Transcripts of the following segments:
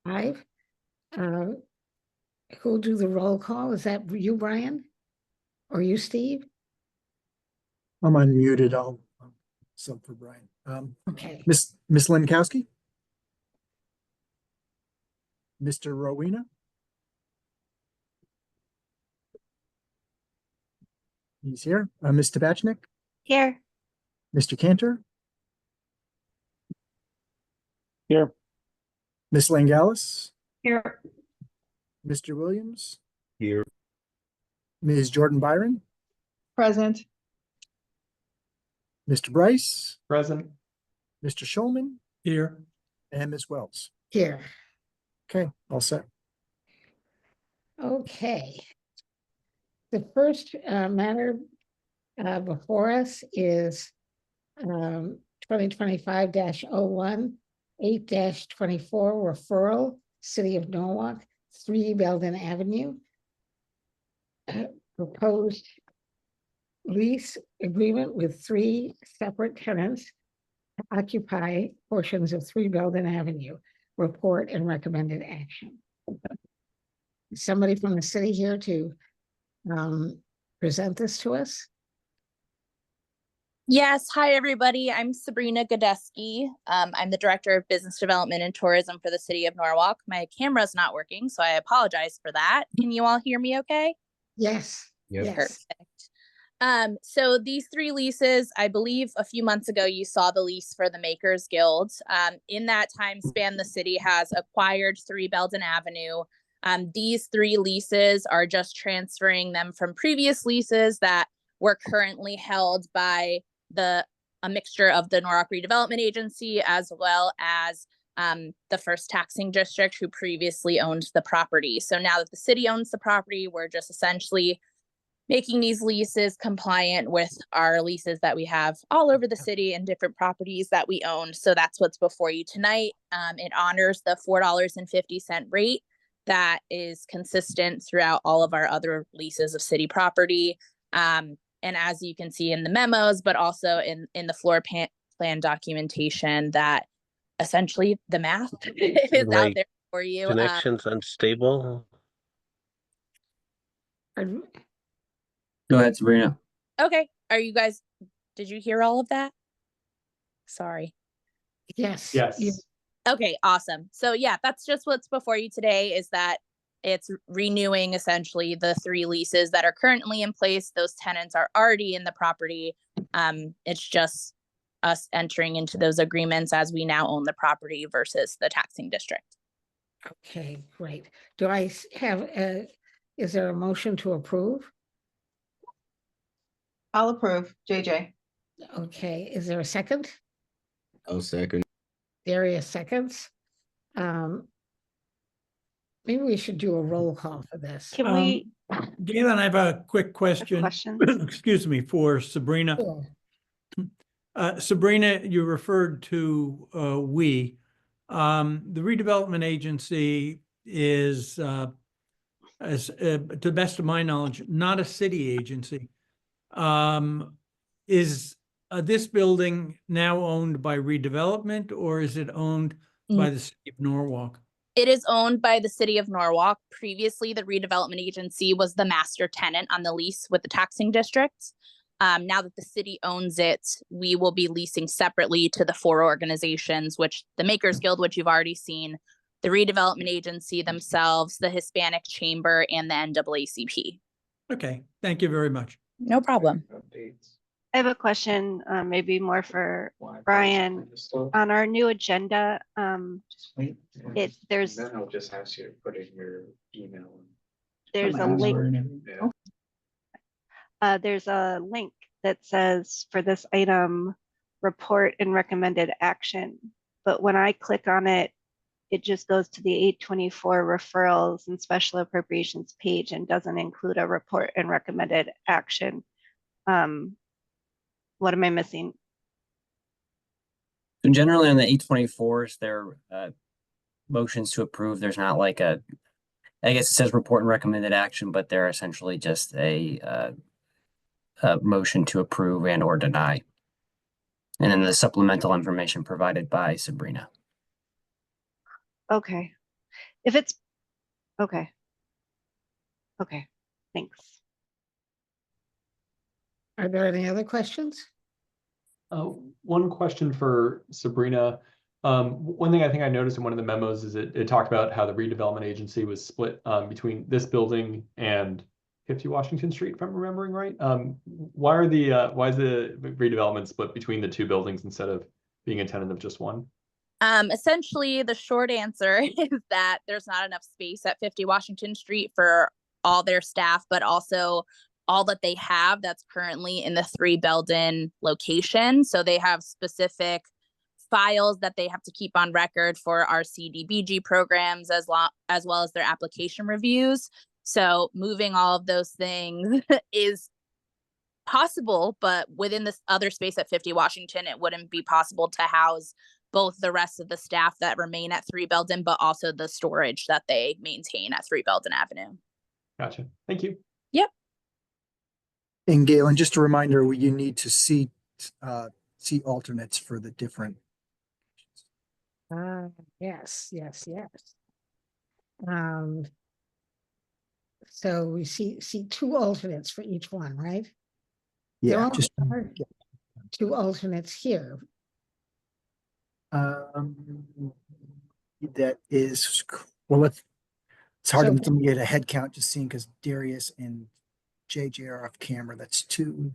5. Who'll do the roll call? Is that you, Brian? Or you, Steve? I'm unmuted. I'll sub for Brian. Okay. Miss Linkowski? Mr. Rowena? He's here. Ms. Tabachnik? Here. Mr. Cantor? Here. Miss Langalis? Here. Mr. Williams? Here. Ms. Jordan Byron? Present. Mr. Bryce? Present. Mr. Schulman? Here. And Ms. Wells. Here. Okay, all set. Okay. The first matter before us is 2025-01, 8-24 referral, City of Norwalk, 3 Belden Avenue. Proposed lease agreement with 3 separate tenants to occupy portions of 3 Belden Avenue. Report and recommended action. Somebody from the city here to present this to us? Yes, hi everybody. I'm Sabrina Godeski. I'm the Director of Business Development and Tourism for the City of Norwalk. My camera's not working, so I apologize for that. Can you all hear me okay? Yes. Yep. Yes. Perfect. So these 3 leases, I believe a few months ago, you saw the lease for the Makers Guild. In that time span, the city has acquired 3 Belden Avenue. These 3 leases are just transferring them from previous leases that were currently held by a mixture of the Norwalk Redevelopment Agency as well as the First Taxing District, who previously owned the property. So now that the city owns the property, we're just essentially making these leases compliant with our leases that we have all over the city and different properties that we own. So that's what's before you tonight. It honors the $4.50 rate that is consistent throughout all of our other leases of city property. And as you can see in the memos, but also in the floor plan documentation, that essentially the math is out there for you. Connection's unstable. Pardon? Go ahead, Sabrina. Okay. Did you hear all of that? Sorry. Yes. Yes. Okay, awesome. So yeah, that's just what's before you today, is that it's renewing essentially the 3 leases that are currently in place. Those tenants are already in the property. It's just us entering into those agreements as we now own the property versus the taxing district. Okay, great. Do I have is there a motion to approve? I'll approve. JJ. Okay, is there a second? I'll second. Darius seconds. Maybe we should do a roll call for this. Can we? Galen, I have a quick question. Excuse me, for Sabrina. Sure. Sabrina, you referred to the redevelopment agency is, to the best of my knowledge, not a city agency. Is this building now owned by redevelopment, or is it owned by the city of Norwalk? It is owned by the City of Norwalk. Previously, the redevelopment agency was the master tenant on the lease with the taxing districts. Now that the city owns it, we will be leasing separately to the 4 organizations, which the Makers Guild, which you've already seen, the redevelopment agency themselves, the Hispanic Chamber, and the NAACP. Okay, thank you very much. No problem. I have a question, maybe more for Brian. On our new agenda, there's. Then I'll just ask you to put in your email. There's a link. There's a link that says for this item, report and recommended action. But when I click on it, it just goes to the 824 referrals and special appropriations page and doesn't include a report and recommended action. What am I missing? So generally on the 824s, there are motions to approve. There's not like I guess it says report and recommended action, but they're essentially just a motion to approve and or deny. And then the supplemental information provided by Sabrina. Okay. If it's, okay. Okay, thanks. Are there any other questions? One question for Sabrina. One thing I think I noticed in one of the memos is it talked about how the redevelopment agency was split between this building and 50 Washington Street, if I'm remembering right. Why is the redevelopment split between the two buildings instead of being a tenant of just one? Essentially, the short answer is that there's not enough space at 50 Washington Street for all their staff, but also all that they have that's currently in the 3 Belden location. So they have specific files that they have to keep on record for our CDBG programs as well as their application reviews. So moving all of those things is possible, but within this other space at 50 Washington, it wouldn't be possible to house both the rest of the staff that remain at 3 Belden, but also the storage that they maintain at 3 Belden Avenue. Gotcha. Thank you. And Galen, just a reminder, you need to seat alternates for the different. Yes. So we see 2 alternates for each one, right? There Yeah, only just. are 2 alternates here. That is, well, it's hard So- to get a head count just seeing because Darius and JJ are off camera. That's 2,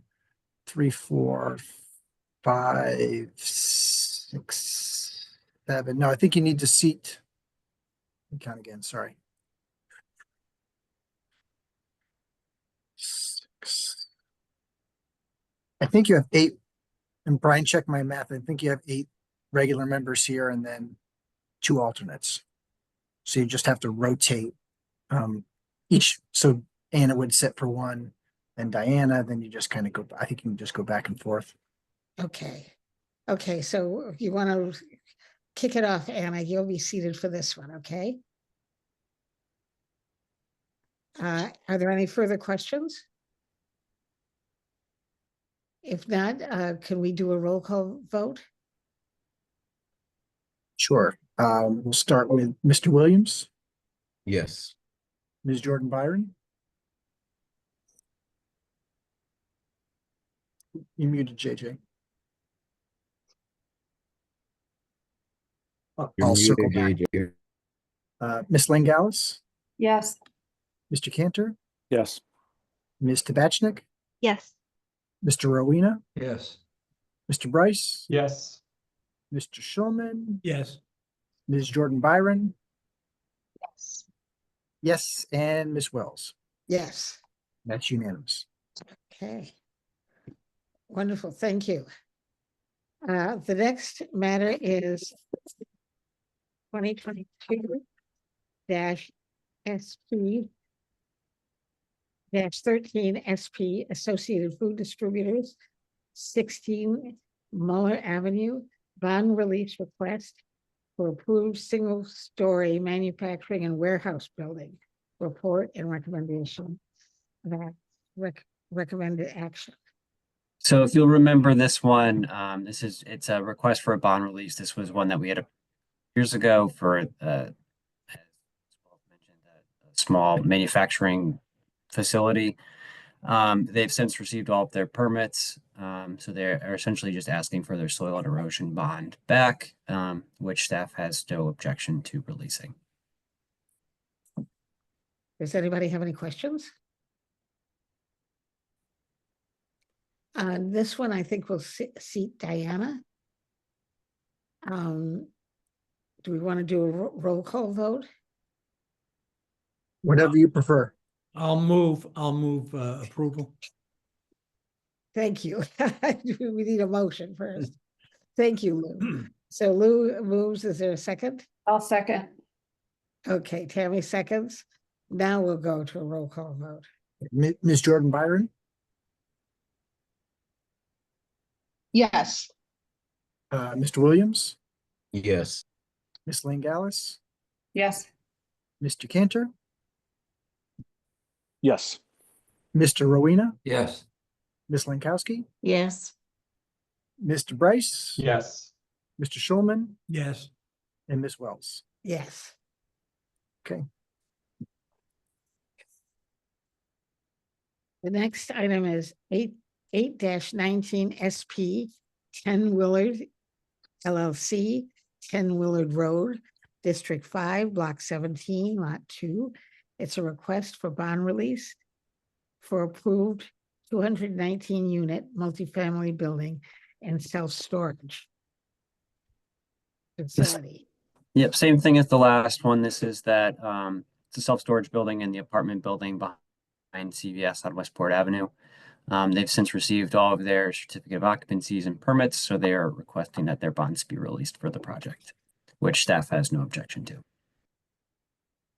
3, 4, 5, 6, 7. No, I think you need to seat. Let me count again, sorry. 6. I think you have 8, and Brian, check my math. I think you have 8 regular members here and then 2 alternates. So you just have to rotate each. So Anna would sit for 1, then Diana, then you just kind of go, I think you can just go back and forth. Okay, so you want to kick it off, Anna, you'll be seated for this one, okay? Are there any further questions? If not, can we do a roll call vote? Sure. We'll start with Mr. Williams, Yes. Ms. Jordan Byron. You muted JJ. You're I'll circle back. muted, JJ. Ms. Langalis, Yes. Mr. Cantor, Yes. Ms. Tabachnik, Yes. Mr. Rowena, Yes. Mr. Bryce, Yes. Mr. Schulman, Yes. Ms. Jordan Byron, Yes. yes, and Ms. Wells. Yes, That's unanimous. okay. Wonderful, thank you. The next matter is 2022-SP-13 SP Associated Food Distributors, 16 Muller Avenue, bond release request for approved single-story manufacturing and warehouse building. Report and recommendation. That recommended action. So if you'll remember this one, it's a request for a bond release. This was one that we had years ago for as mentioned, a small manufacturing facility. They've since received all of their permits. So they are essentially just asking for their soil and erosion bond back, which staff has no objection to releasing. Does anybody have any questions? This one, I think we'll seat Diana. Do we want to do a roll call vote? Whatever you prefer. I'll move approval. Thank you. We need a motion first. Thank you, Lou. So Lou moves, is there a second? I'll second. Okay, Tammy seconds. Now we'll go to a roll call vote. Ms. Jordan Byron, Yes. Mr. Williams, Yes. Ms. Langalis, Yes. Mr. Cantor, Yes. Mr. Rowena, Yes. Ms. Lankowski, Yes. Mr. Bryce, Yes. Mr. Schulman, Yes. and Ms. Wells. Yes. Okay. The next item is 8-19 SP 10 Willard LLC, 10 Willard Road, District 5, Block 17, Lot 2. It's a request for bond release for approved 219 unit multifamily building and self-storage facility. Yep, same thing as the last one. This is that, it's a self-storage building in the apartment building behind CVS on Westport Avenue. They've since received all of their certificate of occupancies and permits, so they are requesting that their bonds be released for the project, which staff has no objection to.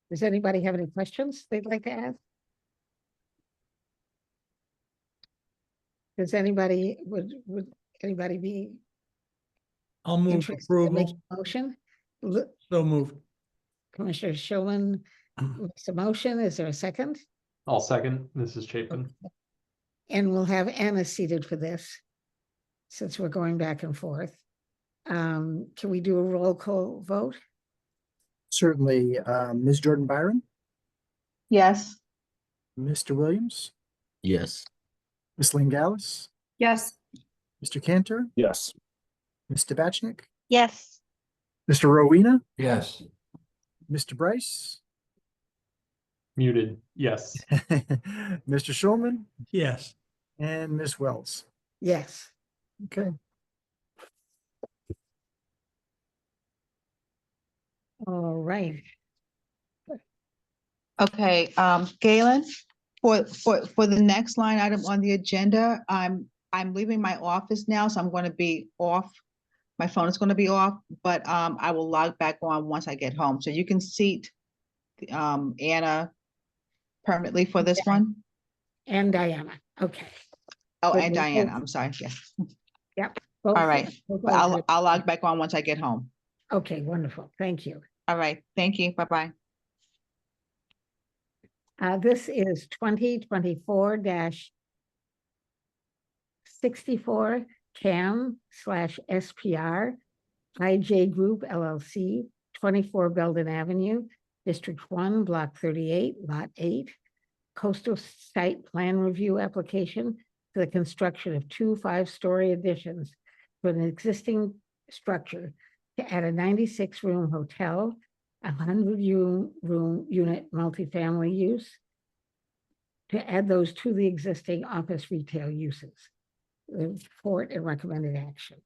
Does anybody have any questions they'd like to ask? Does anybody, would anybody be I'll move interested in making approval. a motion? Look, So moved. Commissioner Schulman makes a motion. Is there a second? I'll second. This is Chapin. And we'll have Anna seated for this, since we're going back and forth. Can we do a roll call vote? Certainly, Ms. Jordan Byron, Yes. Mr. Williams, Yes. Ms. Lingallis, Yes. Mr. Cantor, Yes. Ms. Tabachnik, Yes. Mr. Rowena, Yes. Mr. Bryce, Muted. Yes. Mr. Schulman, Yes. and Ms. Wells. Yes. Okay. All right. Okay, Galen, for the next line item on the agenda, I'm leaving my office now, so I'm gonna be off. My phone is gonna be off, but I will log back on once I get home. So you can seat Anna permanently for this one? And Diana, okay. Oh, But and we'll Diana, both- I'm sorry, yes. Both- All right, both but alternate- I'll log back on once I get home. Okay, wonderful. Thank you. All right, thank you, bye-bye. This is 2024-64 CAM/SPR IJ Group LLC, 24 Belden Avenue, District 1, Block 38, Lot 8. Coastal Site Plan Review application for the construction of 2 5-story additions to an existing structure to add a 96-room hotel, 100-room unit multifamily use, to add those to the existing office retail uses. The report and recommended action.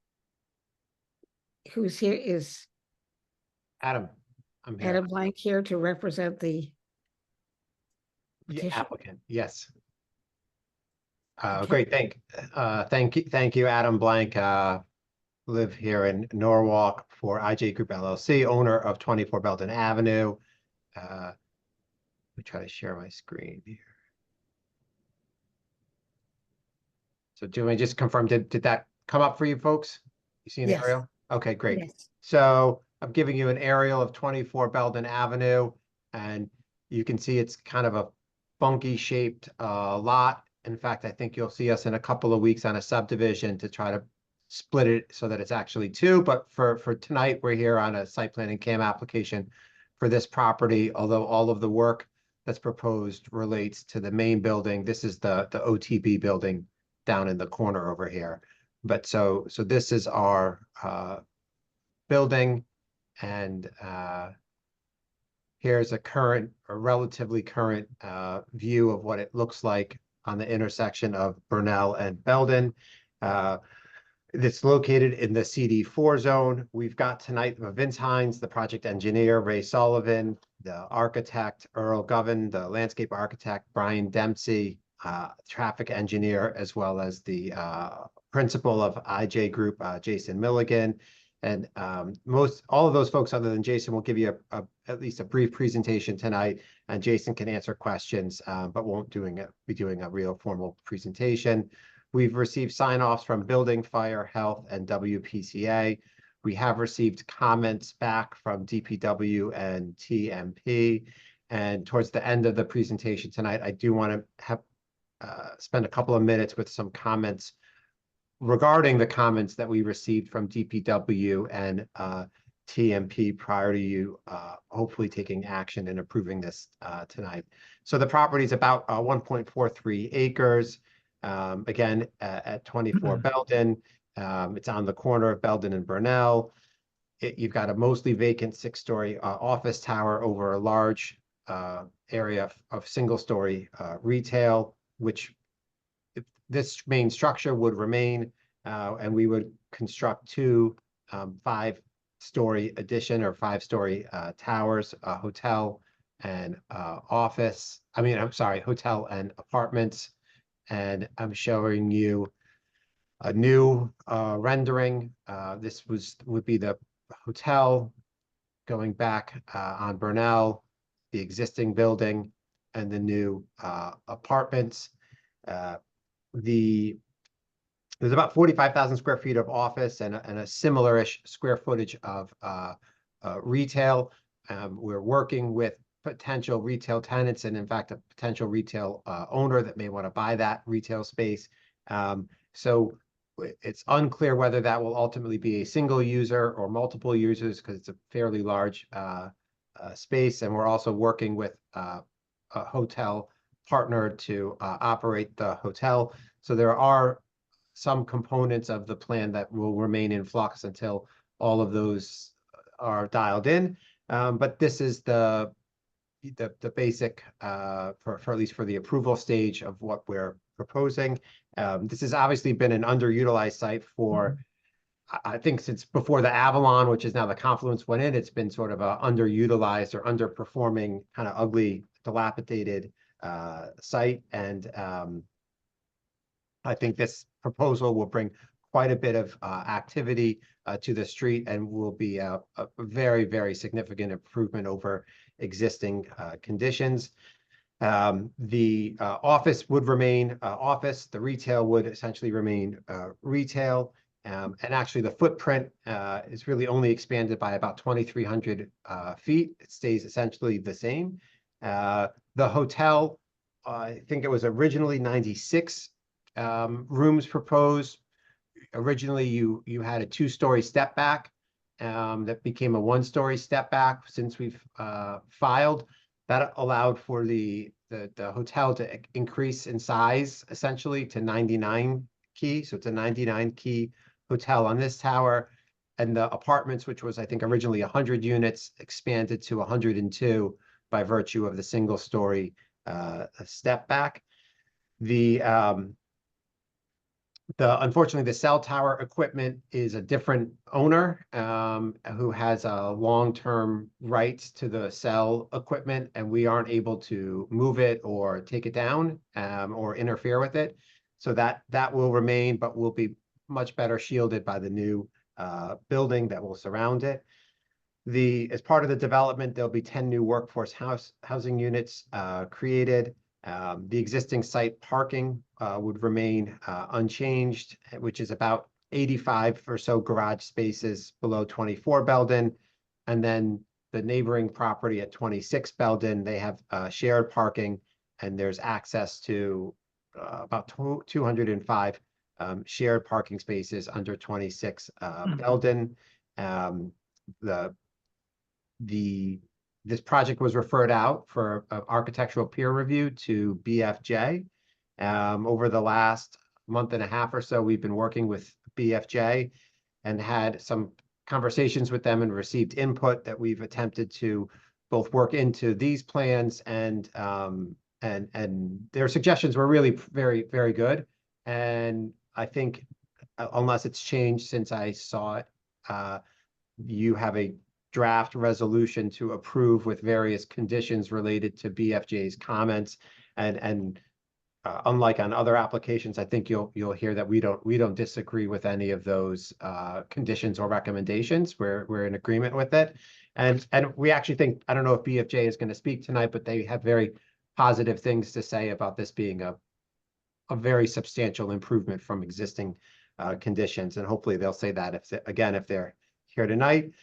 Who's here is Adam, I'm here. Adam Blank here to represent the Yeah, petition. applicant, yes. Okay. Great, thank you, Adam Blank. Live here in Norwalk for IJ Group LLC, owner of 24 Belden Avenue. Let me try to share my screen here. So do I just confirm, did that come up for you folks? You see an Yes. aerial? Okay, great. Yes. So I'm giving you an aerial of 24 Belden Avenue, and you can see it's kind of a funky shaped lot. In fact, I think you'll see us in a couple of weeks on a subdivision to try to split it so that it's actually 2. But for tonight, we're here on a site plan and CAM application for this property, although all of the work that's proposed relates to the main building. This is the OTB building down in the corner over here. But so this is our building, and here's a relatively current view of what it looks like on the intersection of Burnell and Belden. It's located in the CD4 zone. We've got tonight Vince Hines, the project engineer, Ray Sullivan, the architect, Earl Govan, the landscape architect, Brian Dempsey, traffic engineer, as well as the principal of IJ Group, Jason Milligan. And all of those folks other than Jason will give you at least a brief presentation tonight, and Jason can answer questions, but won't be doing a real formal presentation. We've received sign-offs from Building, Fire, Health, and WPCA. We have received comments back from DPW and TMP. And towards the end of the presentation tonight, I do want to spend a couple of minutes with some comments regarding the comments that we received from DPW and TMP prior to you hopefully taking action and approving this tonight. So the property is about 1.43 acres. Again, at 24 Belden. It's on the corner of Belden and Burnell. You've got a mostly vacant 6-story office tower over a large area of single-story retail, which this main structure would remain, and we would construct 2 5-story addition or 5-story towers, a hotel and office. I'm sorry, hotel and apartments. And I'm showing you a new rendering. This would be the hotel going back on Burnell, the existing building, and the new apartments. There's about 45,000 square feet of office and a similar-ish square footage of retail. We're working with potential retail tenants and in fact a potential retail owner that may want to buy that retail space. So it's unclear whether that will ultimately be a single user or multiple users because it's a fairly large space. And we're also working with a hotel partner to operate the hotel. So there are some components of the plan that will remain in flux until all of those are dialed in. But this is the basic for at least for the approval stage of what we're proposing. This has obviously been an underutilized site for, I think since before the Avalon, which is now the Confluence went in, it's been sort of a underutilized or underperforming, kind of ugly, dilapidated site. And I think this proposal will bring quite a bit of activity to the street and will be a very, very significant improvement over existing conditions. The office would remain office. The retail would essentially remain retail. And actually the footprint is really only expanded by about 2,300 feet. It stays essentially the same. The hotel, I think it was originally 96 rooms proposed. Originally, you had a 2-story step back that became a 1-story step back since we've filed. That allowed for the hotel to increase in size essentially to 99 key. So it's a 99 key hotel on this tower. And the apartments, which was I think originally 100 units, expanded to 102 by virtue of the single-story step back. Unfortunately, the cell tower equipment is a different owner who has a long-term rights to the cell equipment, and we aren't able to move it or take it down or interfere with it. So that will remain, but will be much better shielded by the new building that will surround it. As part of the development, there'll be 10 new workforce housing units created. The existing site parking would remain unchanged, which is about 85 or so garage spaces below 24 Belden. And then the neighboring property at 26 Belden, they have shared parking, and there's access to about 205 shared parking spaces under 26 Belden. This project was referred out for architectural peer review to BFJ. Over the last month and a half or so, we've been working with BFJ and had some conversations with them and received input that we've attempted to both work into these plans, and their suggestions were really very, very good. And I think unless it's changed since I saw it, you have a draft resolution to approve with various conditions related to BFJ's comments. And unlike on other applications, I think you'll hear that we don't disagree with any of those conditions or recommendations. We're in agreement with it. And we actually think, I don't know if BFJ is going to speak tonight, but they have very positive things to say about this being a very substantial improvement from existing conditions. And hopefully they'll say that if they're here tonight.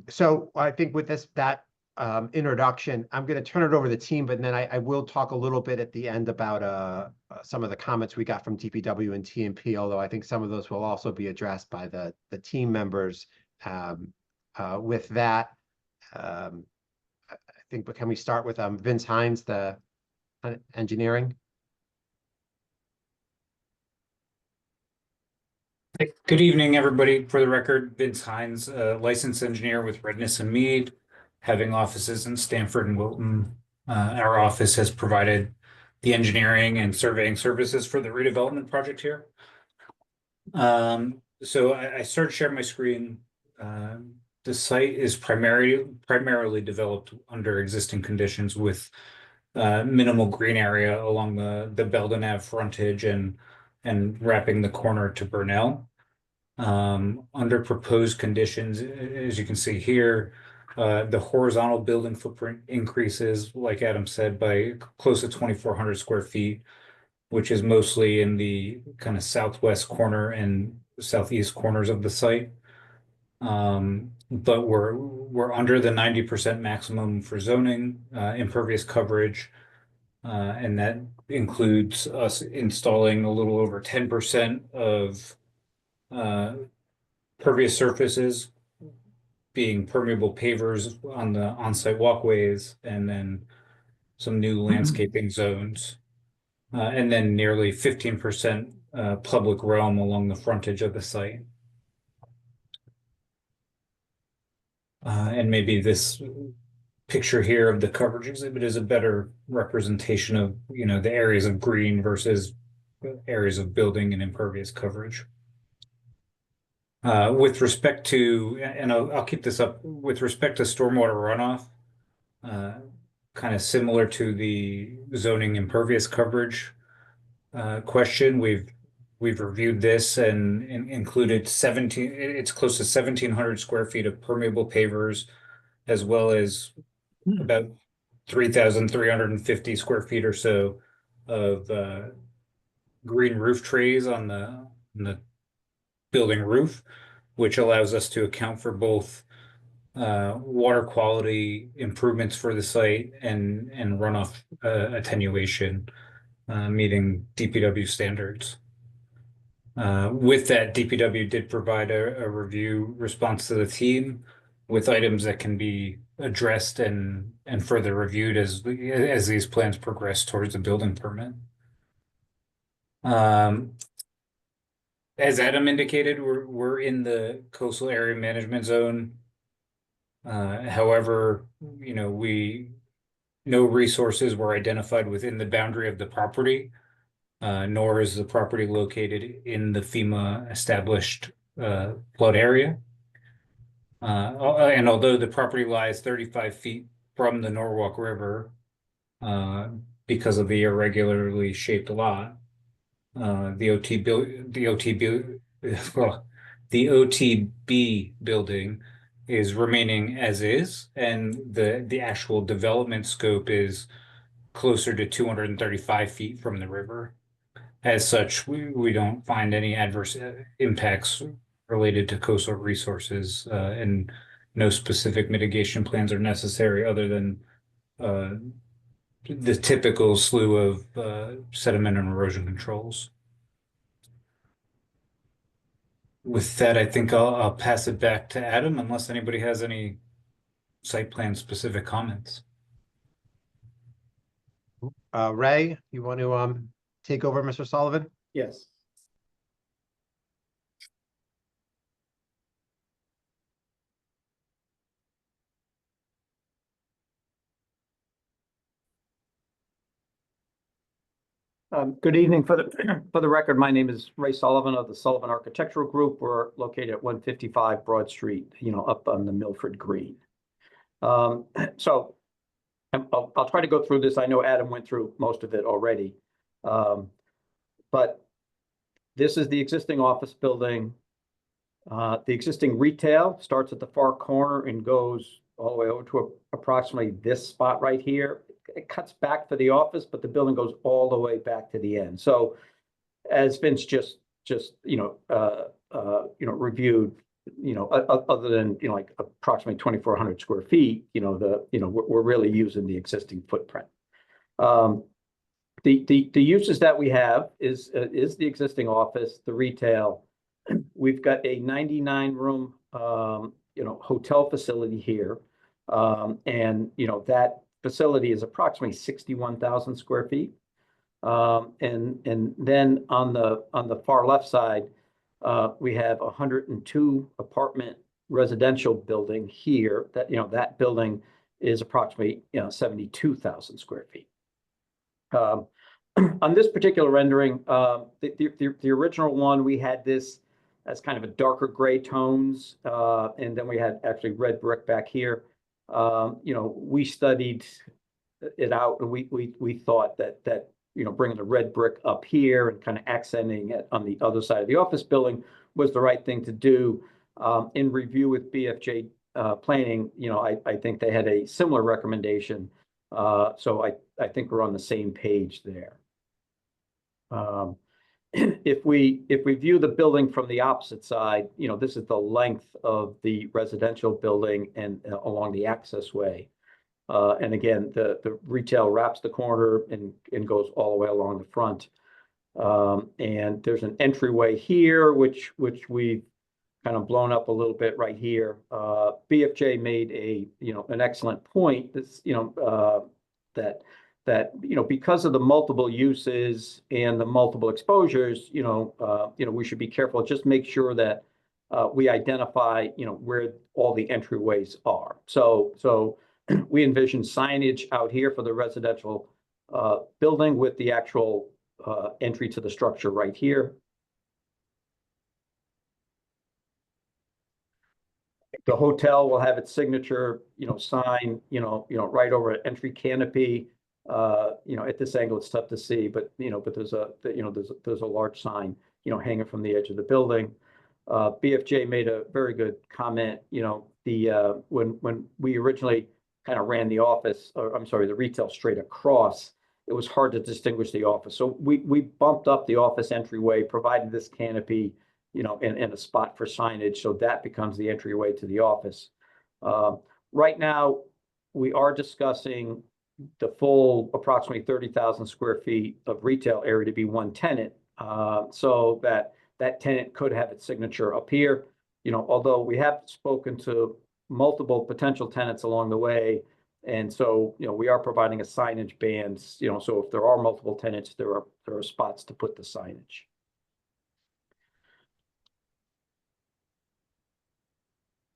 So I think with that introduction, I'm going to turn it over to the team, but then I will talk a little bit at the end about some of the comments we got from DPW and TMP, although I think some of those will also be addressed by the team members With that, I think, but can we start with Vince Hines, the engineering? Good evening, everybody. For the record, Vince Hines, licensed engineer with Redness and Mead, having offices in Stanford and Wilton. Our office has provided the engineering and surveying services for the redevelopment project here. So I started sharing my screen. The site is primarily developed under existing conditions with minimal green area along the Belden Ave frontage and wrapping the corner to Burnell. Under proposed conditions, as you can see here, the horizontal building footprint increases, like Adam said, by close to 2,400 square feet, which is mostly in the kind of southwest corner and southeast corners of the site. But we're under the 90% maximum for zoning, impervious coverage, and that includes us installing a little over 10% of pervious surfaces, being permeable pavers on the on-site walkways, and then some new landscaping zones. And then nearly 15% public realm along the frontage of the site. And maybe this picture here of the coverage exhibit is a better representation of, the areas of green versus areas of building and impervious coverage. With respect to, and I'll keep this up, with respect to stormwater runoff, kind of similar to the zoning impervious coverage question, we've reviewed this and included it's close to 1,700 square feet of permeable pavers, as well as about 3,350 square feet or so of green roof trays on the building roof, which allows us to account for both water quality improvements for the site and runoff attenuation, meeting DPW standards. With that, DPW did provide a review response to the team with items that can be addressed and further reviewed as these plans progress towards the building permit. As Adam indicated, we're in the coastal area management zone. However, no resources were identified within the boundary of the property, nor is the property located in the FEMA established flood area. And although the property lies 35 feet from the Norwalk River, because of the irregularly shaped lot, the OTB building is remaining as is, and the actual development scope is closer to 235 feet from the river. As such, we don't find any adverse impacts related to coastal resources, and no specific mitigation plans are necessary other than the typical slew of sediment and erosion controls. With that, I think I'll pass it back to Adam unless anybody has any site plan specific comments. Ray, you want to take over, Mr. Sullivan? Yes. Good evening. For the record, my name is Ray Sullivan of the Sullivan Architectural Group. We're located at 155 Broad Street, up on the Milford Green. So I'll try to go through this. I know Adam went through most of it already. But this is the existing office building. The existing retail starts at the far corner and goes all the way over to approximately this spot right here. It cuts back for the office, but the building goes all the way back to the end. So as Vince just reviewed, other than, like approximately 2,400 square feet, we're really using the existing footprint. The uses that we have is the existing office, the retail. We've got a 99 room hotel facility here. And, that facility is approximately 61,000 square feet. And then on the far left side, we have 102 apartment residential building here that, that building is approximately, 72,000 square feet. On this particular rendering, the original one, we had this as kind of a darker gray tones, and then we had actually red brick back here. We studied it out, and we thought that bringing the red brick up here and kind of accenting it on the other side of the office building was the right thing to do. In review with BFJ Planning, I think they had a similar recommendation. So I think we're on the same page there. If we view the building from the opposite side, this is the length of the residential building and along the access way. And again, the retail wraps the corner and goes all the way along the front. And there's an entryway here, which we've kind of blown up a little bit right here. BFJ made an excellent point. This, that because of the multiple uses and the multiple exposures, we should be careful. Just make sure that we identify, where all the entryways are. So we envision signage out here for the residential building with the actual entry to the structure right here. The hotel will have its signature, sign, right over an entry canopy. At this angle, it's tough to see, but there's a large sign, hanging from the edge of the building. BFJ made a very good comment. When we originally kind of ran the office, or I'm sorry, the retail straight across, it was hard to distinguish the office. So we bumped up the office entryway, provided this canopy, and a spot for signage, so that becomes the entryway to the office. Right now, we are discussing the full approximately 30,000 square feet of retail area to be one tenant, so that tenant could have its signature up here. Although we have spoken to multiple potential tenants along the way, and so we are providing a signage band. So if there are multiple tenants, there are spots to put the signage.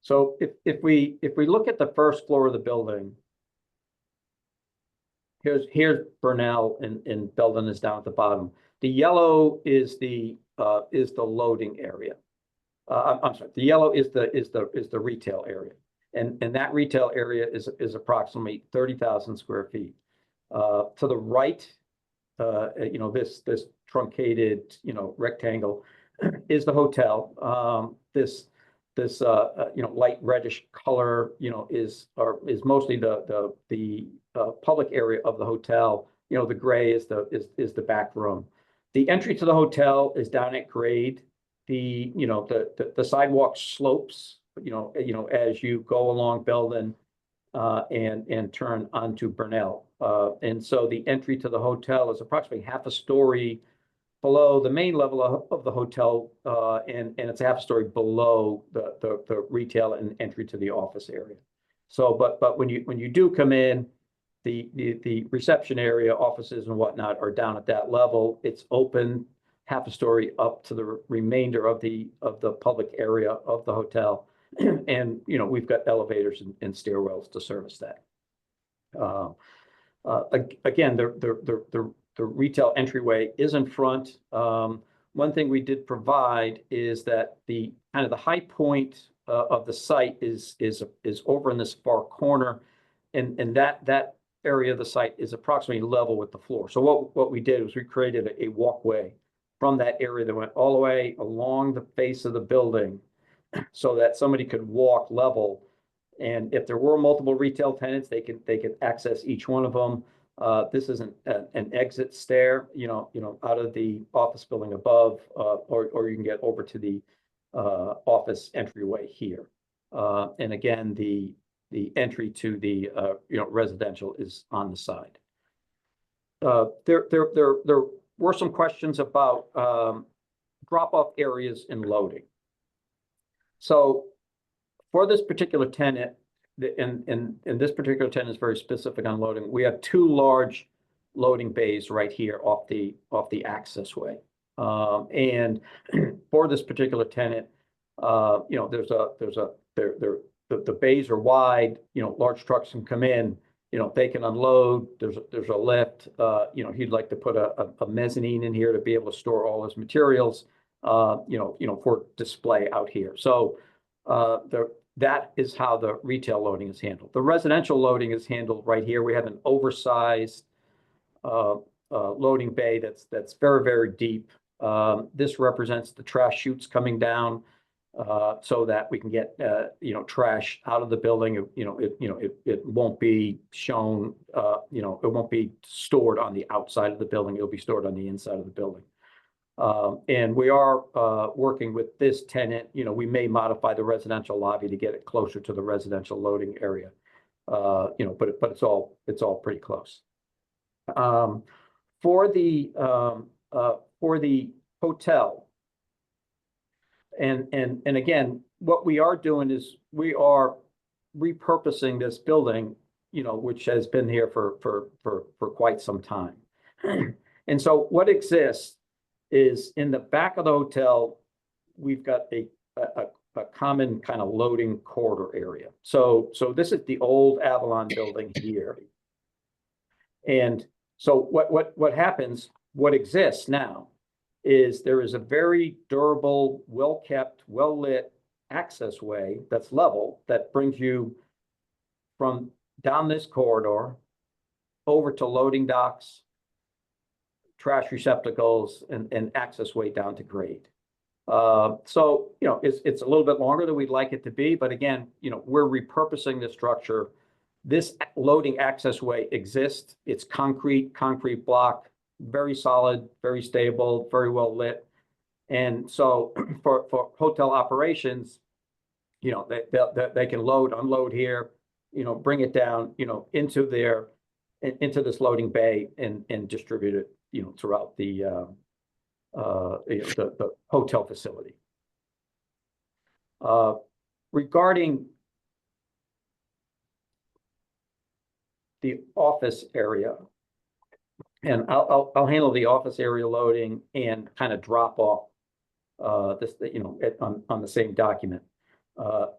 So if we look at the first floor of the building, here's Burnell and Belden is down at the bottom. The yellow is the loading area. I'm sorry, the yellow is the retail area, and that retail area is approximately 30,000 square feet. To the right, this truncated rectangle is the hotel. This light reddish color is mostly the public area of the hotel. The gray is the back room. The entry to the hotel is down at grade. The sidewalk slopes as you go along Belden and turn onto Burnell. And so the entry to the hotel is approximately half a story below the main level of the hotel, and it's half a story below the retail and entry to the office area. So, but when you do come in, the reception area, offices and whatnot are down at that level. It's open half a story up to the remainder of the public area of the hotel, and we've got elevators and stairwells to service that. Again, the retail entryway is in front. One thing we did provide is that the kind of the high point of the site is over in this far corner, and that area of the site is approximately level with the floor. So what we did was we created a walkway from that area that went all the way along the face of the building, so that somebody could walk level. And if there were multiple retail tenants, they could access each one of them. This isn't an exit stair, out of the office building above, or you can get over to the office entryway here. And again, the entry to the residential is on the side. There were some questions about drop-off areas and loading. So for this particular tenant, and this particular tenant is very specific on loading. We have two large loading bays right here off the access way. And for this particular tenant, you know, the bays are wide, you know, large trucks can come in, you know, they can unload, there's a lift, you know, he'd like to put a mezzanine in here to be able to store all his materials, you know, for display out here. So that is how the retail loading is handled. The residential loading is handled right here. We have an oversized loading bay that's very, very deep. This represents the trash chutes coming down so that we can get you know, trash out of the building. It won't be shown, you know, it won't be stored on the outside of the building. It'll be stored on the inside of the building. And we are working with this tenant. You know, we may modify the residential lobby to get it closer to the residential loading area. You know, but it's all pretty close. For the hotel, and again, what we are doing is we are repurposing this building, you know, which has been here for quite some time. And so what exists is in the back of the hotel, we've got a common kind of loading corridor area. So this is the old Avalon building here. And so what happens, what exists now is there is a very durable, well-kept, well-lit access way that's level that brings you from down this corridor over to loading docks, trash receptacles, and access way down to grade. So, you know, it's a little bit longer than we'd like it to be, but again, you know, we're repurposing the structure. This loading access way exists. It's concrete block, very solid, very stable, very well lit. And so for hotel operations, you know, they can load, unload here, you know, bring it down, you know, into this loading bay and distribute it, you know, throughout the hotel facility. Regarding the office area, and I'll handle the office area loading and kind of drop off this, you know, on the same document.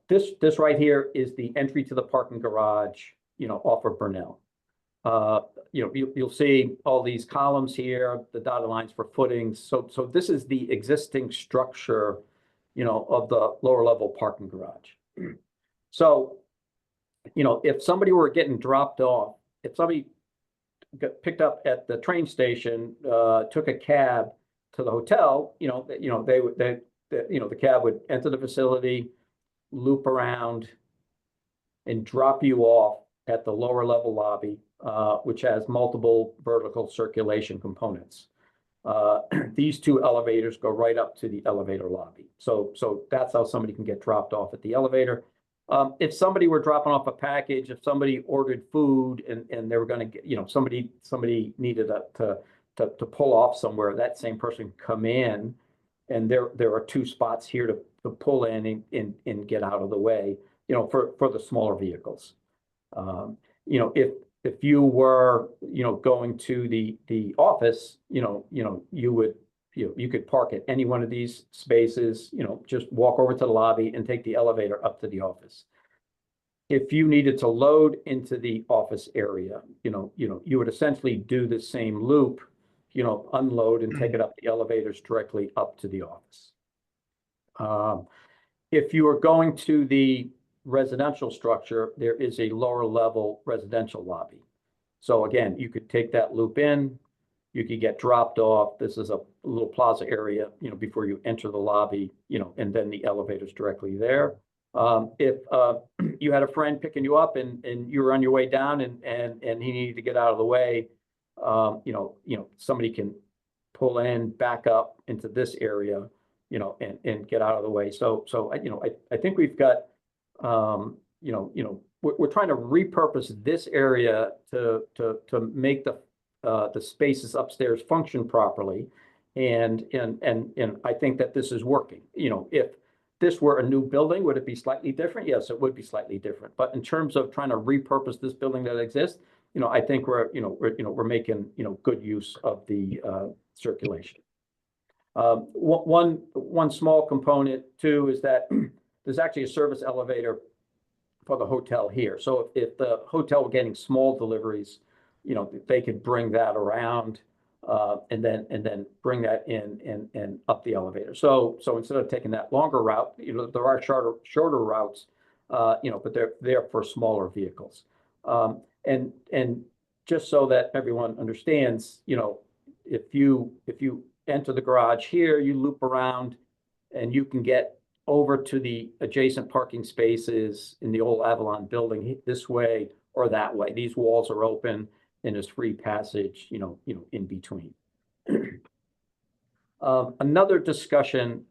This right here is the entry to the parking garage, you know, off of Burnell. You know, you'll see all these columns here, the dotted lines for footings. So this is the existing structure, you know, of the lower level parking garage. So, you know, if somebody were getting dropped off, if somebody got picked up at the train station, took a cab to the hotel, you know, the cab would enter the facility, loop around, and drop you off at the lower level lobby, which has multiple vertical circulation components. These two elevators go right up to the elevator lobby. So that's how somebody can get dropped off at the elevator. If somebody were dropping off a package, if somebody ordered food and they were going to get, you know, somebody needed to pull off somewhere, that same person can come in, and there are two spots here to pull in and get out of the way, you know, for the smaller vehicles. You know, if you were, you know, going to the office, you could park at any one of these spaces, you know, just walk over to the lobby and take the elevator up to the office. If you needed to load into the office area, you would essentially do the same loop, you know, unload and take it up the elevators directly up to the office. If you are going to the residential structure, there is a lower level residential lobby. So again, you could take that loop in, you could get dropped off. This is a little plaza area, you know, before you enter the lobby, you know, and then the elevator's directly there. If you had a friend picking you up and you were on your way down and he needed to get out of the way, you know, somebody can pull in, back up into this area, you know, and get out of the way. So you know, I think we've got, we're trying to repurpose this area to make the spaces upstairs function properly, and I think that this is working. You know, if this were a new building, would it be slightly different? Yes, it would be slightly different. But in terms of trying to repurpose this building that exists, I think we're making, good use of the circulation. One small component too is that there's actually a service elevator for the hotel here. So if the hotel were getting small deliveries, they could bring that around and then bring that in and up the elevator. So instead of taking that longer route, there are shorter routes, but they're there for smaller vehicles. And just so that everyone understands, if you enter the garage here, you loop around and you can get over to the adjacent parking spaces in the old Avalon building this way or that way. These walls are open and there's free passage, in between. Another discussion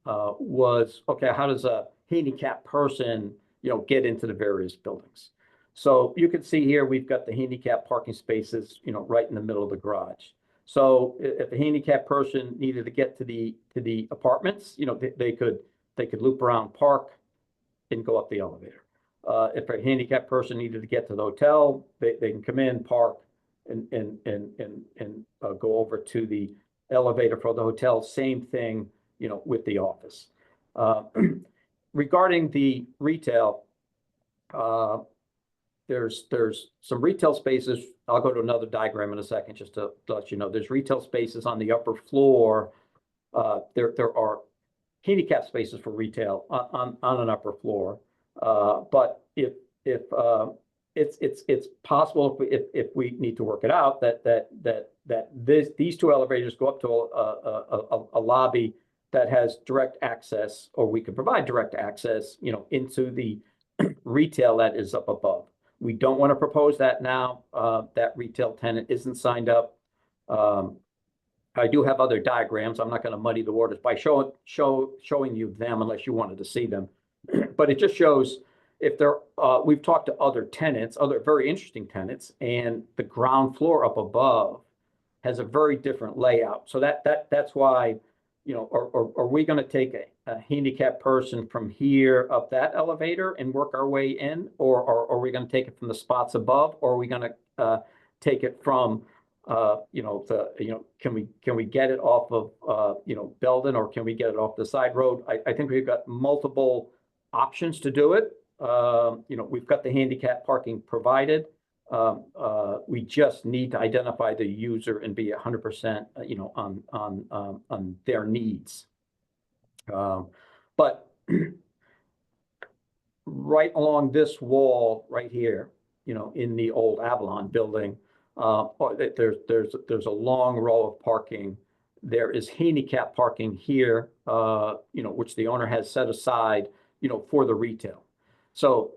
was, okay, how does a handicapped person, get into the various buildings? So you can see here, we've got the handicap parking spaces, right in the middle of the garage. So if a handicapped person needed to get to the apartments, they could loop around, park, and go up the elevator. If a handicapped person needed to get to the hotel, they can come in, park, and go over to the elevator for the hotel. Same thing, with the office. Regarding the retail, there's some retail spaces. I'll go to another diagram in a second just to let you know. There's retail spaces on the upper floor. There are handicap spaces for retail on an upper floor. But if it's possible if we need to work it out that these two elevators go up to a lobby that has direct access, or we could provide direct access, into the retail that is up above. We don't want to propose that now. That retail tenant isn't signed up. I do have other diagrams. I'm not going to muddy the waters by showing you them unless you wanted to see them. But it just shows if we've talked to other tenants, other very interesting tenants, and the ground floor up above has a very different layout. So that's why, are we going to take a handicapped person from here up that elevator and work our way in, or are we going to take it from the spots above, or are we going to take it from can we get it off of Belden, or can we get it off the side road? I think we've got multiple options to do it. We've got the handicap parking provided. We just need to identify the user and be 100% on their needs. But right along this wall right here, in the old Avalon building, there's a long row of parking. There is handicap parking here, which the owner has set aside, for the retail. So,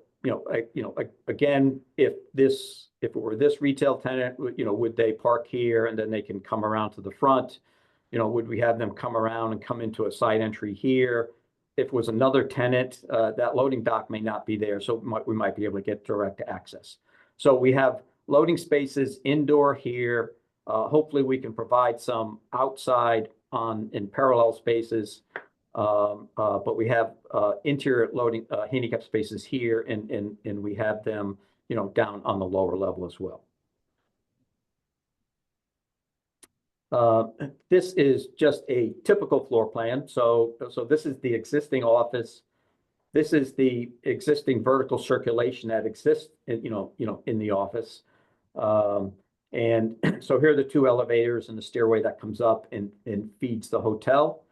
again, if it were this retail tenant, would they park here and then they can come around to the front? Would we have them come around and come into a side entry here? If it was another tenant, that loading dock may not be there, so we might be able to get direct access. So we have loading spaces indoor here. Hopefully we can provide some outside in parallel spaces. But we have interior loading handicap spaces here, and we have them, down on the lower level as well. This is just a typical floor plan. So this is the existing office. This is the existing vertical circulation that exists, in the office. And so here are the two elevators and the stairway that comes up and feeds the hotel.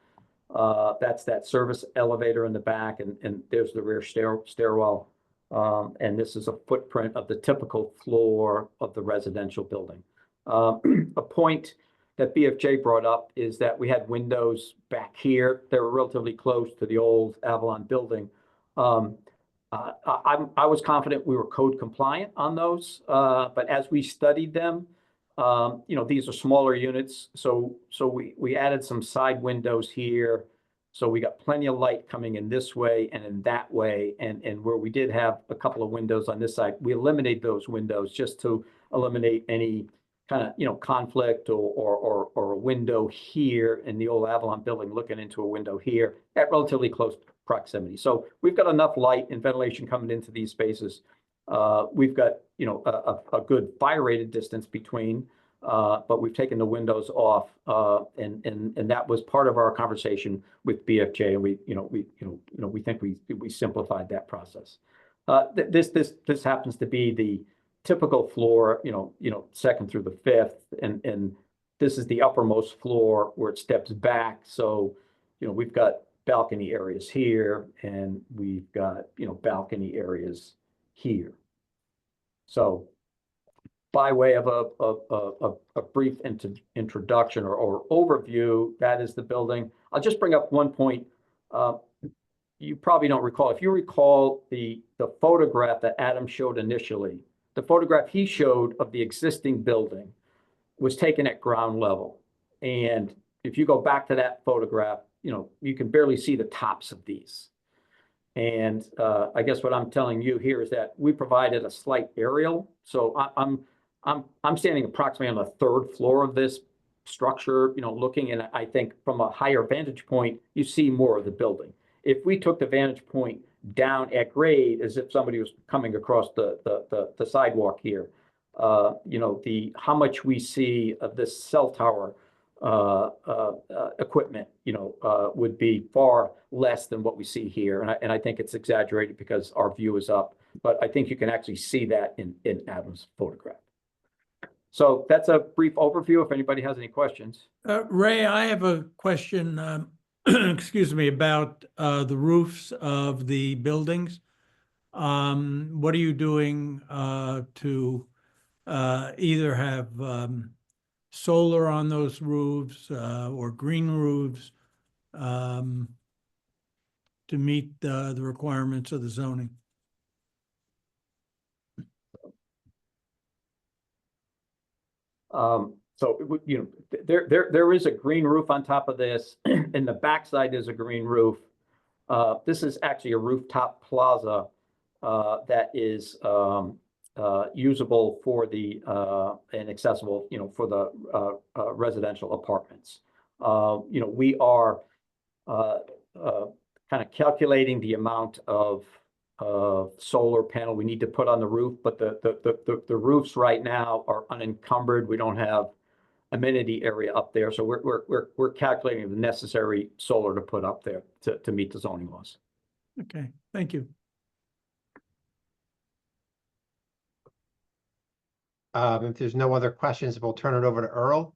That's that service elevator in the back, and there's the rear stairwell. And this is a footprint of the typical floor of the residential building. A point that BFJ brought up is that we had windows back here. They were relatively close to the old Avalon building. I was confident we were code compliant on those, but as we studied them, these are smaller units, so we added some side windows here. So we got plenty of light coming in this way and in that way, and where we did have a couple of windows on this side, we eliminated those windows just to eliminate any kind of, you know, conflict or a window here in the old Avalon building looking into a window here at relatively close proximity. So we've got enough light and ventilation coming into these spaces. We've got, you know, a good fire rated distance between, but we've taken the windows off, and that was part of our conversation with BFJ, and we think we simplified that process. This happens to be the typical floor, second through the fifth, and this is the uppermost floor where it steps back. So, we've got balcony areas here, and we've got, balcony areas here. So by way of a brief introduction or overview, that is the building. I'll just bring up one point. You probably don't recall. If you recall the photograph that Adam showed initially, the photograph he showed of the existing building was taken at ground level. And if you go back to that photograph, you can barely see the tops of these. And I guess what I'm telling you here is that we provided a slight aerial. So I'm standing approximately on the third floor of this structure, looking, and I think from a higher vantage point, you see more of the building. If we took the vantage point down at grade, as if somebody was coming across the sidewalk here, how much we see of this cell tower equipment, would be far less than what we see here. And I think it's exaggerated because our view is up, but I think you can actually see that in Adam's photograph. So that's a brief overview. If anybody has any questions. Ray, I have a question, excuse me, about the roofs of the buildings. What are you doing to either have solar on those roofs or green roofs to meet the requirements of the zoning? So, there is a green roof on top of this, and the backside is a green roof. This is actually a rooftop plaza that is usable for the and accessible, for the residential apartments. We are kind of calculating the amount of solar panel we need to put on the roof, but the roofs right now are unencumbered. We don't have amenity area up there, so we're calculating the necessary solar to put up there to meet the zoning laws. Okay, thank you. If there's no other questions, we'll turn it over to Earl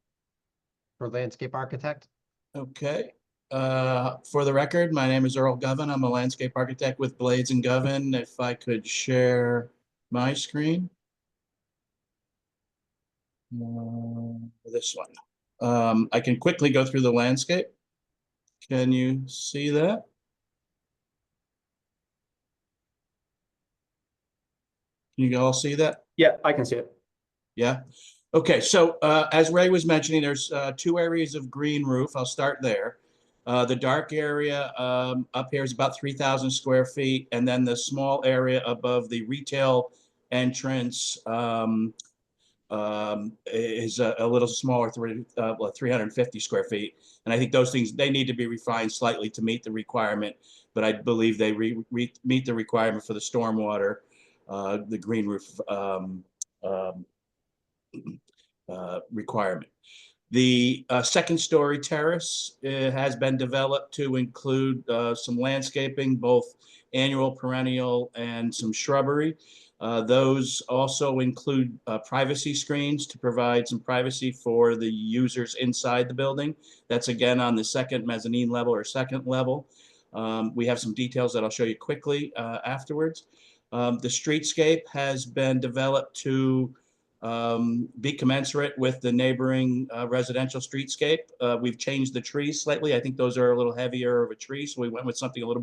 for landscape architect. Okay. For the record, my name is Earl Govan. I'm a landscape architect with Blades and Govan. If I could share my screen. This one. I can quickly go through the landscape. Can you see that? Can you all see that? Yeah, I can see it. Yeah. Okay. So as Ray was mentioning, there's 2 areas of green roof. I'll start there. The dark area up here is about 3,000 square feet. And then the small area above the retail entrance is a little smaller, 350 square feet. And I think those things, they need to be refined slightly to meet the requirement. But I believe they meet the requirement for the stormwater, the green roof requirement. The second story terrace has been developed to include some landscaping, both annual, perennial, and some shrubbery. Those also include privacy screens to provide some privacy for the users inside the building. That's again on the second mezzanine level or second level. We have some details that I'll show you quickly afterwards. The streetscape has been developed to be commensurate with the neighboring residential streetscape. We've changed the trees slightly. I think those are a little heavier of a tree, so we went with something a little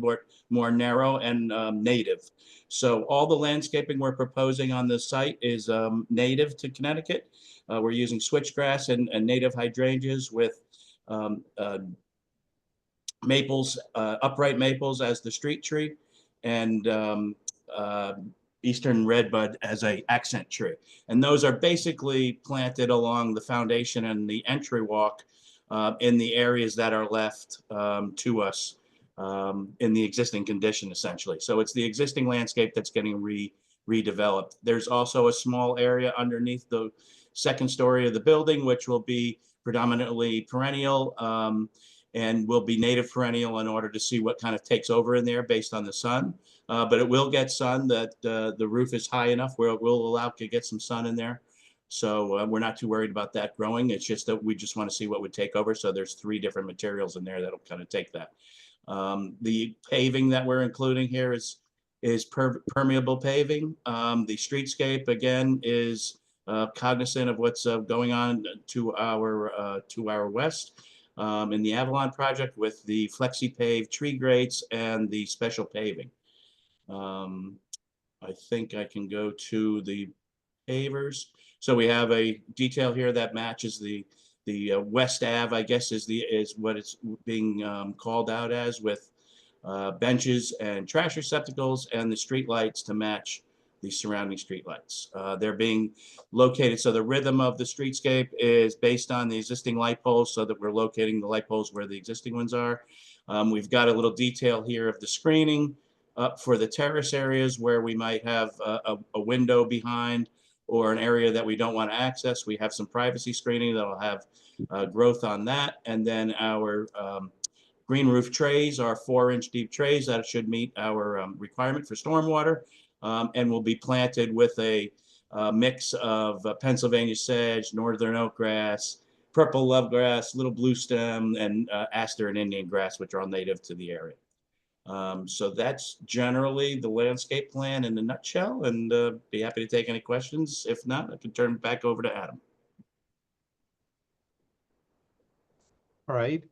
more narrow and native. So all the landscaping we're proposing on this site is native to Connecticut. We're using switchgrass and native hydrangeas with maples, upright maples as the street tree, and eastern redbud as a accent tree. And those are basically planted along the foundation and the entry walk in the areas that are left to us in the existing condition, essentially. So it's the existing landscape that's getting redeveloped. There's also a small area underneath the second story of the building, which will be predominantly perennial and will be native perennial in order to see what kind of takes over in there based on the sun. But it will get sun. That the roof is high enough where it will allow to get some sun in there. So we're not too worried about that growing. It's just that we just want to see what would take over. So there's 3 different materials in there that'll kind of take that. The paving that we're including here is permeable paving. The streetscape again is cognizant of what's going on to our west in the Avalon project with the flexi pave tree grates and the special paving. I think I can go to the pavers. So we have a detail here that matches the West Ave, I guess, is what it's being called out as, with benches and trash receptacles and the street lights to match the surrounding street lights. They're being located, so the rhythm of the streetscape is based on the existing light poles, so that we're locating the light poles where the existing ones are. We've got a little detail here of the screening up for the terrace areas where we might have a window behind or an area that we don't want to access. We have some privacy screening that'll have growth on that. And then our green roof trays are 4-inch deep trays that should meet our requirement for stormwater and will be planted with a mix of Pennsylvania sedge, northern oak grass, purple love grass, little blue stem, and aster and Indian grass, which are all native to the area. So that's generally the landscape plan in a nutshell, and be happy to take any questions. If not, I can turn it back over to Adam. All right.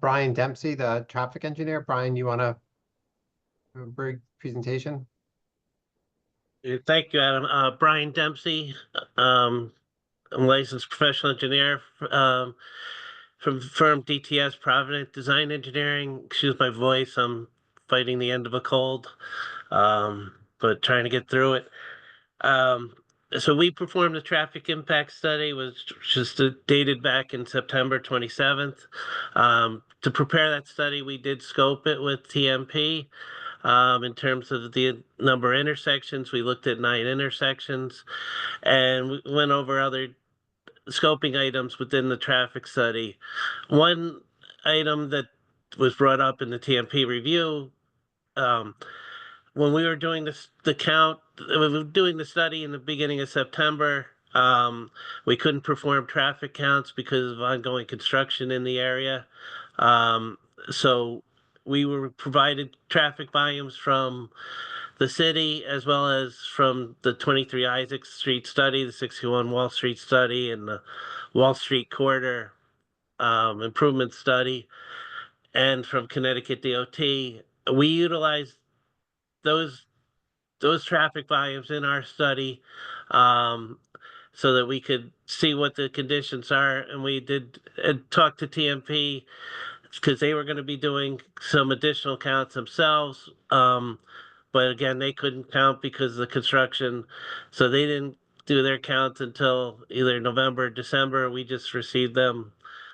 Brian Dempsey, the traffic engineer. Brian, you want to do a brief presentation? Thank you, Adam. Brian Dempsey. I'm a licensed professional engineer from the firm DTS Provident Design Engineering. Excuse my voice. I'm fighting the end of a cold, but trying to get through it. So we performed a traffic impact study, which was dated back in September 27th. To prepare that study, we did scope it with TMP. In terms of the number of intersections, we looked at 9 intersections, and we went over other scoping items within the traffic study. One item that was brought up in the TMP review, when we were doing the count, we were doing the study in the beginning of September, we couldn't perform traffic counts because of ongoing construction in the area. So we were provided traffic volumes from the city as well as from the 23 Isaac Street study, the 61 Wall Street study, and the Wall Street corridor improvement study, and from Connecticut DOT. We utilized those traffic volumes in our study so that we could see what the conditions are. And we did talk to TMP because they were going to be doing some additional counts themselves. But again, they couldn't count because of the construction. So they didn't do their counts until either November or December. We just received them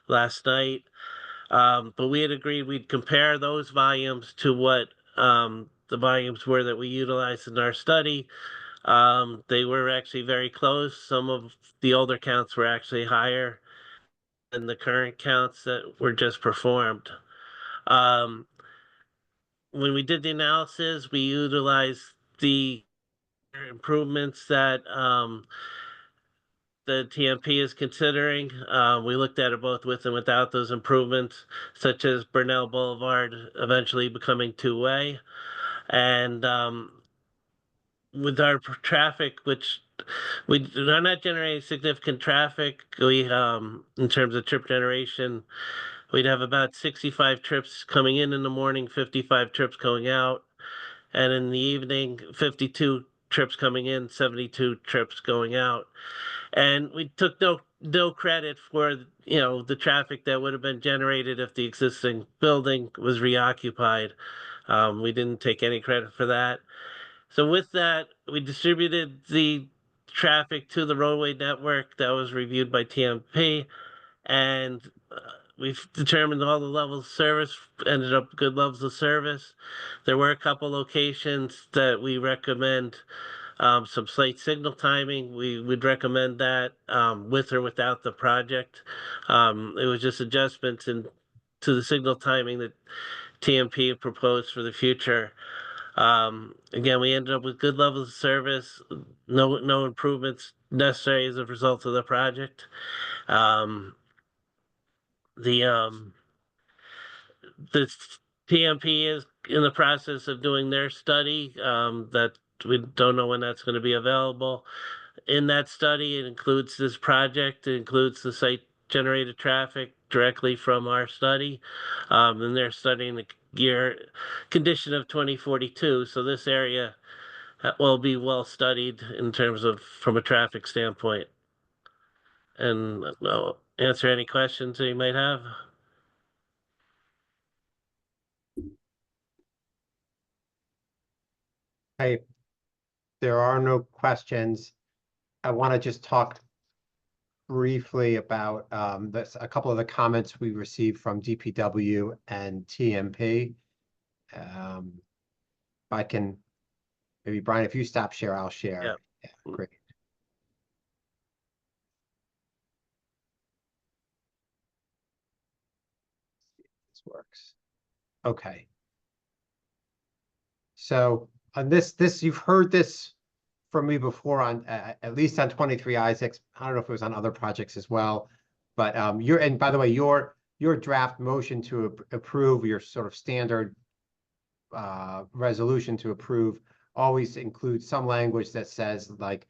last night. But we had agreed we'd compare those volumes to what the volumes were that we utilized in our study. They were actually very close. Some of the older counts were actually higher than the current counts that were just performed. When we did the analysis, we utilized the improvements that the TMP is considering. We looked at it both with and without those improvements, such as Burnell Boulevard eventually becoming 2-way. And with our traffic, which we are not generating significant traffic, we in terms of trip generation, we'd have about 65 trips coming in the morning, 55 trips going out, and in the evening, 52 trips coming in, 72 trips going out. And we took no credit for the traffic that would have been generated if the existing building was reoccupied. We didn't take any credit for that. So with that, we distributed the traffic to the roadway network that was reviewed by TMP, and we've determined all the levels of service, ended up good levels of service. There were a couple locations that we recommend some slight signal timing. We would recommend that with or without the project. It was just adjustments to the signal timing that TMP proposed for the future. Again, we ended up with good levels of service, no improvements necessary as a result of the project. The TMP is in the process of doing their study that we don't know when that's going to be available. In that study, it includes this project, it includes the site generated traffic directly from our study. And they're studying the year condition of 2042. So this area will be well studied in terms of from a traffic standpoint. And I'll answer any questions that you might have. Hey, there are no questions. I want to just talk briefly about a couple of the comments we received from DPW and TMP. I can, maybe Brian, if you stop share, I'll share. Yep. Yeah, great. This works. Okay. So on this, you've heard this from me before on at least on 23 Isaacs. I don't know if it was on other projects as well, but and by the way, your draft motion to approve, your sort of standard resolution to approve always includes some language that says like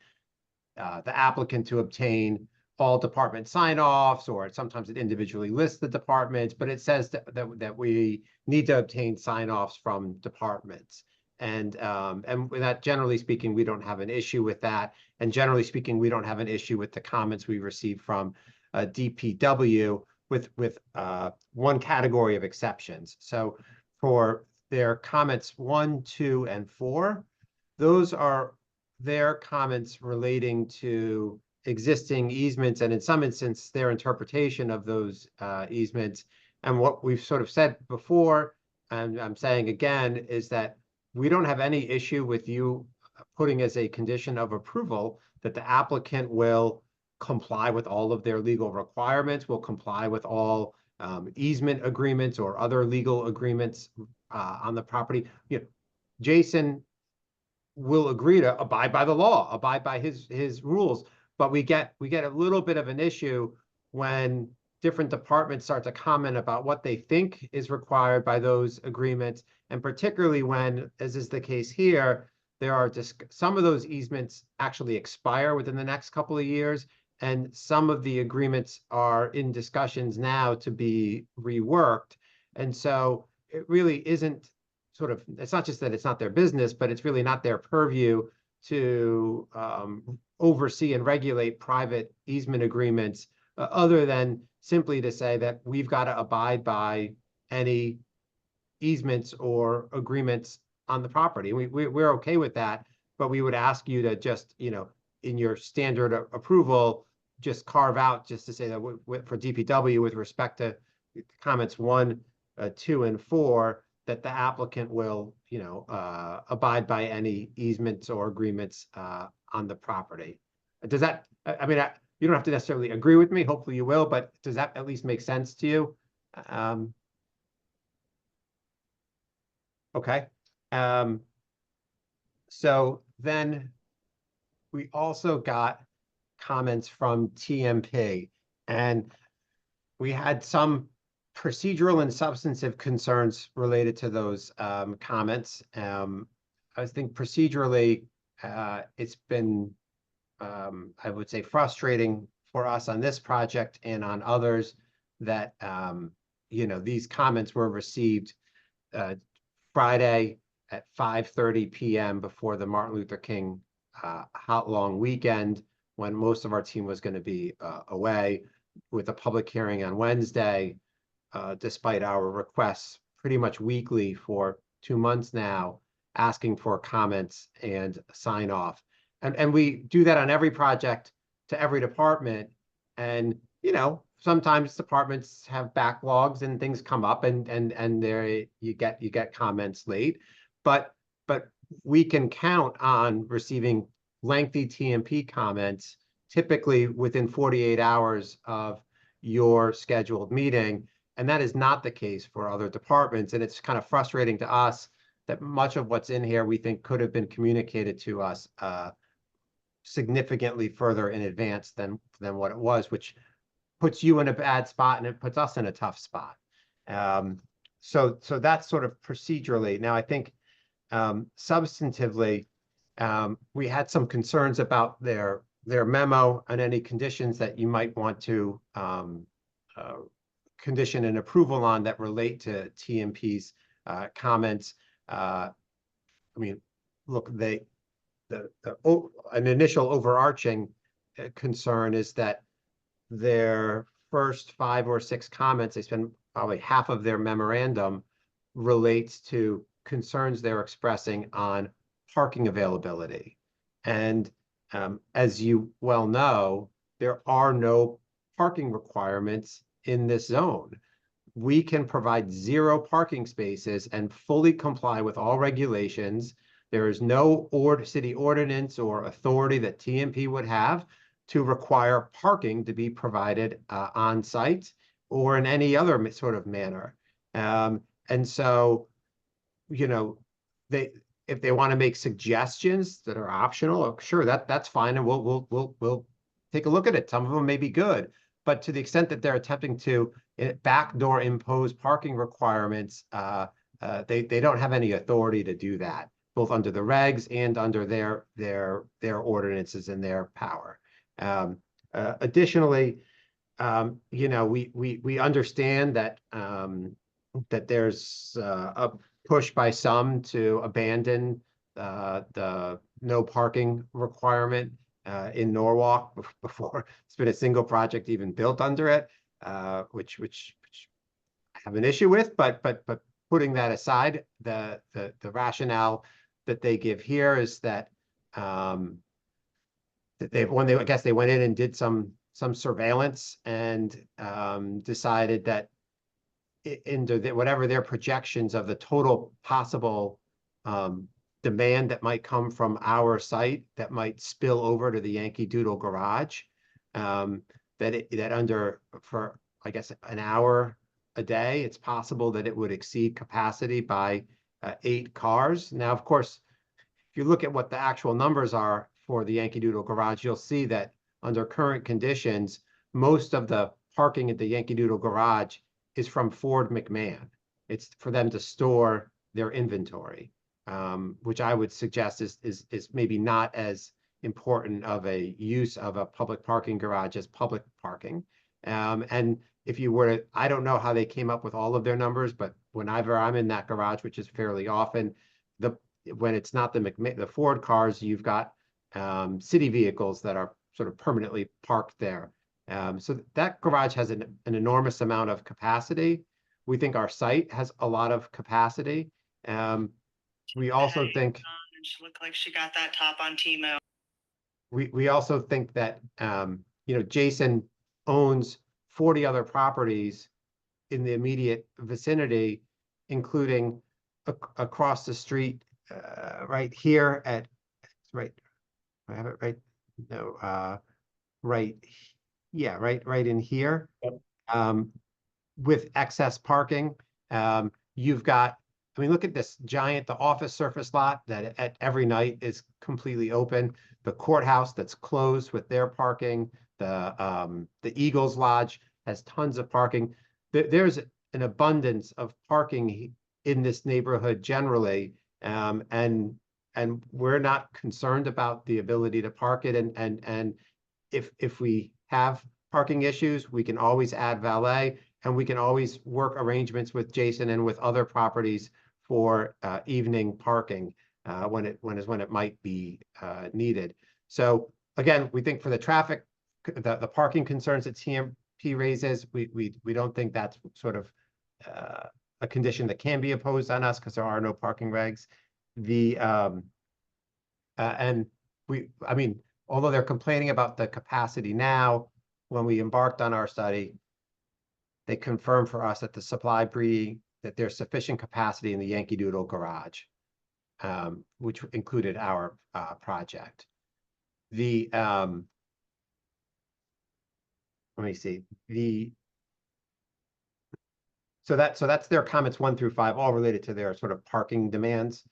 the applicant to obtain all department sign-offs, or sometimes it individually lists the departments, but it says that we need to obtain sign-offs from departments. And that, generally speaking, we don't have an issue with that. And generally speaking, we don't have an issue with the comments we received from DPW with one category of exceptions. So for their comments 1, 2, and 4, those are their comments relating to existing easements, and in some instances, their interpretation of those easements. And what we've sort of said before, and I'm saying again, is that we don't have any issue with you putting as a condition of approval that the applicant will comply with all of their legal requirements, will comply with all easement agreements or other legal agreements on the property. You know, Jason will agree to abide by the law, abide by his rules, but we get a little bit of an issue when different departments start to comment about what they think is required by those agreements, and particularly when, as is the case here, there are some of those easements actually expire within the next couple of years, and some of the agreements are in discussions now to be reworked. And so it really isn't sort of, it's not just that it's not their business, but it's really not their purview to oversee and regulate private easement agreements, other than simply to say that we've got to abide by any easements or agreements on the property. We're okay with that, but we would ask you to just, you know, in your standard approval, just carve out, just to say that for DPW, with respect to comments 1, 2, and 4, that the applicant will, you know, abide by any easements or agreements on the property. Does that, I mean, you don't have to necessarily agree with me, hopefully you will, but does that at least make sense to you? Okay. So then we also got comments from TMP, and we had some procedural and substantive concerns related to those comments. I think procedurally, it's been, I would say, frustrating for us on this project and on others that, you know, these comments were received Friday at 5:30 p.m. before the Martin Luther King hot long weekend, when most of our team was going to be away, with a public hearing on Wednesday, despite our requests pretty much weekly for 2 months now. asking for comments and sign off. And we do that on every project to every department. And, you know, sometimes departments have backlogs and things come up and there you get comments late. But we can count on receiving lengthy TMP comments typically within 48 hours of your scheduled meeting. And that is not the case for other departments. And it's kind of frustrating to us that much of what's in here we think could have been communicated to us significantly further in advance than what it was, which puts you in a bad spot and it puts us in a tough spot. So that's sort of procedurally. Now, I think substantively, we had some concerns about their memo and any conditions that you might want to condition an approval on that relate to TMP's comments. I mean, look, an initial overarching concern is that their first 5 or 6 comments, they spend probably half of their memorandum relates to concerns they're expressing on parking availability. And as you well know, there are no parking requirements in this zone. We can provide 0 parking spaces and fully comply with all regulations. There is no city ordinance or authority that TMP would have to require parking to be provided on site or in any other sort of manner. And so, you know, if they want to make suggestions that are optional, sure, that's fine, and we'll take a look at it. Some of them may be good, but to the extent that they're attempting to backdoor impose parking requirements, they don't have any authority to do that, both under the regs and under their ordinances and their power. Additionally, you know, we understand that that there's a push by some to abandon the no parking requirement in Norwalk before it's been a single project even built under it, which I have an issue with. But putting that aside, the rationale that they give here is that I guess they went in and did some surveillance and decided that into whatever their projections of the total possible demand that might come from our site that might spill over to the Yankee Doodle garage, that under for I guess an hour a day, it's possible that it would exceed capacity by 8 cars. Now, of course, if you look at what the actual numbers are for the Yankee Doodle garage, you'll see that under current conditions, most of the parking at the Yankee Doodle garage is from Ford McMahon. It's for them to store their inventory, which I would suggest is maybe not as important of a use of a public parking garage as public parking. And if you were to, I don't know how they came up with all of their numbers, but whenever I'm in that garage, which is fairly often, when it's not the Ford cars, you've got city vehicles that are sort of permanently parked there. So that garage has an enormous amount of capacity. We think our site has a lot of capacity. We also think she looked like she got that top on Timo. We also think that you know, Jason owns 40 other properties in the immediate vicinity, including across the street, right here at I have it right. No, right. Yeah, right in here. With excess parking. You've got, I mean, look at this giant, the office surface lot that at every night is completely open. The courthouse that's closed with their parking. The Eagles Lodge has tons of parking. There's an abundance of parking in this neighborhood generally. And we're not concerned about the ability to park it. And if we have parking issues, we can always add valet, and we can always work arrangements with Jason and with other properties for evening parking when it might be needed. So again, we think for the traffic, the parking concerns that TMP raises, we don't think that's sort of a condition that can be imposed on us because there are no parking regs. And I mean, although they're complaining about the capacity now, when we embarked on our study, they confirmed for us that the supply breeding, that there's sufficient capacity in the Yankee Doodle garage, which included our project. Let me see, so that's their comments 1 through 5, all related to their sort of parking demands.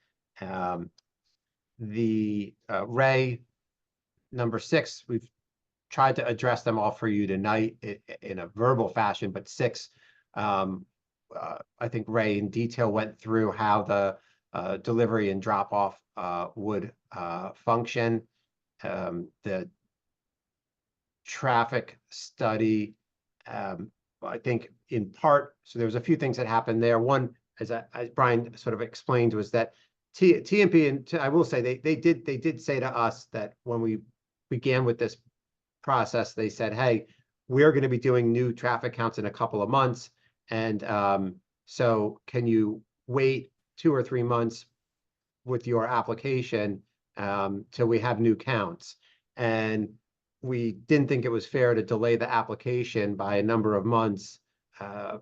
Ray, number 6, we've tried to address them all for you tonight in a verbal fashion, but 6, I think Ray in detail went through how the delivery and drop off would function. The traffic study, I think in part, so there was a few things that happened there. One, as Brian sort of explained, was that TMP, and I will say they did say to us that when we began with this process, they said, hey, we're going to be doing new traffic counts in a couple of months. And so can you wait 2 or 3 months with your application till we have new counts? And we didn't think it was fair to delay the application by a number of months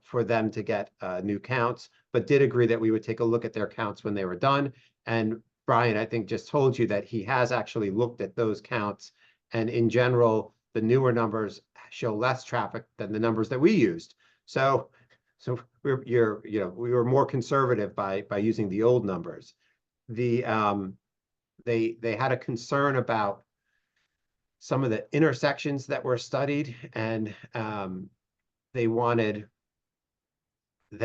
for them to get new counts, but did agree that we would take a look at their counts when they were done. And Brian, I think, just told you that he has actually looked at those counts. And in general, the newer numbers show less traffic than the numbers that we used. So we were more conservative by using the old numbers. They had a concern about some of the intersections that were studied, and they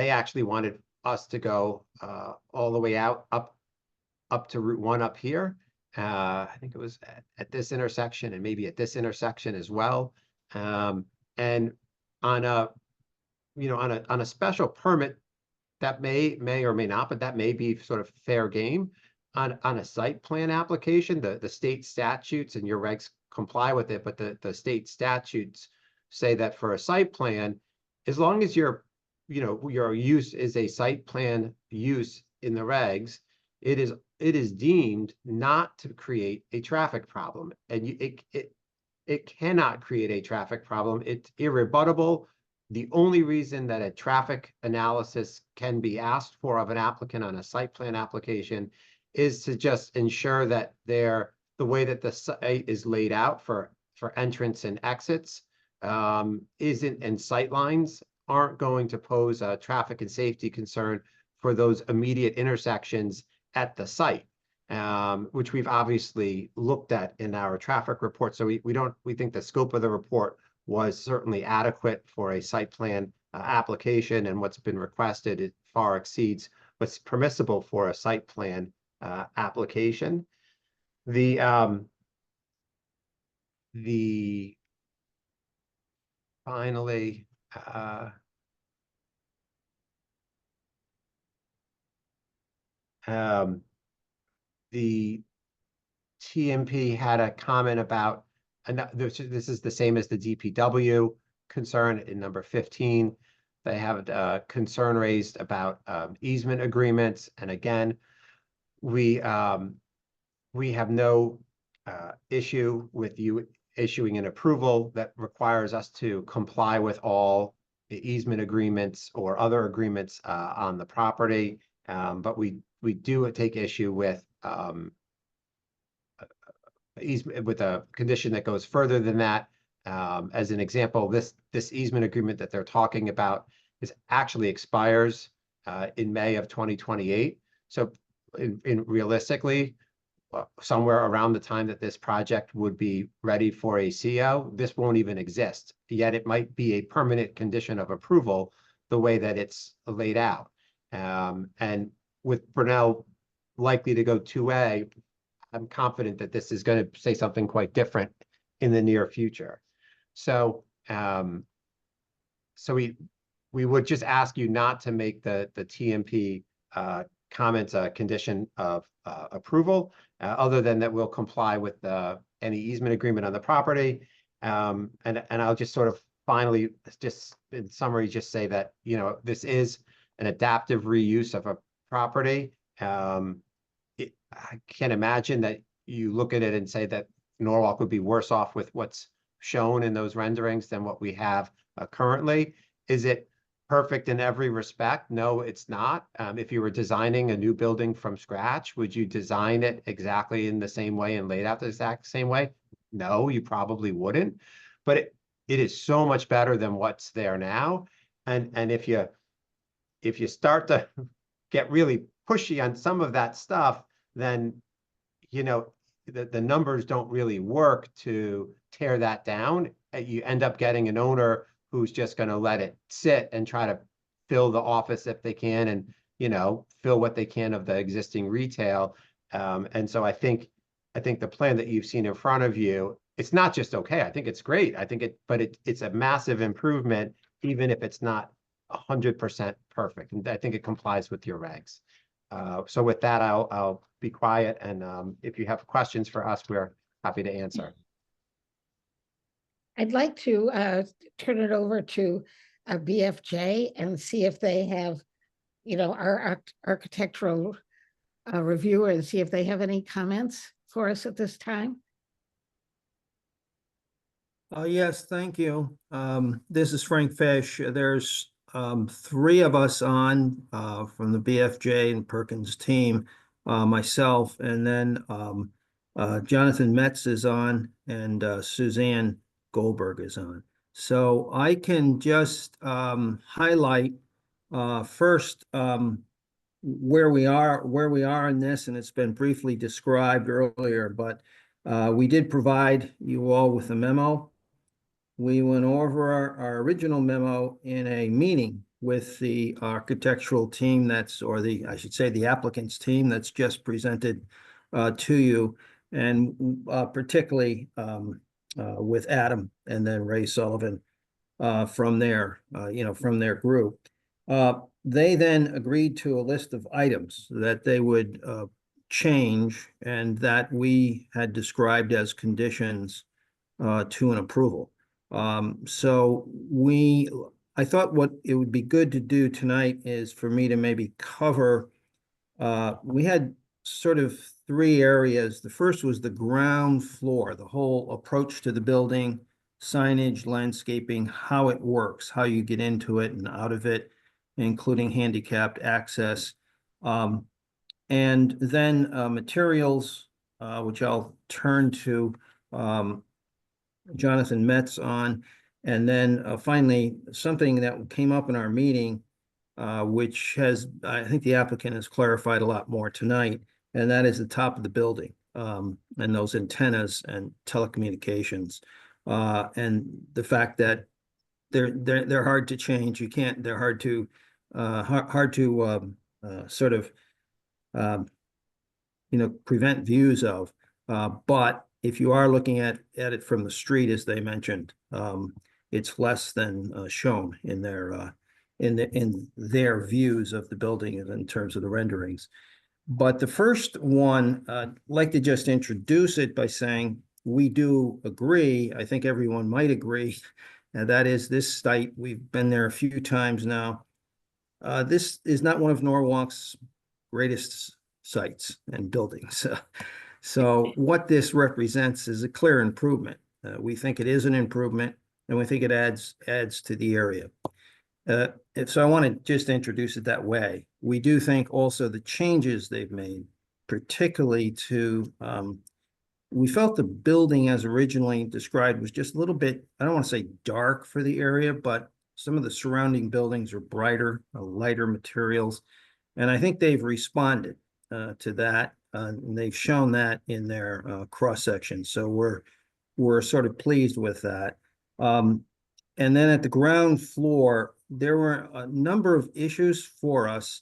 actually wanted us to go all the way out up to Route 1 up here. I think it was at this intersection and maybe at this intersection as well. And on a special permit, that may or may not, but that may be sort of fair game. On a site plan application, the state statutes and your regs comply with it, but the state statutes say that for a site plan, as long as your use is a site plan use in the regs, it is deemed not to create a traffic problem, and it cannot create a traffic problem. It's irrebuttable. The only reason that a traffic analysis can be asked for of an applicant on a site plan application is to just ensure that the way that the site is laid out for entrance and exits isn't, and sight lines aren't going to pose a traffic and safety concern for those immediate intersections at the site, which we've obviously looked at in our traffic report. So we think the scope of the report was certainly adequate for a site plan application, and what's been requested, it far exceeds what's permissible for a site plan application. Finally, the TMP had a comment about, and this is the same as the DPW concern in number 15. They have a concern raised about easement agreements. And again, we have no issue with you issuing an approval that requires us to comply with all the easement agreements or other agreements on the property. But we do take issue with with a condition that goes further than that. As an example, this easement agreement that they're talking about actually expires in May of 2028. So realistically, somewhere around the time that this project would be ready for a CO, this won't even exist. Yet it might be a permanent condition of approval the way that it's laid out. And with Brunel likely to go 2A, I'm confident that this is going to say something quite different in the near future. So, we would just ask you not to make the TMP comments a condition of approval, other than that we'll comply with any easement agreement on the property. And I'll just sort of finally, just in summary, just say that, this is an adaptive reuse of a property. I can't imagine that you look at it and say that Norwalk would be worse off with what's shown in those renderings than what we have currently. Is it perfect in every respect? No, it's not. If you were designing a new building from scratch, would you design it exactly in the same way and lay it out the exact same way? No, you probably wouldn't. But it is so much better than what's there now. And if you start to get really pushy on some of that stuff, then the numbers don't really work to tear that down. You end up getting an owner who's just going to let it sit and try to fill the office if they can, and fill what they can of the existing retail. And so I think the plan that you've seen in front of you, it's not just okay. I think it's great. I think it's a massive improvement, even if it's not 100% perfect. And I think it complies with your regs. So with that, I'll be quiet. And if you have questions for us, we're happy to answer. I'd like to turn it over to BFJ and see if they have, our architectural reviewer, and see if they have any comments for us at this time. Yes, thank you. This is Frank Fish. There's 3 of us on from the BFJ and Perkins team, myself, and then Jonathan Metz is on, and Suzanne Goldberg is on. So I can just highlight first where we are in this, and it's been briefly described earlier, but we did provide you all with a memo. We went over our original memo in a meeting with the architectural team I should say the applicant's team that's just presented to you, and particularly with Adam and then Ray Sullivan from their group. They then agreed to a list of items that they would change and that we had described as conditions to an approval. So I thought what it would be good to do tonight is for me to maybe cover, we had sort of 3 areas. The first was the ground floor, the whole approach to the building, signage, landscaping, how it works, how you get into it and out of it, including handicapped access. And then materials, which I'll turn to Jonathan Metz on. And then finally, something that came up in our meeting, which I think the applicant has clarified a lot more tonight, and that is the top of the building and those antennas and telecommunications, and the fact that they're hard to change. They're hard to sort of prevent views of, but if you are looking at it from the street, as they mentioned, it's less than shown in their views of the building in terms of the renderings. But the first one, I'd like to just introduce it by saying we do agree. I think everyone might agree, and that is this site. We've been there a few times now. This is not one of Norwalk's greatest sites and buildings. So what this represents is a clear improvement. We think it is an improvement, and we think it adds to the area. So I want to just introduce it that way. We do think also the changes they've made, particularly to, we felt the building as originally described was just a little bit, I don't want to say dark for the area, but some of the surrounding buildings are brighter, lighter materials. And I think they've responded to that. And they've shown that in their cross-section. So we're sort of pleased with that. And then at the ground floor, there were a number of issues for us.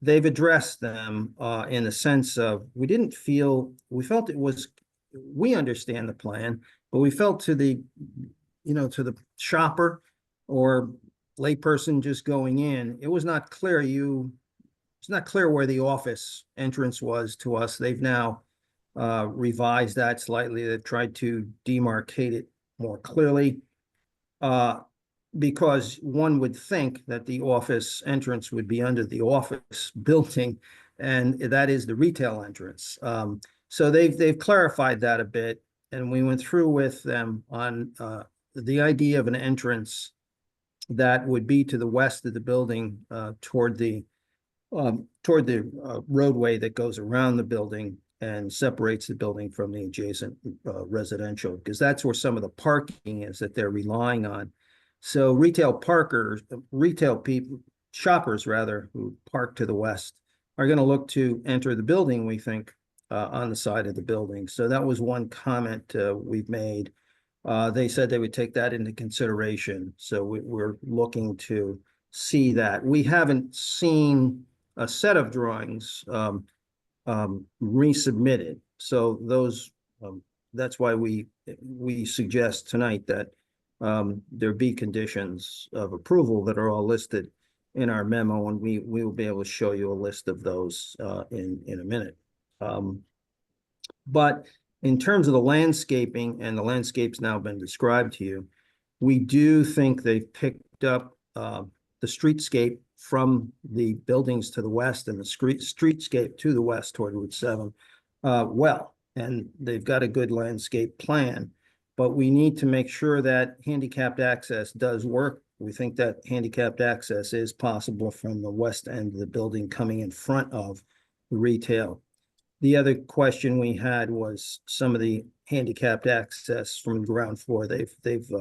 They've addressed them in the sense of we felt it was, we understand the plan, but we felt to the shopper or layperson just going in, it was not clear. It's not clear where the office entrance was to us. They've now revised that slightly. They've tried to demarcate it more clearly. Because one would think that the office entrance would be under the office building, and that is the retail entrance. So they've clarified that a bit, and we went through with them on the idea of an entrance that would be to the west of the building, toward the roadway that goes around the building and separates the building from the adjacent residential, because that's where some of the parking is that they're relying on. So retail people, shoppers rather, who park to the west are going to look to enter the building, we think, on the side of the building. So that was one comment we've made. They said they would take that into consideration. So we're looking to see that. We haven't seen a set of drawings resubmitted. So those, that's why we suggest tonight that there be conditions of approval that are all listed in our memo, and we will be able to show you a list of those in a minute. But in terms of the landscaping, and the landscape's now been described to you, we do think they've picked up the streetscape from the buildings to the west and the streetscape to the west toward Route 7 well, and they've got a good landscape plan, but we need to make sure that handicapped access does work. We think that handicapped access is possible from the west end of the building coming in front of the retail. The other question we had was some of the handicapped access from the ground floor. They've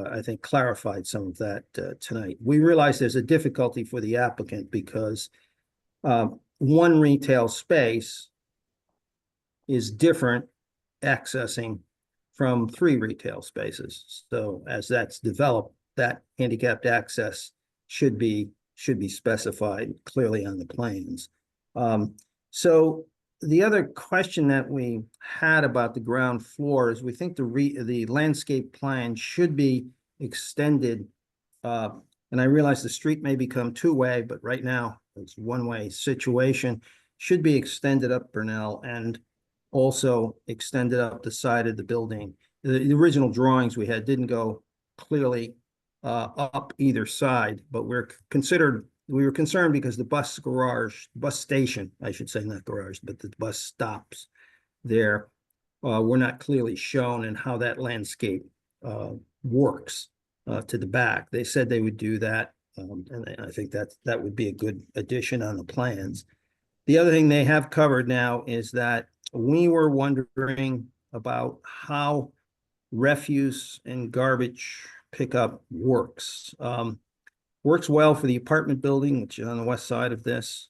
I think clarified some of that tonight. We realize there's a difficulty for the applicant because one retail space is different accessing from 3 retail spaces. So as that's developed, that handicapped access should be specified clearly on the plans. So the other question that we had about the ground floor is we think the landscape plan should be extended. And I realize the street may become 2-way, but right now it's 1-way situation. Should be extended up Burnell and also extended up the side of the building. The original drawings we had didn't go clearly up either side, but we were concerned because the bus station, I should say, not garage, but the bus stops there were not clearly shown, and how that landscape works to the back. They said they would do that, and I think that would be a good addition on the plans. The other thing they have covered now is that we were wondering about how refuse and garbage pickup works. Works well for the apartment building, which is on the west side of this.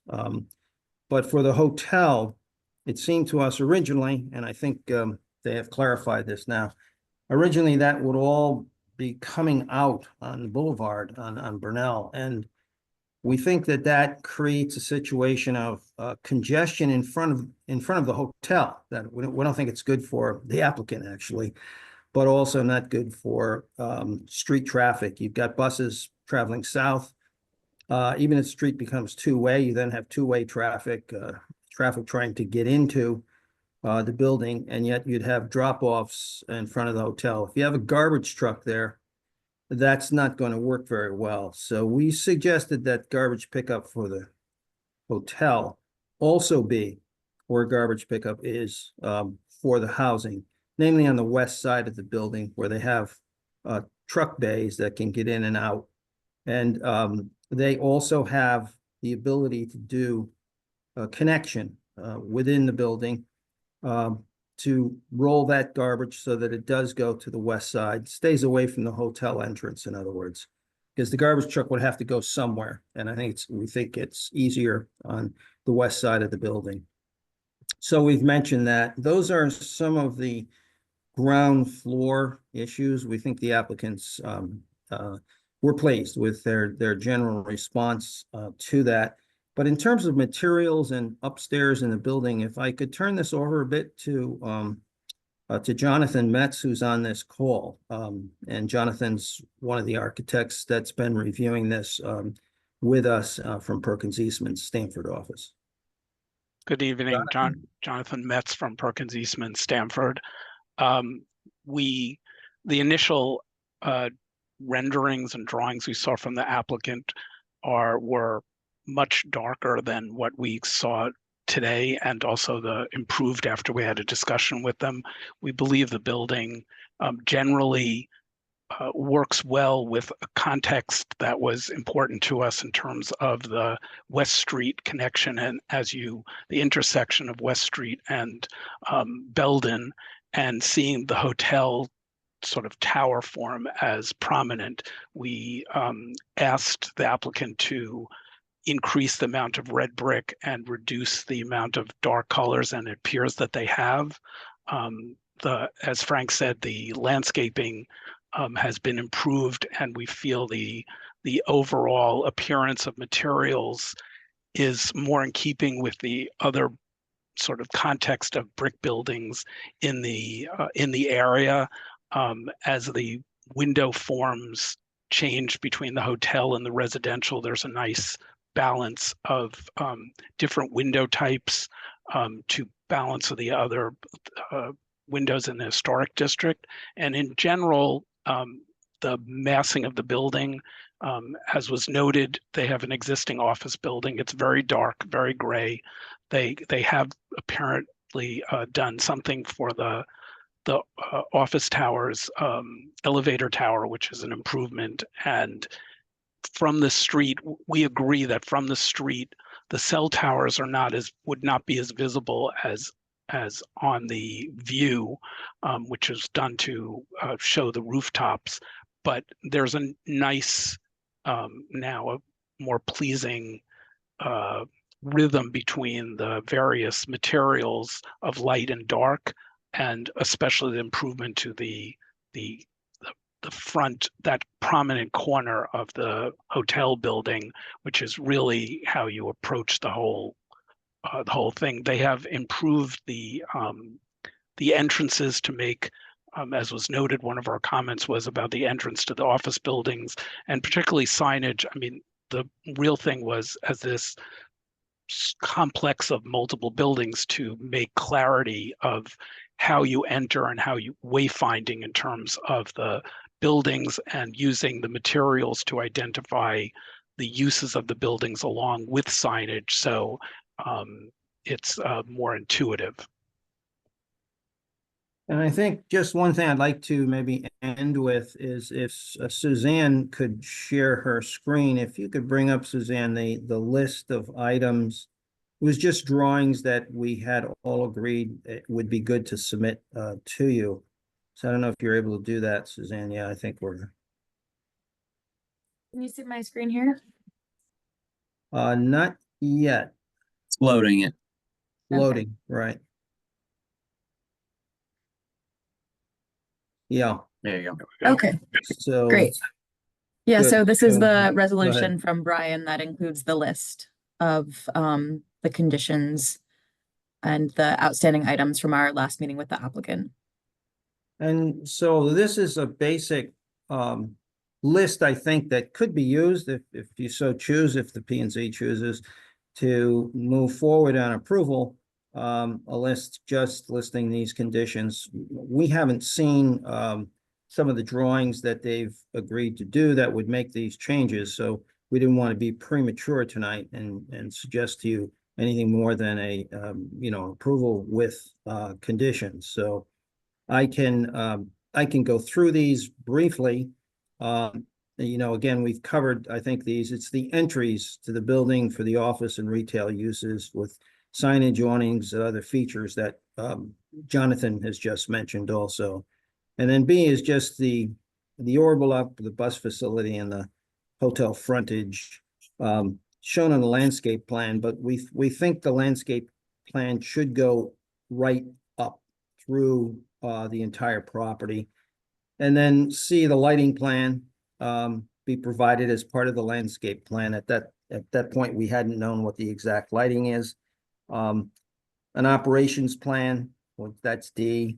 But for the hotel, it seemed to us originally, and I think they have clarified this now, originally that would all be coming out on the boulevard on Burnell. And we think that creates a situation of congestion in front of the hotel that we don't think it's good for the applicant, actually, but also not good for street traffic. You've got buses traveling south. Even if the street becomes 2-way, you then have 2-way traffic trying to get into the building, and yet you'd have drop-offs in front of the hotel. If you have a garbage truck there, that's not going to work very well. So we suggested that garbage pickup for the hotel also be where garbage pickup is for the housing, namely on the west side of the building where they have truck bays that can get in and out. And they also have the ability to do a connection within the building to roll that garbage so that it does go to the west side, stays away from the hotel entrance, in other words, because the garbage truck would have to go somewhere. And we think it's easier on the west side of the building. So we've mentioned that. Those are some of the ground floor issues. We think the applicants were pleased with their general response to that. But in terms of materials and upstairs in the building, if I could turn this over a bit to Jonathan Metz, who's on this call. And Jonathan's one of the architects that's been reviewing this with us from Perkins Eastman's Stamford office. Good evening, Jonathan Metz from Perkins Eastman, Stamford. The initial renderings and drawings we saw from the applicant were much darker than what we saw today and also the improved after we had a discussion with them. We believe the building generally works well with a context that was important to us in terms of the West Street connection and the intersection of West Street and Belden, and seeing the hotel sort of tower form as prominent. We asked the applicant to increase the amount of red brick and reduce the amount of dark colors, and it appears that they have. As Frank said, the landscaping has been improved, and we feel the overall appearance of materials is more in keeping with the other sort of context of brick buildings in the area. As the window forms change between the hotel and the residential, there's a nice balance of different window types to balance with the other windows in the historic district. And in general, the massing of the building, as was noted, they have an existing office building. It's very dark, very gray. They have apparently done something for the office tower's elevator tower, which is an improvement. And from the street, we agree that from the street, the cell towers would not be as visible as on the view, which is done to show the rooftops. But there's a nice, now a more pleasing rhythm between the various materials of light and dark, and especially the improvement to the front, that prominent corner of the hotel building, which is really how you approach the whole thing. They have improved the entrances to make, as was noted, one of our comments was about the entrance to the office buildings, and particularly signage. I mean, the real thing was, as this complex of multiple buildings, to make clarity of how you enter and how you wayfinding in terms of the buildings, and using the materials to identify the uses of the buildings along with signage. So it's more intuitive. And I think just one thing I'd like to maybe end with is if Suzanne could share her screen. If you could bring up, Suzanne, the list of items. It was just drawings that we had all agreed it would be good to submit to you. So I don't know if you're able to do that, Suzanne. Yeah, I think we're. Can you see my screen here? Not yet. It's loading it. Loading, right. Yeah. There you go. Okay, So. great. Yeah, Good. so this is So, the go ahead. resolution from Brian that includes the list of the conditions and the outstanding items from our last meeting with the applicant. And so this is a basic list, I think, that could be used if you so choose, if the P and Z chooses to move forward on approval. A list just listing these conditions. We haven't seen some of the drawings that they've agreed to do that would make these changes. So we didn't want to be premature tonight and suggest to you anything more than a approval with conditions. So I can go through these briefly. Again, we've covered, I think, these. It's the entries to the building for the office and retail uses with signage, awnings, and other features that Jonathan has just mentioned also. And then B is just the orbital up, the bus facility, and the hotel frontage shown on the landscape plan. But we think the landscape plan should go right up through the entire property. And then C, the lighting plan be provided as part of the landscape plan. At that point, we hadn't known what the exact lighting is. An operations plan, well, that's D.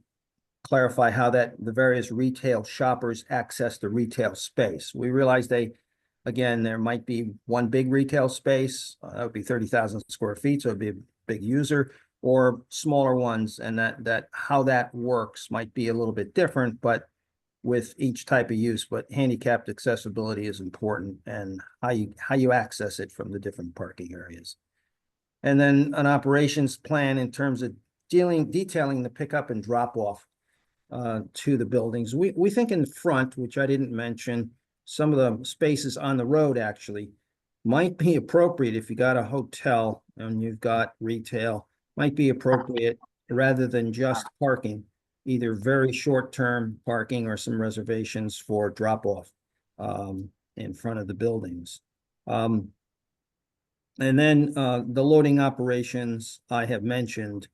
Clarify how the various retail shoppers access the retail space. We realize there might be one big retail space, that would be 30,000 square feet, so it'd be a big user, or smaller ones, and that how that works might be a little bit different, but with each type of use. But handicapped accessibility is important, and how you access it from the different parking areas. And then an operations plan in terms of detailing the pickup and drop off to the buildings. We think in the front, which I didn't mention, some of the spaces on the road actually might be appropriate if you got a hotel and you've got retail, might be appropriate rather than just parking, either very short-term parking or some reservations for drop-off in front of the buildings. And then the loading operations I have mentioned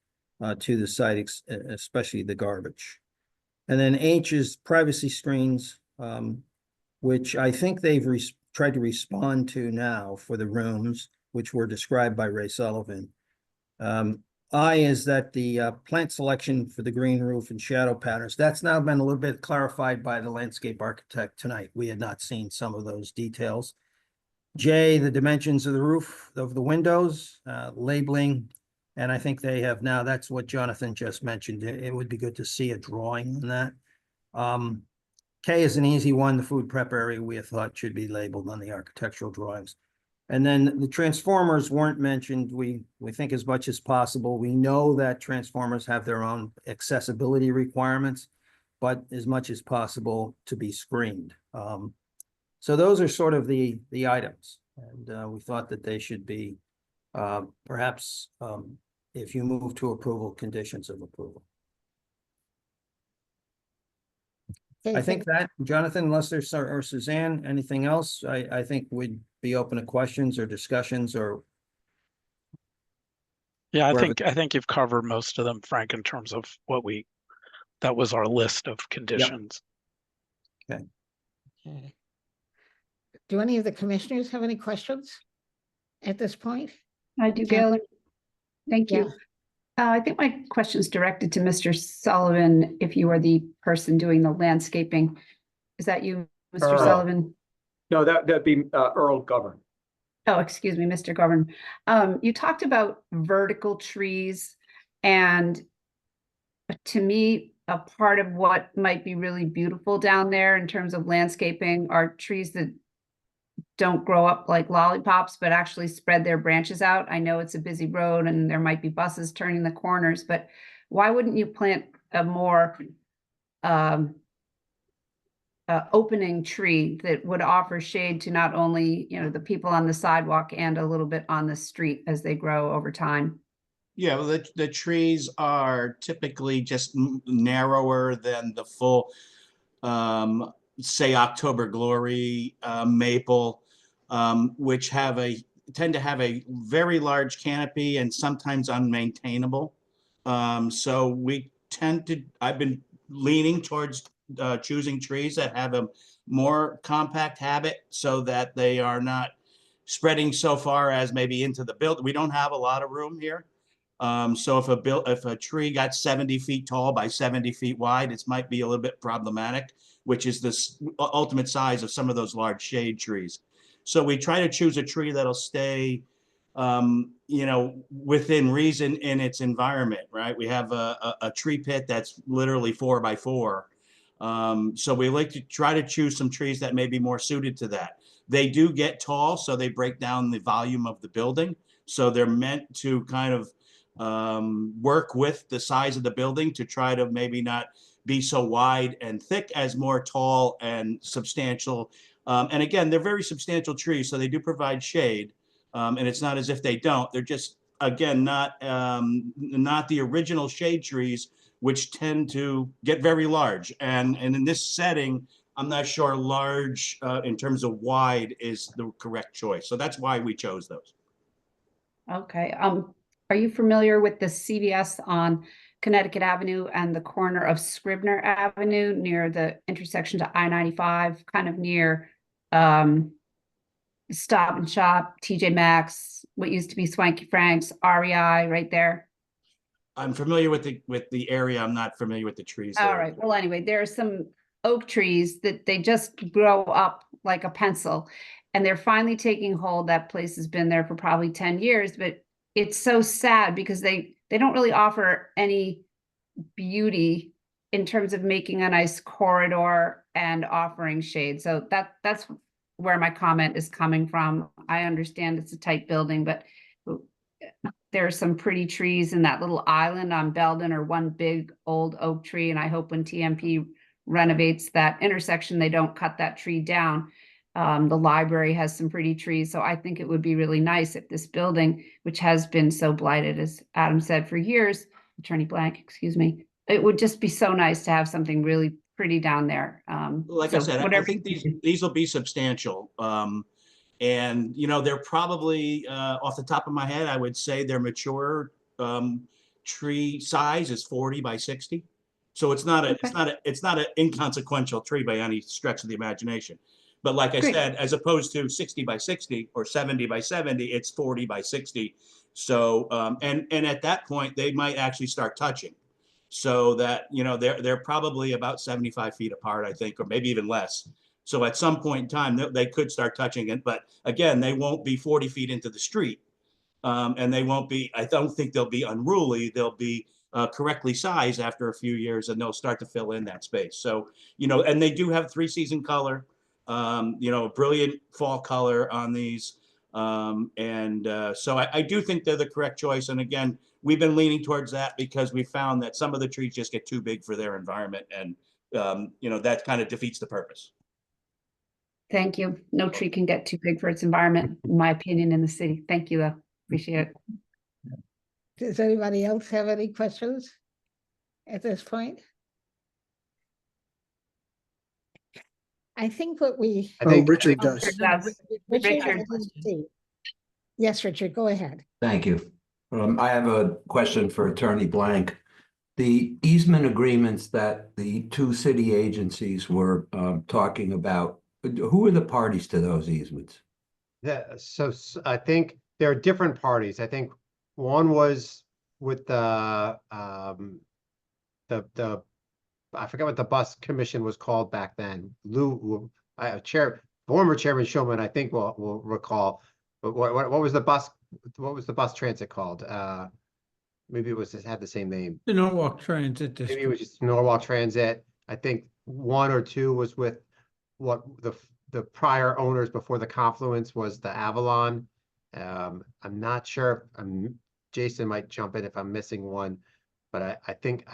to the site, especially the garbage. And then H is privacy screens, which I think they've tried to respond to now for the rooms, which were described by Ray Sullivan. I is that the plant selection for the green roof and shadow patterns, that's now been a little bit clarified by the landscape architect tonight. We had not seen some of those details. J, the dimensions of the roof, of the windows, labeling, and I think they have now, that's what Jonathan just mentioned. It would be good to see a drawing on that. K is an easy one. The food prep area we have thought should be labeled on the architectural drawings. And then the transformers weren't mentioned. We think as much as possible. We know that transformers have their own accessibility requirements, but as much as possible to be screened. So those are sort of the items, and we thought that they should be perhaps if you move to approval, conditions of approval. I think that, Jonathan, unless there's, or Suzanne, anything else, I think we'd be open to questions or discussions or. Yeah, I wherever- think you've covered most of them, Frank, in terms of that was our list of conditions. Okay. Okay. Do any of the commissioners have any questions at this point? I do, Jen? Gail. Thank you. I think my question is directed to Mr. Sullivan, if you are the person doing the landscaping. Is that you, Mr. Sullivan? No, that'd be Earl Govern. Oh, excuse me, Mr. Govern. You talked about vertical trees, and to me, a part of what might be really beautiful down there in terms of landscaping are trees that don't grow up like lollipops, but actually spread their branches out. I know it's a busy road and there might be buses turning the corners, but why wouldn't you plant a more opening tree that would offer shade to not only, the people on the sidewalk and a little bit on the street as they grow over time? Yeah, well, the trees are typically just narrower than the full, say, October Glory maple, which tend to have a very large canopy and sometimes unmaintainable. So I've been leaning towards choosing trees that have a more compact habit so that they are not spreading so far as maybe into the build. We don't have a lot of room here. So if a tree got 70 feet tall by 70 feet wide, it might be a little bit problematic, which is the ultimate size of some of those large shade trees. So we try to choose a tree that'll stay, within reason in its environment, right? We have a tree pit that's literally 4 by 4. So we like to try to choose some trees that may be more suited to that. They do get tall, so they break down the volume of the building. So they're meant to kind of work with the size of the building to try to maybe not be so wide and thick as more tall and substantial. And again, they're very substantial trees, so they do provide shade. And it's not as if they don't. They're just, again, not the original shade trees, which tend to get very large. And in this setting, I'm not sure large in terms of wide is the correct choice. So that's why we chose those. Okay. Are you familiar with the CVS on Connecticut Avenue and the corner of Scribner Avenue near the intersection to I-95, kind of near Stop and Shop, TJ Maxx, what used to be Swanky Frank's, REI, right there? I'm familiar with the area. I'm not familiar with the trees there. All right. Well, anyway, there are some oak trees that they just grow up like a pencil, and they're finally taking hold. That place has been there for probably 10 years, but it's so sad because they don't really offer any beauty in terms of making a nice corridor and offering shade. So that's where my comment is coming from. I understand it's a tight building, but there are some pretty trees in that little island on Belden, or one big old oak tree. And I hope when TMP renovates that intersection, they don't cut that tree down. The library has some pretty trees, so I think it would be really nice if this building, which has been so blighted, as Adam said, for years, Attorney Blank, excuse me, it would just be so nice to have something really pretty down there. Like I said, I think these will be substantial. And you know, they're probably off the top of my head, I would say their mature tree size is 40 by 60. So it's not an inconsequential tree by any stretch of the imagination. But like I said, as opposed to 60 by 60 or 70 by 70, it's 40 by 60. So and at that point, they might actually start touching. So that, you know, they're probably about 75 feet apart, I think, or maybe even less. So at some point in time, they could start touching it. But again, they won't be 40 feet into the street. And they won't be, I don't think they'll be unruly. They'll be correctly sized after a few years, and they'll start to fill in that space. So, you know, and they do have 3-season color, you know, brilliant fall color on these. So I do think they're the correct choice. And again, we've been leaning towards that because we found that some of the trees just get too big for their environment. And, you know, that kind of defeats the purpose. Thank you. No tree can get too big for its environment, in my opinion, in the city. Thank you, though. Appreciate it. Does anybody else have any questions at this point? I think what we. I think Richard does. Richard, Richard. Yes, Richard, go ahead. Thank you. I have a question for Attorney Blank. The easement agreements that the two city agencies were talking about, who are the parties to those easements? Yeah, so I think there are different parties. I think one was with the I forget what the bus commission was called back then. Former Chairman Shulman, I think will recall. But what was the bus? What was the bus transit called? Maybe it had the same name. The Norwalk Transit District. Maybe it was just Norwalk Transit. I think one or two was with what the prior owners before the confluence was the Avalon. I'm not sure. Jason might jump in if I'm missing one, but I think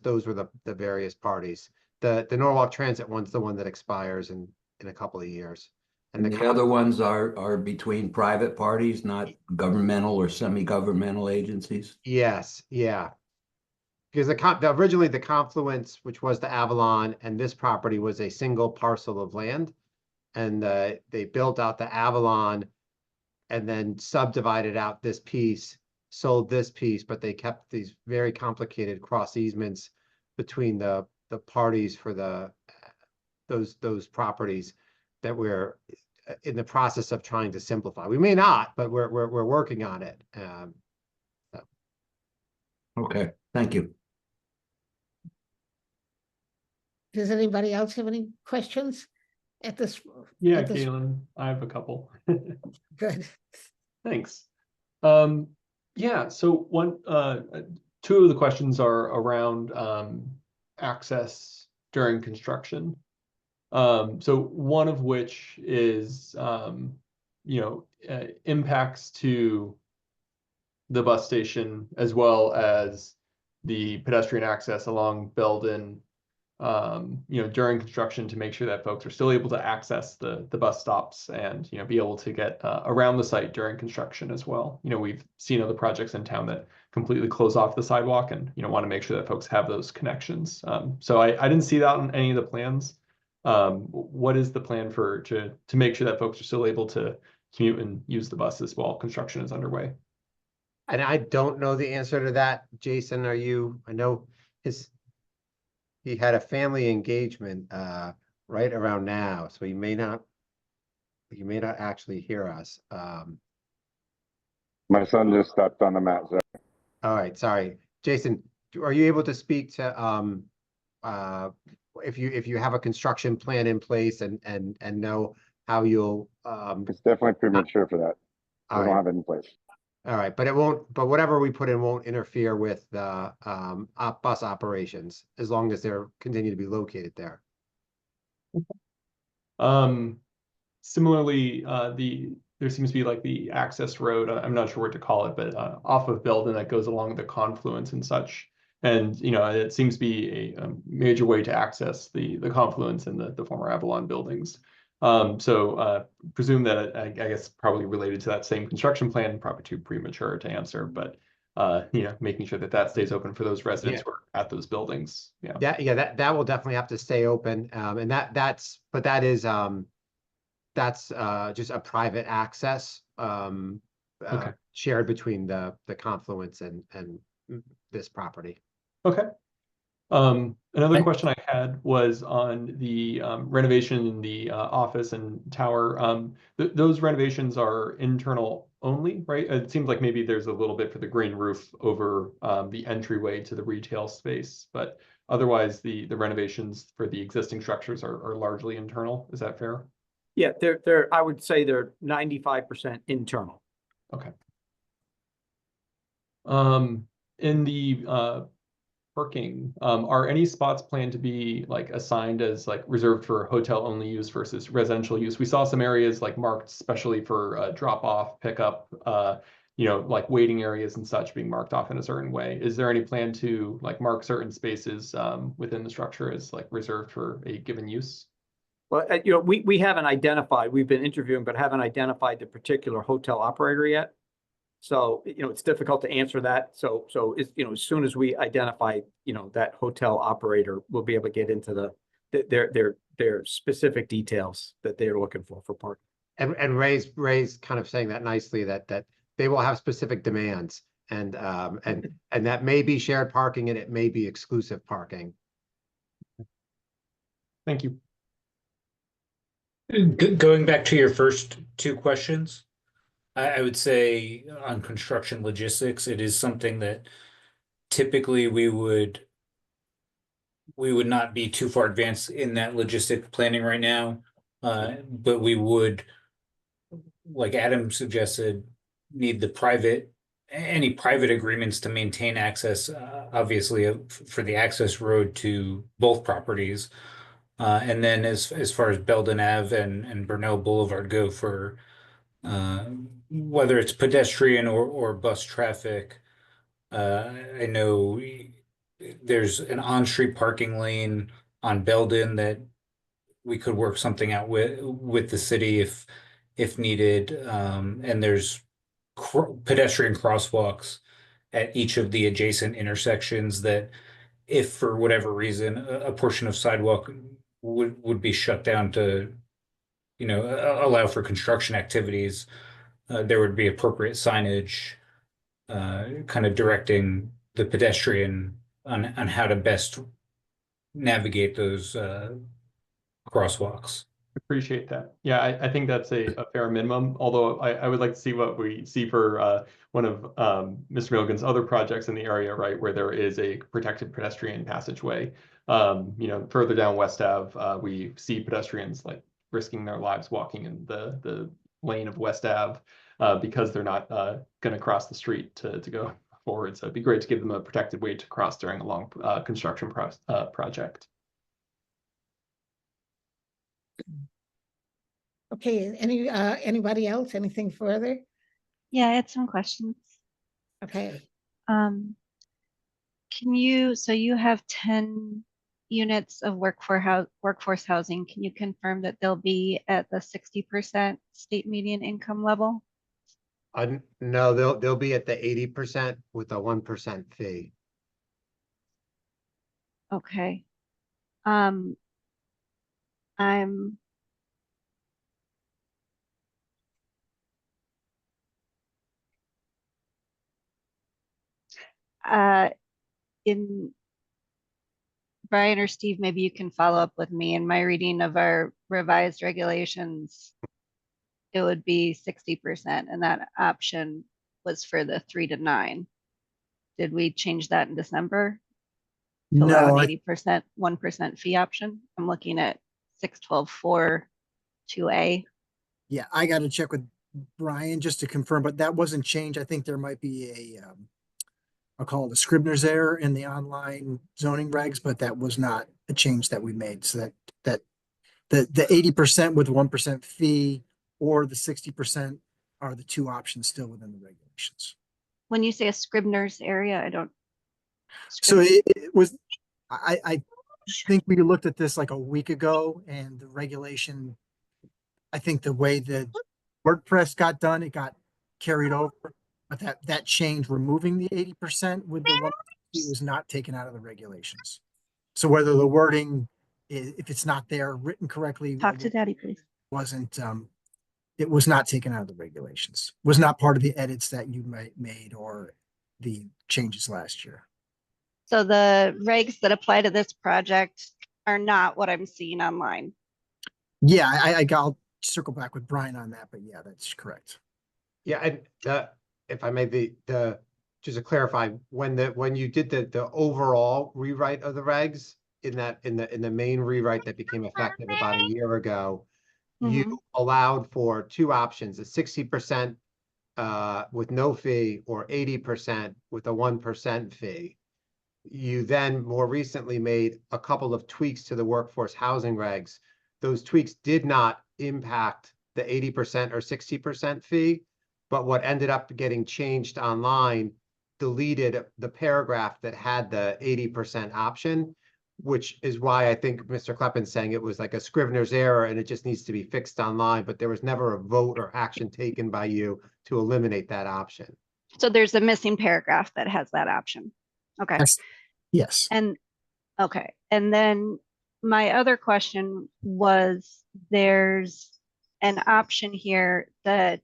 those were the various parties. The Norwalk Transit one's the one that expires in a couple of years. And the other ones are between private parties, not governmental or semi-governmental agencies? Yes, yeah. Because originally the confluence, which was the Avalon, and this property was a single parcel of land. And they built out the Avalon and then subdivided out this piece, sold this piece, but they kept these very complicated cross easements between the parties for those properties that we're in the process of trying to simplify. We may not, but we're working on it. Okay, thank you. Does anybody else have any questions at this? Yeah, at this- Galen, I have a couple. Good. Thanks. Yeah, so two of the questions are around access during construction. So one of which is, impacts to the bus station as well as the pedestrian access along Belden, during construction, to make sure that folks are still able to access the bus stops and, be able to get around the site during construction as well. We've seen other projects in town that completely close off the sidewalk and, want to make sure that folks have those connections. So I didn't see that on any of the plans. What is the plan to make sure that folks are still able to commute and use the buses while construction is underway? And I don't know the answer to that. Jason, I know he had a family engagement right around now, so he may not actually hear us. My son just stepped on the mat, Zach. All right, sorry. Jason, are you able to speak to if you have a construction plan in place and know how you'll It's definitely premature for that. All We don't right. have it in place. All right, but whatever we put in won't interfere with the bus operations as long as they're continue to be located there. Similarly, the there seems to be like the access road, I'm not sure what to call it, but off of Belden that goes along the confluence and such. And, you know, it seems to be a major way to access the confluence and the former Avalon buildings. So presume that I guess probably related to that same construction plan, probably too premature to answer, but you know, making sure that that stays open for those residents who are at those buildings. Yeah. That will definitely have to stay open. And that's just a private access Okay. shared between the confluence and this property. Okay. Another question I had was on the renovation in the office and tower. Those renovations are internal only, right? It seems like maybe there's a little bit for the green roof over the entryway to the retail space, but otherwise the renovations for the existing structures are largely internal. Is that fair? Yeah, I would say they're 95% internal. Okay. In the parking, are any spots planned to be like assigned as like reserved for hotel only use versus residential use? We saw some areas like marked especially for drop off, pickup, you know, like waiting areas and such being marked off in a certain way. Is there any plan to like mark certain spaces within the structure as like reserved for a given use? Well, you know, we haven't identified, we've been interviewing, but haven't identified the particular hotel operator yet. So, you know, it's difficult to answer that. So it's, you know, as soon as we identify, you know, that hotel operator, we'll be able to get into their specific details that they're looking for parking. And Ray's kind of saying that nicely, that they will have specific demands and that may be shared parking and it may be exclusive parking. Thank you. Going back to your first two questions, I would say on construction logistics, it is something that typically we would not be too far advanced in that logistic planning right now. But we would, like Adam suggested, need any private agreements to maintain access, obviously for the access road to both properties. And then as far as Belden Ave and Burnell Boulevard go for whether it's pedestrian or bus traffic, I know there's an on-street parking lane on Belden that we could work something out with the city if needed. And there's pedestrian crosswalks at each of the adjacent intersections that if for whatever reason a portion of sidewalk would be shut down to, you know, allow for construction activities, there would be appropriate signage kind of directing the pedestrian on how to best navigate those crosswalks. Appreciate that. Yeah, I think that's a fair minimum, although I would like to see what we see for one of Mr. Milligan's other projects in the area, right, where there is a protected pedestrian passageway. You know, further down West Ave, we see pedestrians like risking their lives walking in the lane of West Ave because they're not going to cross the street to go forward. So it'd be great to give them a protected way to cross during a long construction project. Okay, anybody else, anything further? Yeah, I had some questions. Okay, So you have 10 units of workforce housing. Can you confirm that they'll be at the 60% state median income level? No, they'll be at the 80% with a 1% fee. Okay. In Brian or Steve, maybe you can follow up with me. In my reading of our revised regulations, it would be 60%, and that option was for the 3 to 9. Did we change that in December? To allow an 80%, 1% fee option? I'm looking at 612.4 2A. Yeah, I got to check with Brian just to confirm, but that wasn't changed. I think there might be I'll call it a Scribner's error in the online zoning regs, but that was not a change that we made. So that the 80% with 1% fee or the 60% are the two options still within the regulations. When you say a Scribner's area, I don't. So it was, I think we looked at this like a week ago, and the regulation, I think the way the WordPress got done, it got carried over, but that change, removing the 80% with the 150 was not taken out of the regulations. So whether the wording, if it's not there written correctly, Talk to Daddy, please. wasn't, it was not taken out of the regulations, was not part of the edits that you made or the changes last year. So the regs that apply to this project are not what I'm seeing online. Yeah, I'll circle back with Brian on that, but yeah, that's correct. Yeah, and if I may, the just to clarify, when you did the overall rewrite of the regs in the main rewrite that became effective about a year ago, you allowed for two options: a 60% with no fee, or 80% with a 1% fee. You then more recently made a couple of tweaks to the workforce housing regs. Those tweaks did not impact the 80% or 60% fee, but what ended up getting changed online deleted the paragraph that had the 80% option, which is why I think Mr. Kleppin's saying it was like a Scrivener's error and it just needs to be fixed online, but there was never a vote or action taken by you to eliminate that option. So there's a missing paragraph that has that option. Okay. Yes. And okay. And then my other question was, there's an option here that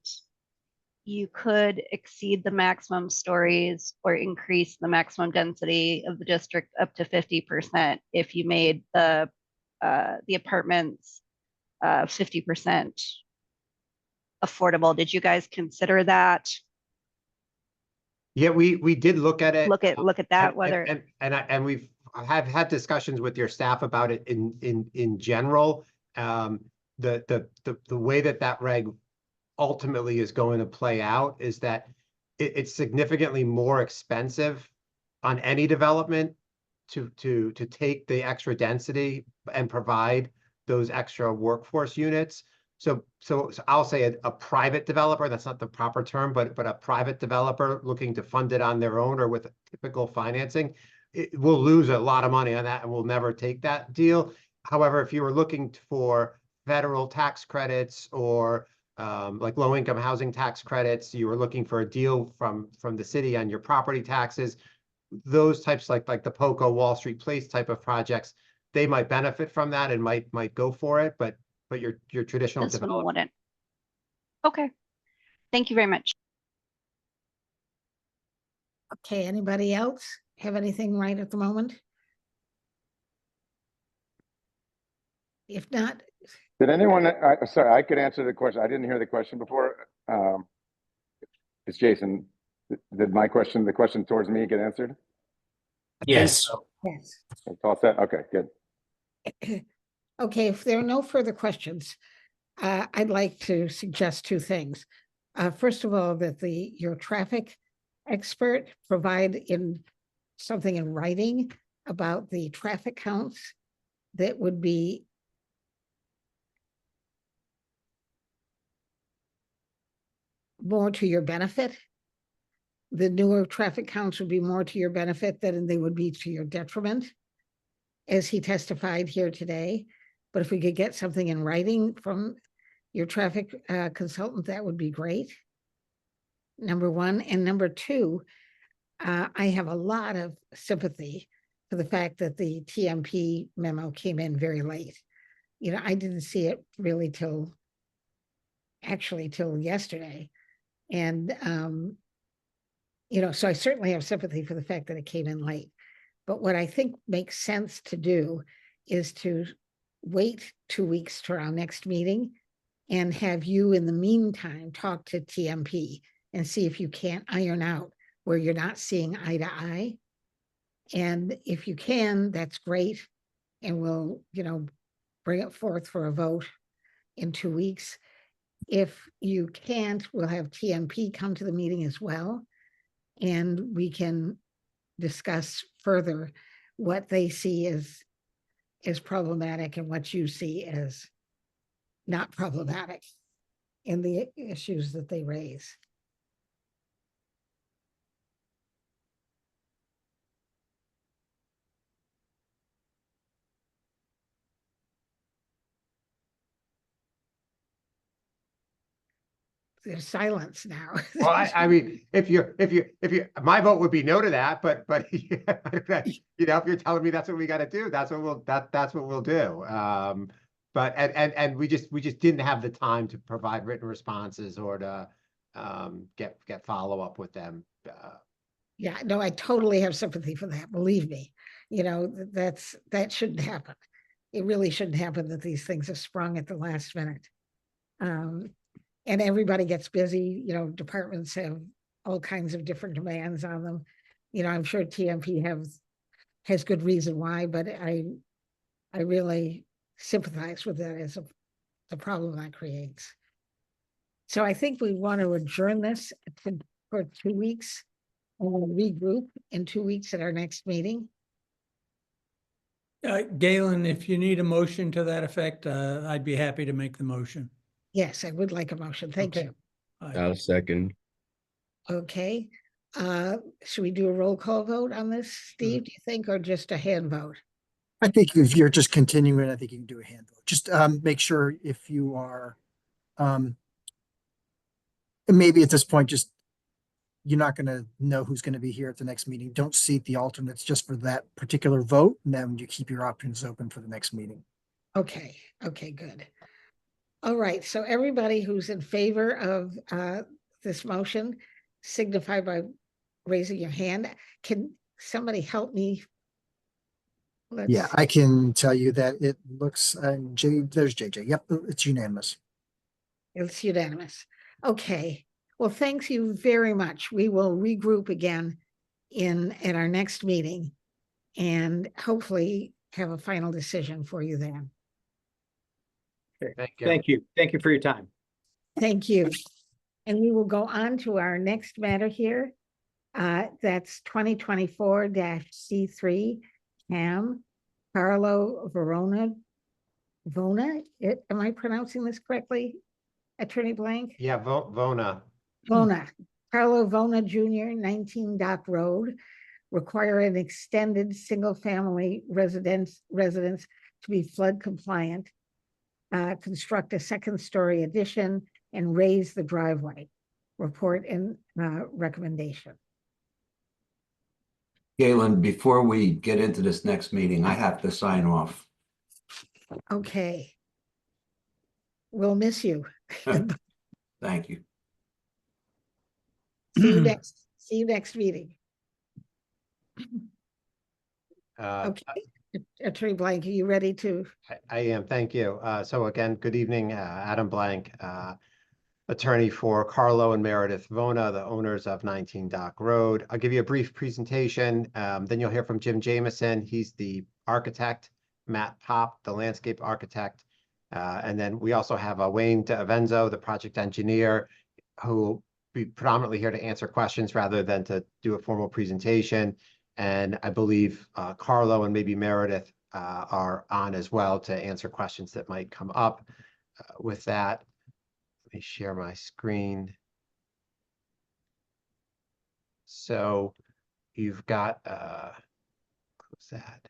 you could exceed the maximum stories or increase the maximum density of the district up to 50% if you made the apartments 50% affordable. Did you guys consider that? Yeah, we did look at it. Look at that, whether and we've had discussions with your staff about it in general. The way that reg ultimately is going to play out is that it's significantly more expensive on any development to take the extra density and provide those extra workforce units. So I'll say a private developer, that's not the proper term, but a private developer looking to fund it on their own or with typical financing, it will lose a lot of money on that and will never take that deal. However, if you were looking for federal tax credits or like low-income housing tax credits, you were looking for a deal from the city on your property taxes, those types like the POCO Wall Street Place type of projects, they might benefit from that and might go for it, but your traditional this one developer wouldn't. Okay. Thank you very much. Okay, anybody else have anything right at the moment? If not, Did anyone, sorry, I could answer the question. I didn't hear the question before. It's Jason. Did my question, the question towards me, get answered? Yes. yes. It's all set? Okay, good. Okay, if there are no further questions, I'd like to suggest two things. First of all, that your traffic expert provide something in writing about the traffic counts that would be more to your benefit. The newer traffic counts would be more to your benefit than they would be to your detriment, as he testified here today. But if we could get something in writing from your traffic consultant, that would be great. Number one. And number two, I have a lot of sympathy for the fact that the TMP memo came in very late. You know, I didn't see it really till yesterday. And, you know, so I certainly have sympathy for the fact that it came in late. But what I think makes sense to do is to wait 2 weeks to our next meeting and have you in the meantime talk to TMP and see if you can't iron out where you're not seeing eye to eye. And if you can, that's great. And we'll, you know, bring it forth for a vote in 2 weeks. If you can't, we'll have TMP come to the meeting as well. And we can discuss further what they see as problematic and what you see as not problematic. in the issues that they raise. There's silence now. Well, I mean, if you, my vote would be no to that, but, you know, if you're telling me that's what we gotta do, that's what we'll do. But, and we just didn't have the time to provide written responses or to, get follow-up with them. Yeah, no, I totally have sympathy for that, believe me. You know, that shouldn't happen. It really shouldn't happen that these things are sprung at the last minute. And everybody gets busy, you know, departments have all kinds of different demands on them. You know, I'm sure TMP has good reason why, but I really sympathize with that as the problem that creates. So I think we want to adjourn this for 2 weeks. And we'll regroup in 2 weeks at our next meeting. Galen, if you need a motion to that effect, I'd be happy to make the motion. Yes, I would like a motion. Thank you. I'll second. Okay. Should we do a roll call vote on this, Steve, do you think, or just a hand vote? I think if you're just continuing, I think you can do a hand vote. Just make sure if you are, and maybe at this point, just you're not going to know who's going to be here at the next meeting. Don't seat the alternates just for that particular vote, and then you keep your options open for the next meeting. Okay, good. All right, so everybody who's in favor of this motion, signify by raising your hand. Can somebody help me? Yeah, I can tell you that it looks, there's JJ. Yep, it's unanimous. It's unanimous. Okay, well, thanks you very much. We will regroup again at our next meeting and hopefully have a final decision for you then. Thank you. Thank you. Thank you for your time. Thank you. And we will go on to our next matter here. That's 2024-C3 CAM Carlo Vona. Am I pronouncing this correctly, Attorney Blank? Yeah, Vona. Vona. Carlo Vona Jr., 19 Dock Road, require an extended single-family residence to be flood compliant, construct a second-story addition, and raise the driveway. Report and recommendation. Galen, before we get into this next meeting, I have to sign off. Okay. We'll miss you. Thank you. See you next meeting. Okay. Attorney Blank, are you ready to? I am, thank you. So again, good evening, Adam Blank, attorney for Carlo and Meredith Vona, the owners of 19 Dock Road. I'll give you a brief presentation, then you'll hear from Jim Jameson. He's the architect, Matt Pop, the landscape architect, and then we also have Wayne DeAvenzo, the project engineer, who will be predominantly here to answer questions rather than to do a formal presentation. And I believe Carlo and maybe Meredith are on as well to answer questions that might come up. With that, let me share my screen. So you've got, close that.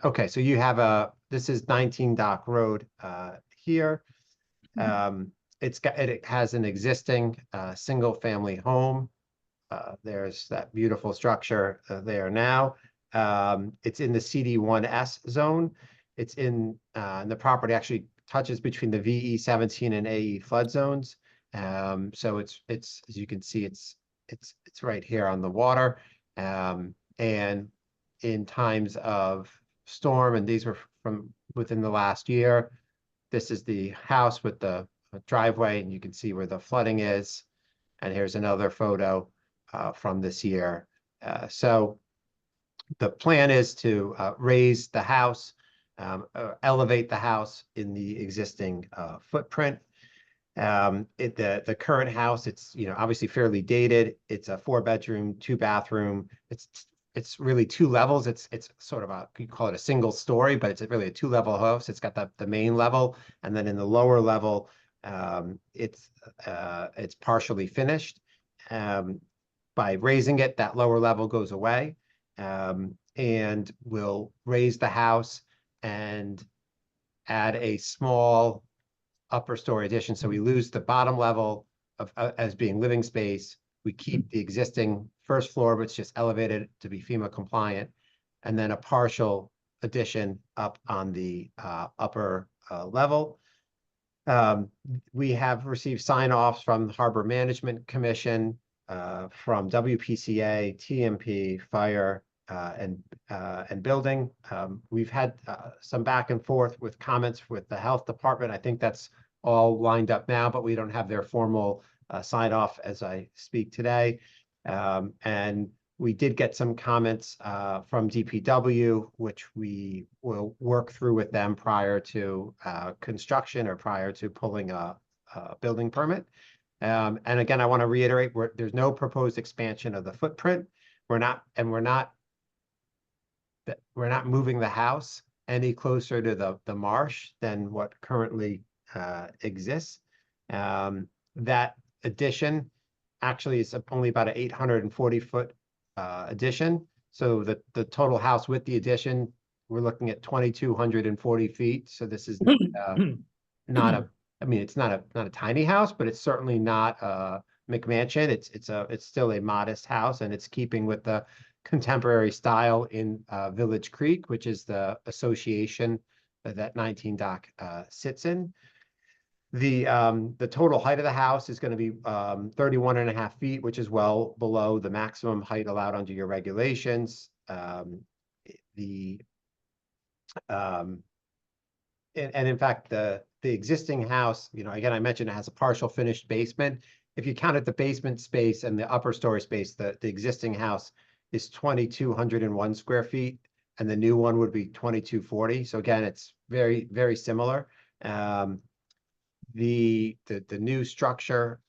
Okay, so you have this is 19 Dock Road here. It has an existing single family home. There's that beautiful structure there now. It's in the CD1S zone. It's in the property actually touches between the VE 17 and AE flood zones. So it's as you can see, it's right here on the water. And in times of storm, and these were from within the last year, this is the house with the driveway, and you can see where the flooding is. And here's another photo from this year. So the plan is to raise the house, elevate the house in the existing footprint. The current house, it's obviously fairly dated. It's a 4-bedroom, 2-bathroom. It's really 2 levels. It's sort of you call it a single story, but it's really a 2-level house. It's got the main level, and then in the lower level, It's partially finished. By raising it, that lower level goes away. And we'll raise the house and add a small upper story addition. So we lose the bottom level of as being living space. We keep the existing first floor, but it's just elevated to be FEMA compliant, and then a partial addition up on the upper level. We have received sign-offs from the Harbor Management Commission, from WPCA, TMP, Fire, and Building. We've had some back and forth with comments with the Health Department. I think that's all lined up now, but we don't have their formal sign-off as I speak today. And we did get some comments from DPW, which we will work through with them prior to construction or prior to pulling a building permit. And again, I want to reiterate, there's no proposed expansion of the footprint. We're not moving the house any closer to the marsh than what currently exists. That addition actually is only about an 840-foot addition. So the total house with the addition, we're looking at 2,240 feet. So this is not a, I mean, it's not a tiny house, but it's certainly not a McMansion. It's still a modest house, and it's keeping with the contemporary style in Village Creek, which is the association that 19 Dock sits in. The total height of the house is going to be 31.5 feet, which is well below the maximum height allowed under your regulations. And in fact, the existing house, you know, again, I mentioned it has a partial finished basement. If you counted the basement space and the upper story space, the existing house is 2,201 square feet, and the new one would be 2,240. So again, it's very, very similar. The new structure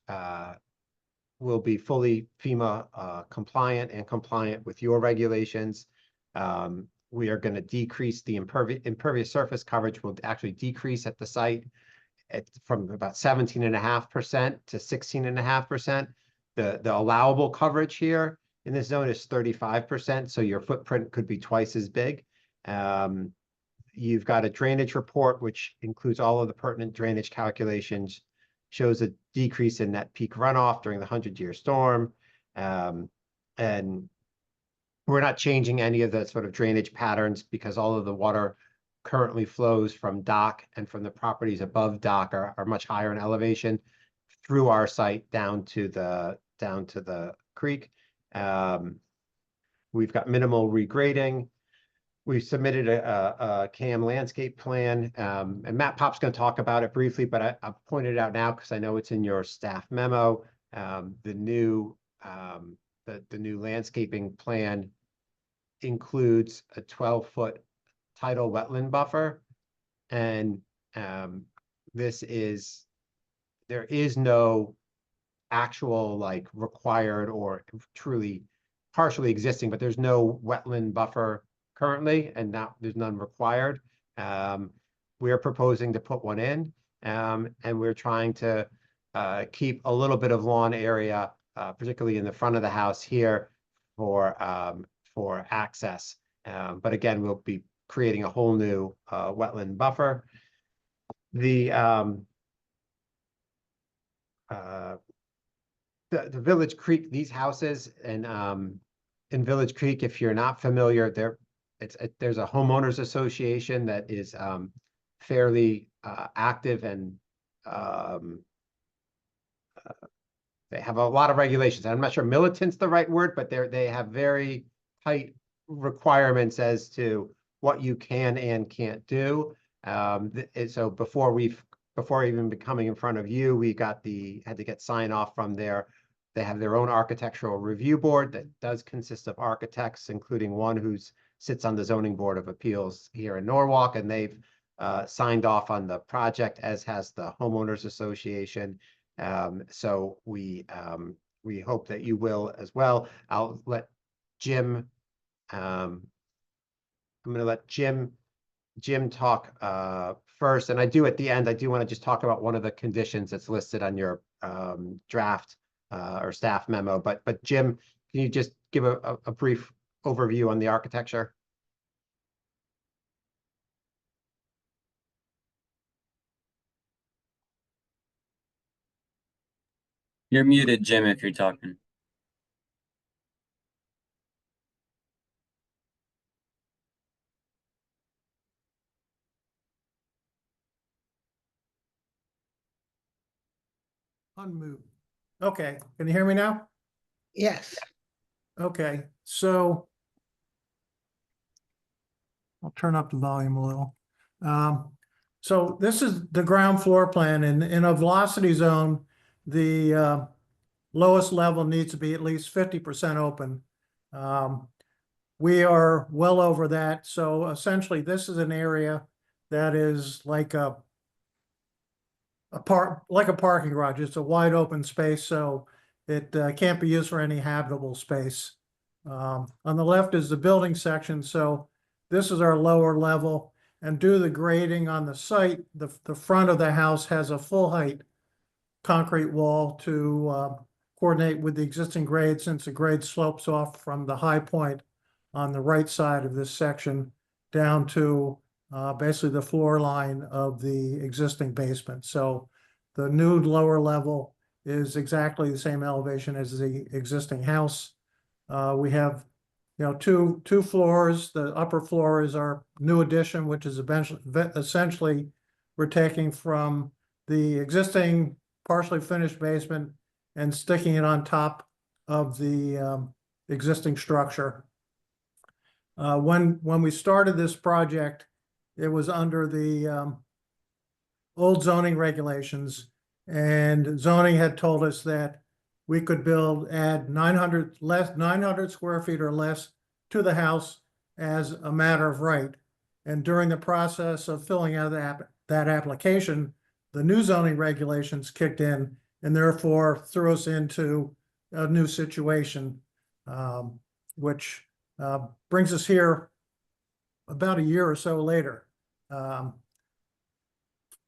will be fully FEMA compliant and compliant with your regulations. We are going to decrease the impervious surface coverage will actually decrease at the site from about 17.5% to 16.5%. The allowable coverage here in this zone is 35%, so your footprint could be twice as big. You've got a drainage report, which includes all of the pertinent drainage calculations, shows a decrease in net peak runoff during the 100-year storm. And we're not changing any of the sort of drainage patterns because all of the water currently flows from dock and from the properties above dock are much higher in elevation through our site down to the creek. We've got minimal regrading. We've submitted a CAM landscape plan, and Matt Pop's going to talk about it briefly, but I'll point it out now because I know it's in your staff memo. The new landscaping plan includes a 12-foot tidal wetland buffer, and there is no actual like required or truly partially existing, but there's no wetland buffer currently, and now there's none required. We're proposing to put one in, and we're trying to keep a little bit of lawn area, particularly in the front of the house here for access. But again, we'll be creating a whole new wetland buffer. The Village Creek, these houses and in Village Creek, if you're not familiar, there's a homeowners association that is fairly active, and they have a lot of regulations. I'm not sure militant's the right word, but they have very tight requirements as to what you can and can't do. So before even coming in front of you, we had to get sign off from they have their own architectural review board that does consist of architects, including one who sits on the Zoning Board of Appeals here in Norwalk, and they've signed off on the project, as has the homeowners association. So we hope that you will as well. I'll let Jim. I'm going to let Jim talk first, and I do at the end, I do want to just talk about one of the conditions that's listed on your draft or staff memo. But Jim, can you just give a brief overview on the architecture? You're muted, Jim, if you're talking. Unmute. Okay, can you hear me now? Yes. Okay, so I'll turn up the volume a little. So this is the ground floor plan, and in a velocity zone, the lowest level needs to be at least 50% open. We are well over that, so essentially this is an area that is like a parking garage. It's a wide open space, so it can't be used for any habitable space. On the left is the building section, so this is our lower level. And due to the grading on the site, the front of the house has a full height concrete wall to coordinate with the existing grade, since the grade slopes off from the high point on the right side of this section down to basically the floor line of the existing basement. So the new lower level is exactly the same elevation as the existing house. We have, two floors. The upper floor is our new addition, which is essentially we're taking from the existing partially finished basement and sticking it on top of the existing structure. When we started this project, it was under the old zoning regulations, and zoning had told us that we could add 900 square feet or less to the house as a matter of right. And during the process of filling out that application, the new zoning regulations kicked in and therefore threw us into a new situation, which brings us here about a year or so later.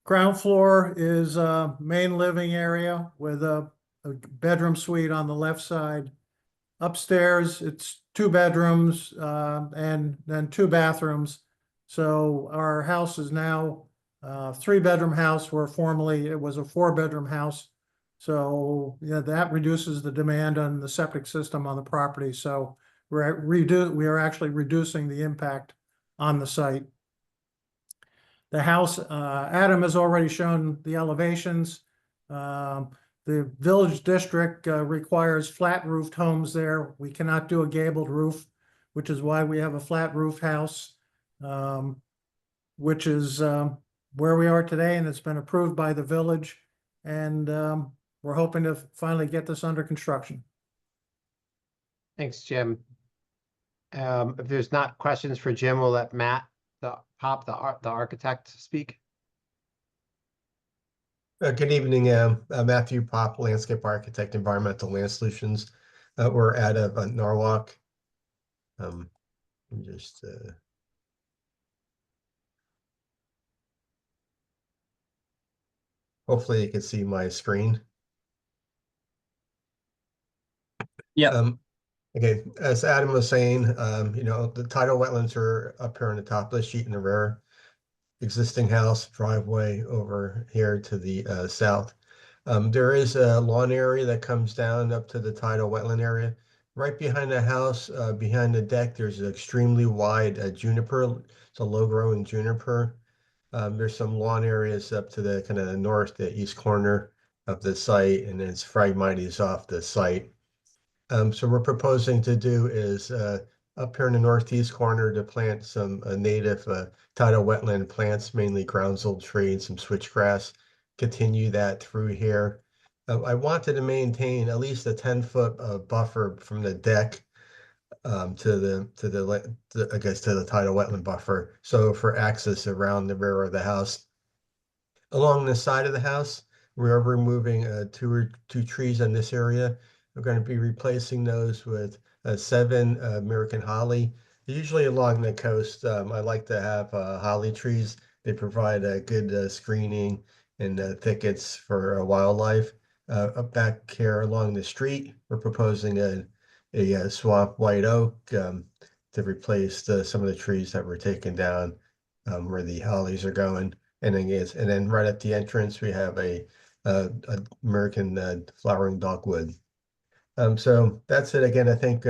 Ground floor is a main living area with a bedroom suite on the left side. Upstairs, it's 2 bedrooms and then 2 bathrooms. So our house is now a 3-bedroom house, where formerly it was a 4-bedroom house. So that reduces the demand on the septic system on the property. So we are actually reducing the impact on the site. The house, Adam has already shown the elevations. The village district requires flat roofed homes there. We cannot do a gabled roof, which is why we have a flat roof house, which is where we are today, and it's been approved by the village. And we're hoping to finally get this under construction. Thanks, Jim. If there's not questions for Jim, we'll let Matt, the architect, speak. Good evening, Matthew Pop, landscape architect, Environmental Land Solutions. We're out of Norwalk. Hopefully you can see my screen. Yeah. Okay, as Adam was saying, the tidal wetlands are up here on the top of the sheet in the rear. Existing house, driveway over here to the south. There is a lawn area that comes down up to the tidal wetland area. Right behind the house, behind the deck, there's an extremely wide juniper. It's a low-growing juniper. There's some lawn areas up to the kind of the north, the east corner of the site, and then it's phragmites off the site. So we're proposing to do is up here in the northeast corner to plant some native tidal wetland plants, mainly groundsel tree and some switchgrass. Continue that through here. I wanted to maintain at least a 10-foot buffer from the deck to the tidal wetland buffer. So for access around the rear of the house. Along the side of the house, we are removing two trees in this area. We're going to be replacing those with 7 American holly. Usually along the coast, I like to have holly trees They provide a good screening and thickets for wildlife. Up back here along the street, we're proposing a swamp white oak to replace some of the trees that were taken down where the hollies are going. And then right at the entrance, we have a American flowering dogwood. So that's it. Again, I think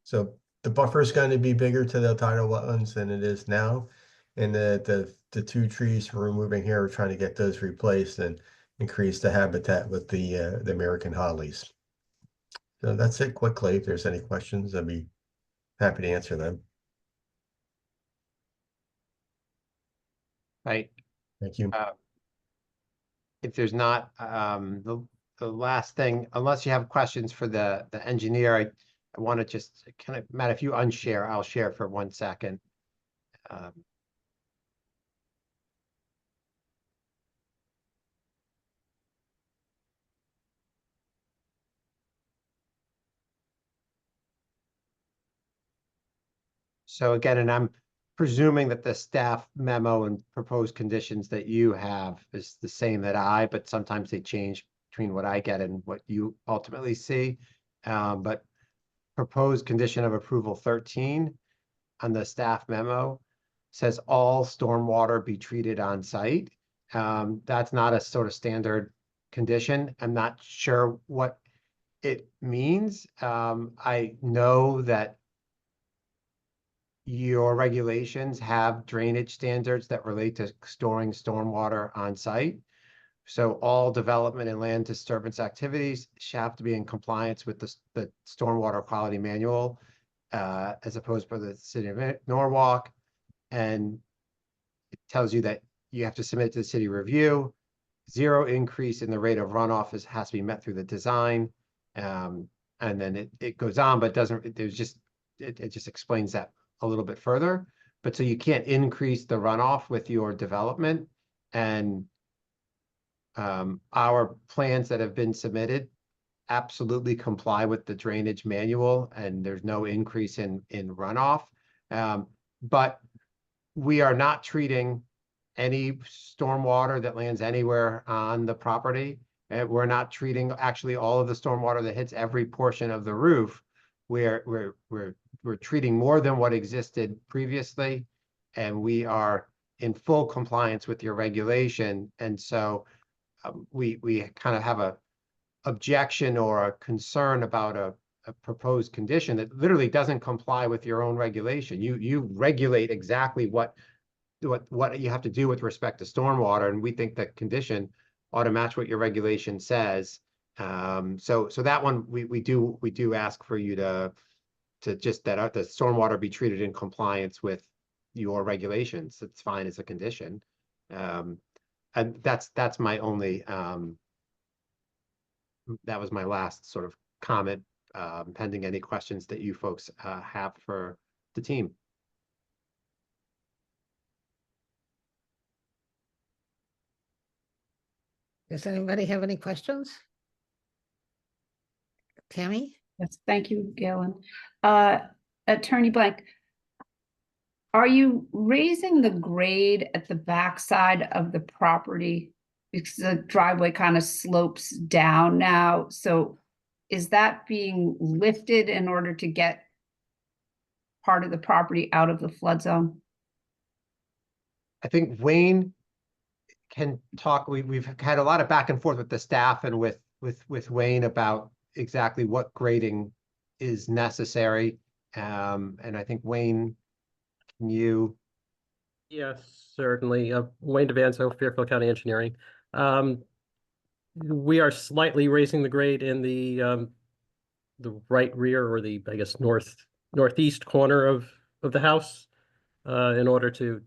so. The buffer is going to be bigger to the tidal wetlands than it is now, and the two trees we're removing here, we're trying to get those replaced and increase the habitat with the American hollies. So that's it quickly. If there's any questions, I'd be happy to answer them. Right. Thank you. If there's not, the last thing, unless you have questions for the engineer, I want to just kind of, Matt, if you unshare, I'll share for 1 second. So again, and I'm presuming that the staff memo and proposed conditions that you have is the same that but sometimes they change between what I get and what you ultimately see. But proposed condition of approval 13 on the staff memo says all stormwater be treated on site. That's not a sort of standard condition. I'm not sure what it means. I know that your regulations have drainage standards that relate to storing stormwater on site. So all development and land disturbance activities shall have to be in compliance with the stormwater quality manual, as opposed by the city of Norwalk. And it tells you that you have to submit to the city review. 0 increase in the rate of runoff has to be met through the design. And then it goes on, but it just explains that a little bit further. But so you can't increase the runoff with your development. And our plans that have been submitted absolutely comply with the drainage manual, and there's no increase in runoff. But we are not treating any stormwater that lands anywhere on the property. And we're not treating actually all of the stormwater that hits every portion of the roof. We're treating more than what existed previously, and we are in full compliance with your regulation. And so we kind of have a objection or a concern about a proposed condition that literally doesn't comply with your own regulation. You regulate exactly what you have to do with respect to stormwater, and we think that condition ought to match what your regulation says. So that one we do ask for you to just that the stormwater be treated in compliance with your regulations. It's fine as a condition. And that's my only that was my last sort of comment, pending any questions that you folks have for the team. Does anybody have any questions? Tammy? Yes, thank you, Galen. Attorney Blank, are you raising the grade at the backside of the property? Because the driveway kind of slopes down now. So is that being lifted in order to get part of the property out of the flood zone? I think Wayne can talk. We've had a lot of back and forth with the staff and with Wayne about exactly what grading is necessary. And I think Wayne, can you? Yes, certainly. Wayne Devanzo, Fairfield County Engineering. We are slightly raising the grade in the right rear, or the, I guess, northeast corner of the house, in order to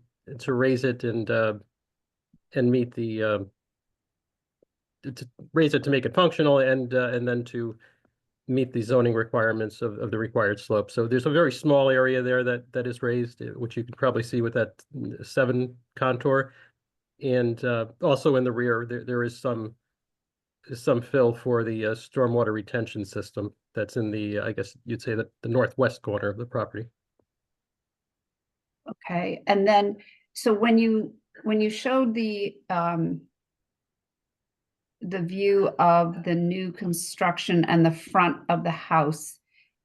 raise it and meet the to raise it to make it functional, and then to meet the zoning requirements of the required slope. So there's a very small area there that is raised, which you can probably see with that 7 contour. And also in the rear, there is some fill for the stormwater retention system that's in the, I guess you'd say, the northwest corner of the property. Okay, and then, so when you when you showed the view of the new construction and the front of the house,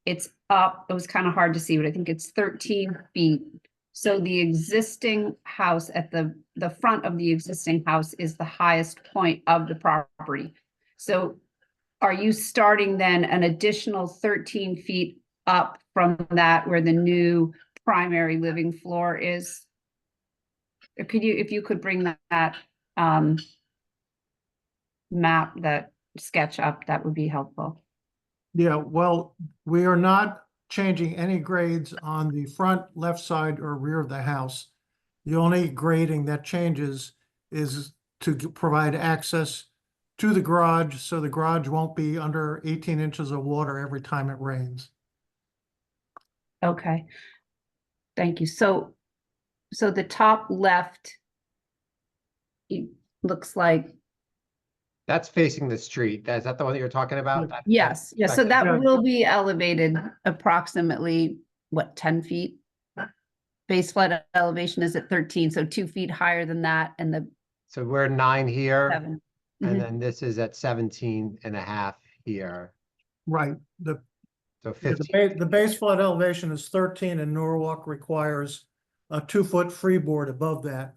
it's up, it was kind of hard to see, but I think it's 13 feet. So the existing house at the front of the existing house is the highest point of the property. So are you starting then an additional 13 feet up from that where the new primary living floor is? Or could you, if you could bring that map, that sketch up, that would be helpful. Yeah, well, we are not changing any grades on the front, left side, or rear of the house. The only grading that changes is to provide access to the garage, so the garage won't be under 18 inches of water every time it rains. Okay. Thank you. So the top left, it looks like, That's facing the street. Is that the one that you're talking about? yes, yes. So Second. that will be elevated approximately, what, 10 feet? Base flood elevation is at 13, so 2 feet higher than that, and the So we're 9 here, 7. and Mhm. then this is at 17.5 here. Right, So yeah, 15. the base flood elevation is 13 and Norwalk requires a 2-foot freeboard above that,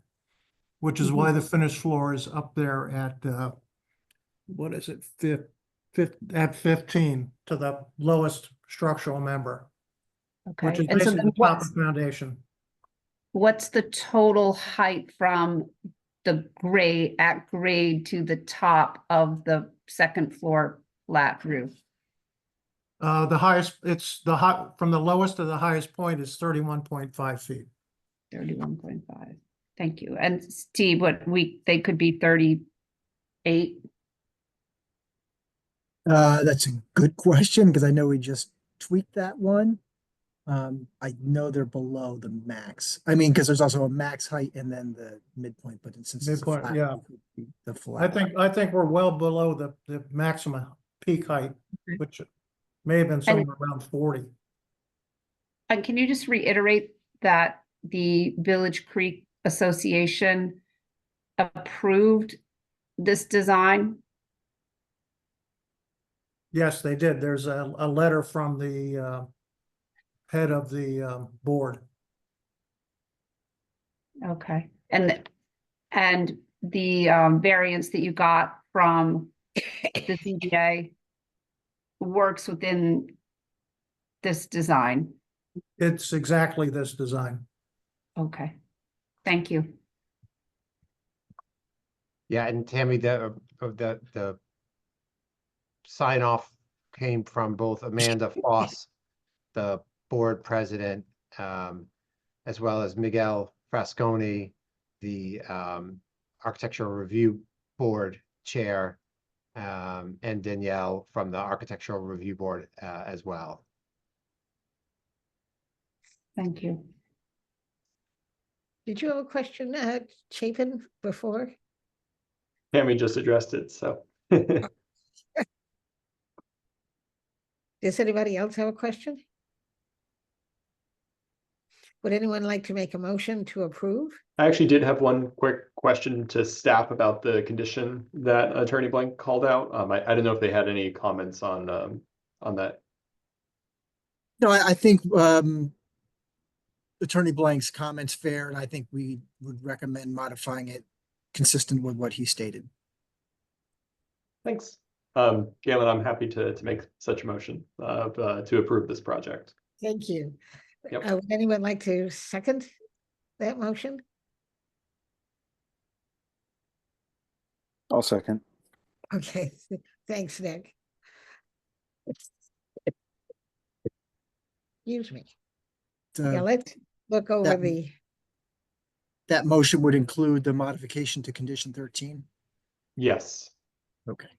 which is why the finished floor is up there at, what is it, at 15 to the lowest structural member, which Okay. is And so basically then the top of the foundation. what's the total height from the grade, at grade, to the top of the second floor flat roof? The highest, it's the hot, from the lowest to the highest point is 31.5 feet. 31.5. Thank you. And Steve, they could be 38? That's a good question, because I know we just tweaked that one. I know they're below the max. I mean, because there's also a max height and then the midpoint, but since it's a Midpoint, flat, yeah. the flat. I think we're well below the maximum peak height, which may have been somewhere around 40. And can you just reiterate that the Village Creek Association approved this design? Yes, they did. There's a letter from the head of the board. Okay. And the variance that you got from the ZBA works within this design? It's exactly this design. Okay. Thank you. Yeah, and Tammy, the sign off came from both Amanda Foss, the board president, as well as Miguel Frasconi, the architectural review board chair, and Danielle from the architectural review board as well. Thank you. Did you have a question, Chapin, before? Tammy just addressed it, so. Does anybody else have a question? Would anyone like to make a motion to approve? I actually did have one quick question to staff about the condition that Attorney Blank called out. I don't know if they had any comments on that. No, I think Attorney Blank's comments fair, and I think we would recommend modifying it consistent with what he stated. Thanks. Galen, I'm happy to make such a motion to approve this project. Thank you. Yep. Would anyone like to second that motion? I'll second. Okay, thanks, Nick. Excuse me. Yeah, let's look over that- That motion would include the modification to condition 13? Yes. Okay.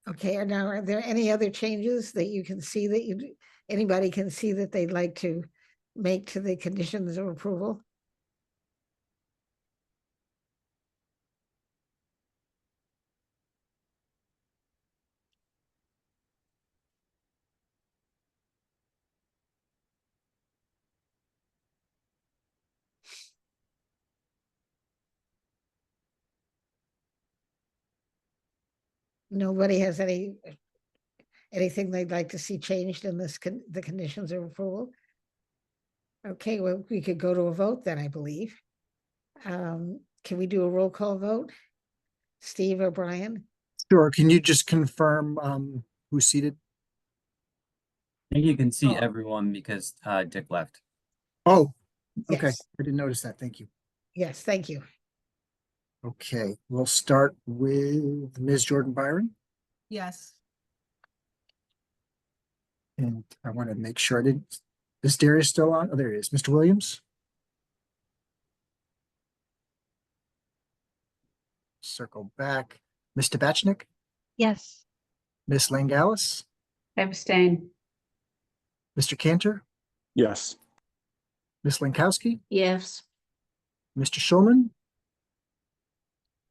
Okay, and now are there any other changes that you can see that anybody can see that they'd like to make to the conditions of approval? Nobody has anything they'd like to see changed in the conditions of approval? Okay, well, we could go to a vote then, I believe. Can we do a roll call vote? Steve or Brian? Sure, can you just confirm who's seated? I think you can see Oh. everyone because Dick left. Oh, okay, Yes. I didn't notice that, thank you. Yes, thank you. Okay, we'll start with Ms. Jordan Byron, Yes. and I want to make sure I didn't, is Darius still on? Oh, there he is. Mr. Williams? Circle back. Ms. Tabachnik? Yes. Ms. Langalis? Abstain. Mr. Cantor? Yes. Ms. Lankowski? Yes. Mr. Schulman?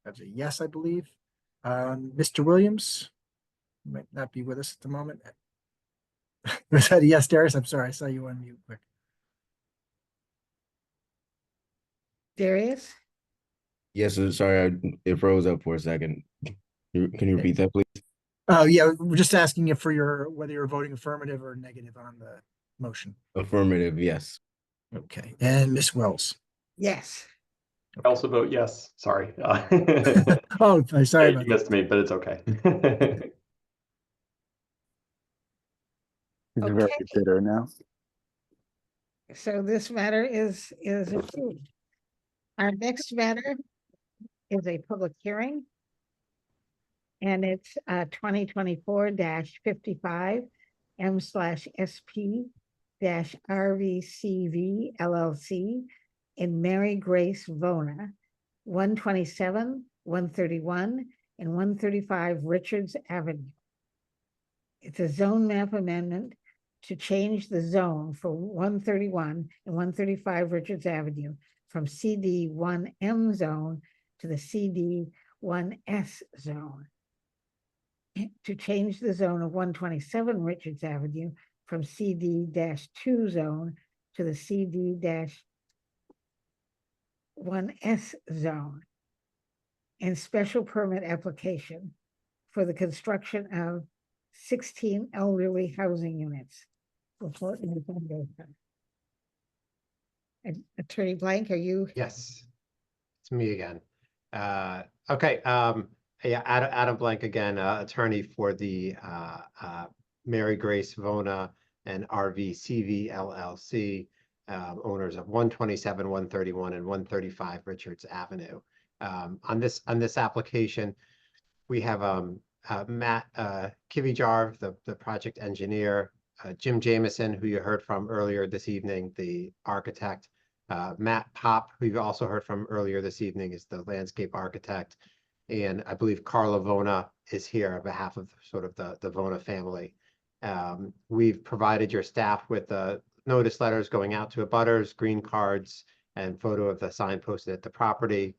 That's a yes, I believe. Mr. Williams? Might not be with us at the moment. Was that a yes, Darius? I'm sorry, I saw you on mute quick. Darius? Yes, sorry, it froze up for a second. Can you repeat that, please? Oh, yeah, we're just asking you for whether you're voting affirmative or negative on the motion. Affirmative, yes. Okay, and Ms. Wells? Yes. I also vote yes. Sorry. Oh, sorry You about missed me, but it's okay. It's very bitter now. So this matter is approved. Our next matter is a public hearing. And it's 2024-55 M/SP-RVCV LLC in Mary Grace Vona, 127, 131, and 135 Richards Avenue. It's a zone map amendment to change the zone for 131 and 135 Richards Avenue from CD1M zone to the CD1S zone. To change the zone of 127 Richards Avenue from CD-2 zone to the CD-1S zone. And special permit application for the construction of 16 elderly housing units. Report in the foundation. Attorney Blank, are you? Yes, it's me again. Okay, yeah, Adam Blank again, attorney for the Mary Grace Vona and RVCV LLC, owners of 127, 131, and 135 Richards Avenue. On this application, we have Matt Kivijarv, the project engineer, Jim Jameson, who you heard from earlier this evening, the architect, Matt Pop, who you also heard from earlier this evening, is the landscape architect. And I believe Carla Vona is here on behalf of sort of the Vona family. We've provided your staff with the notice letters going out to abutters, green cards, and photo of the sign posted at the property.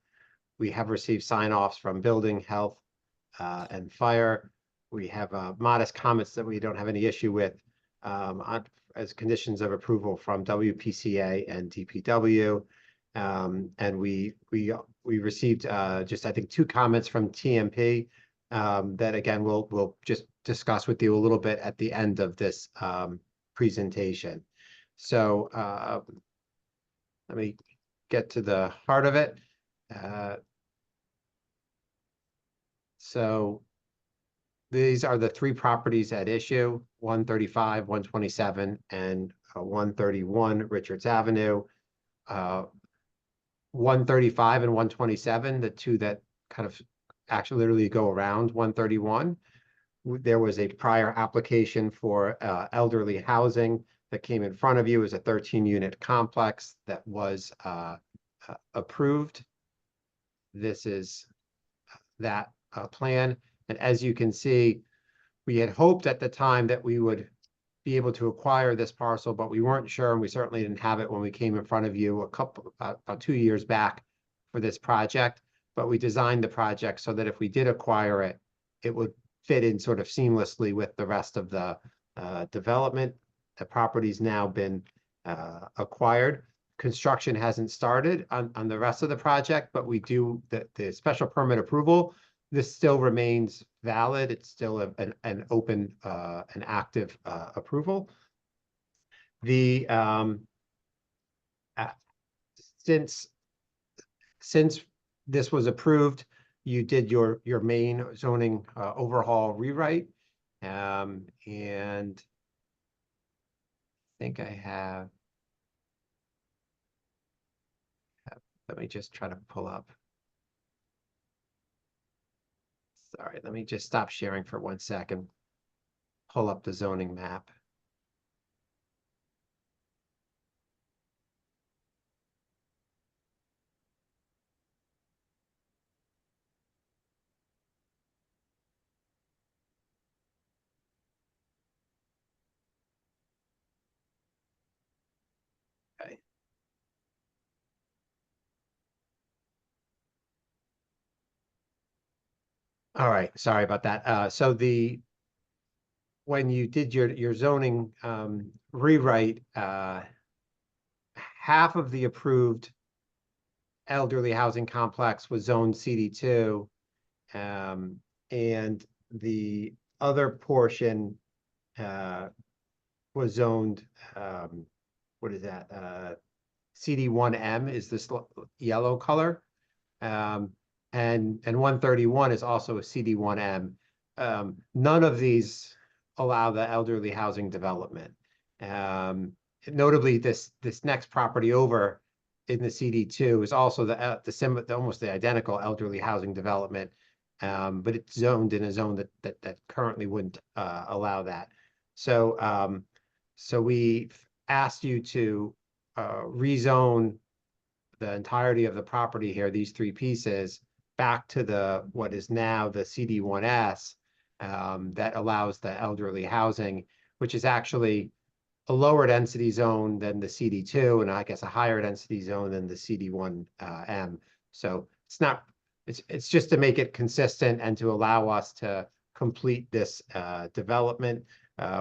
We have received sign-offs from building, health, and fire. We have modest comments that we don't have any issue with as conditions of approval from WPCA and DPW. And we received just, I think, 2 comments from TMP that, again, we'll just discuss with you a little bit at the end of this presentation. So let me get to the heart of it. So these are the 3 properties at issue: 135, 127, and 131 Richards Avenue. 135 and 127, the 2 that kind of actually literally go around 131. There was a prior application for elderly housing that came in front of you as a 13-unit complex that was approved. This is that plan. And as you can see, we had hoped at the time that we would be able to acquire this parcel, but we weren't sure, and we certainly didn't have it when we came in front of you about 2 years back for this project. But we designed the project so that if we did acquire it, it would fit in sort of seamlessly with the rest of the development. The property's now been acquired. Construction hasn't started on the rest of the project, but we do the special permit approval this still remains valid. It's still an open, an active approval. The since this was approved, you did your main zoning overhaul rewrite, and I think I have. Let me just try to pull up. Sorry, let me just stop sharing for 1 second. Pull up the zoning map. Okay. All right, sorry about that. So when you did your zoning rewrite, half of the approved elderly housing complex was zoned CD2, and the other portion was zoned, what is that? CD1M is this yellow color. And 131 is also a CD1M. None of these allow the elderly housing development. Notably, this next property over in the CD2 is also almost the identical elderly housing development, but it's zoned in a zone that currently wouldn't allow that. So we asked you to rezone the entirety of the property here, these three pieces, back to what is now the CD1S, that allows the elderly housing, which is actually a lower density zone than the CD2, and I guess a higher density zone than the CD1M. So it's just to make it consistent and to allow us to complete this development,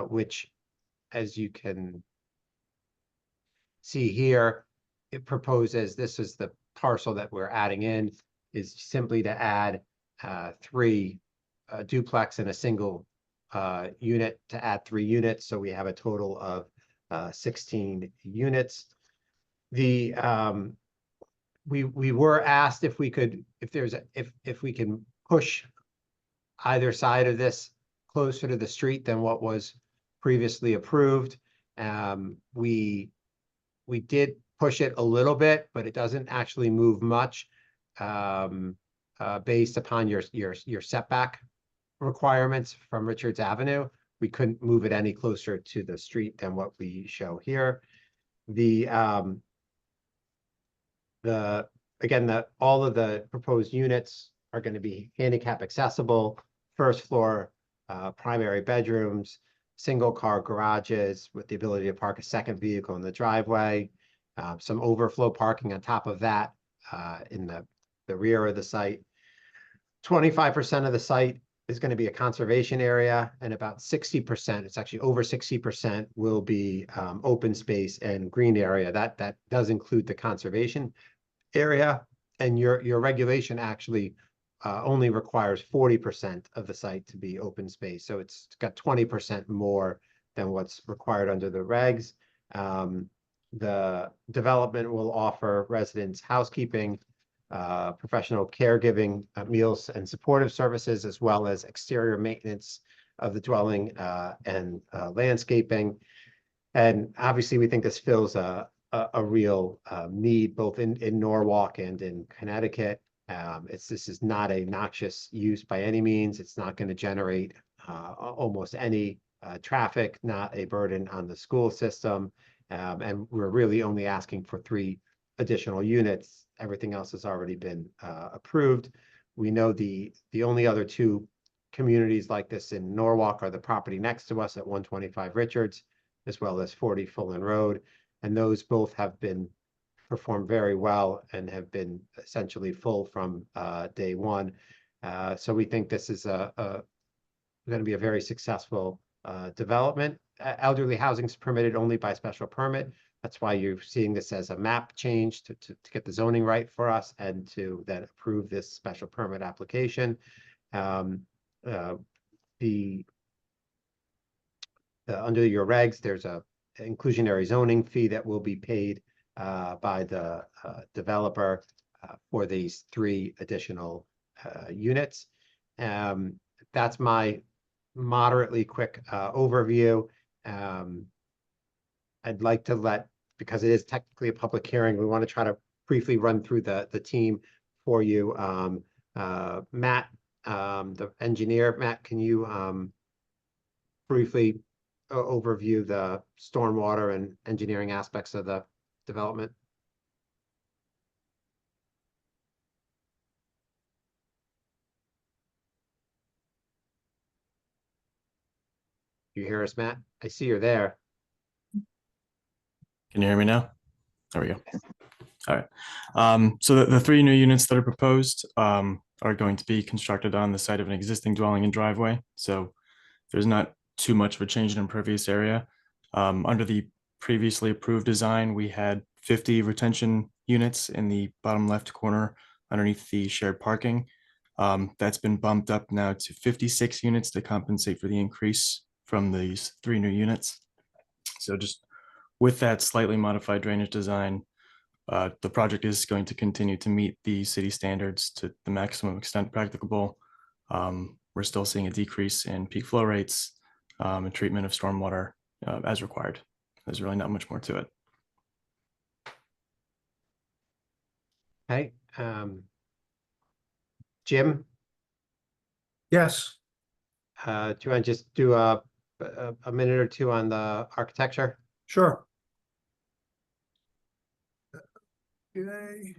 which, as you can see here, it proposes, this is the parcel that we're adding in, is simply to add 3 duplex and a single unit, to add 3 units. So we have a total of 16 units. We were asked if we could, if we can push either side of this closer to the street than what was previously approved. We did push it a little bit, but it doesn't actually move much based upon your setback requirements from Richards Avenue. We couldn't move it any closer to the street than what we show here. Again, all of the proposed units are going to be handicap accessible, first floor, primary bedrooms, single car garages with the ability to park a second vehicle in the driveway, some overflow parking on top of that in the rear of the site. 25% of the site is going to be a conservation area, and about 60%, it's actually over 60%, will be open space and green area. That does include the conservation area, and your regulation actually only requires 40% of the site to be open space. So it's got 20% more than what's required under the regs. The development will offer residents housekeeping, professional caregiving, meals and supportive services, as well as exterior maintenance of the dwelling and landscaping. And obviously, we think this fills a real need both in Norwalk and in Connecticut. This is not a noxious use by any means. It's not going to generate almost any traffic, not a burden on the school system. And we're really only asking for 3 additional units. Everything else has already been approved. We know the only other 2 communities like this in Norwalk are the property next to us at 125 Richards, as well as 40 Fulton Road. And those both have been performed very well and have been essentially full from day one. So we think this is going to be a very successful development. Elderly housing is permitted only by special permit. That's why you're seeing this as a map change to get the zoning right for us and to then approve this special permit application. The under your regs, there's a inclusionary zoning fee that will be paid by the developer for these 3 additional units. That's my moderately quick overview. I'd like to because it is technically a public hearing, we want to try to briefly run through the team for you. Matt, the engineer, Matt, can you briefly overview the stormwater and engineering aspects of the development? You hear us, Matt? I see you're there. Can you hear me now? There we go. All right. So the 3 new units that are proposed are going to be constructed on the site of an existing dwelling and driveway. So there's not too much of a change in impervious area. Under the previously approved design, we had 50 retention units in the bottom left corner underneath the shared parking. That's been bumped up now to 56 units to compensate for the increase from these 3 new units. So just with that slightly modified drainage design, the project is going to continue to meet the city standards to the maximum extent practicable. We're still seeing a decrease in peak flow rates and treatment of stormwater as required. There's really not much more to it. Okay. Jim? Yes. Do you want to just do a minute or 2 on the architecture? Sure. Okay.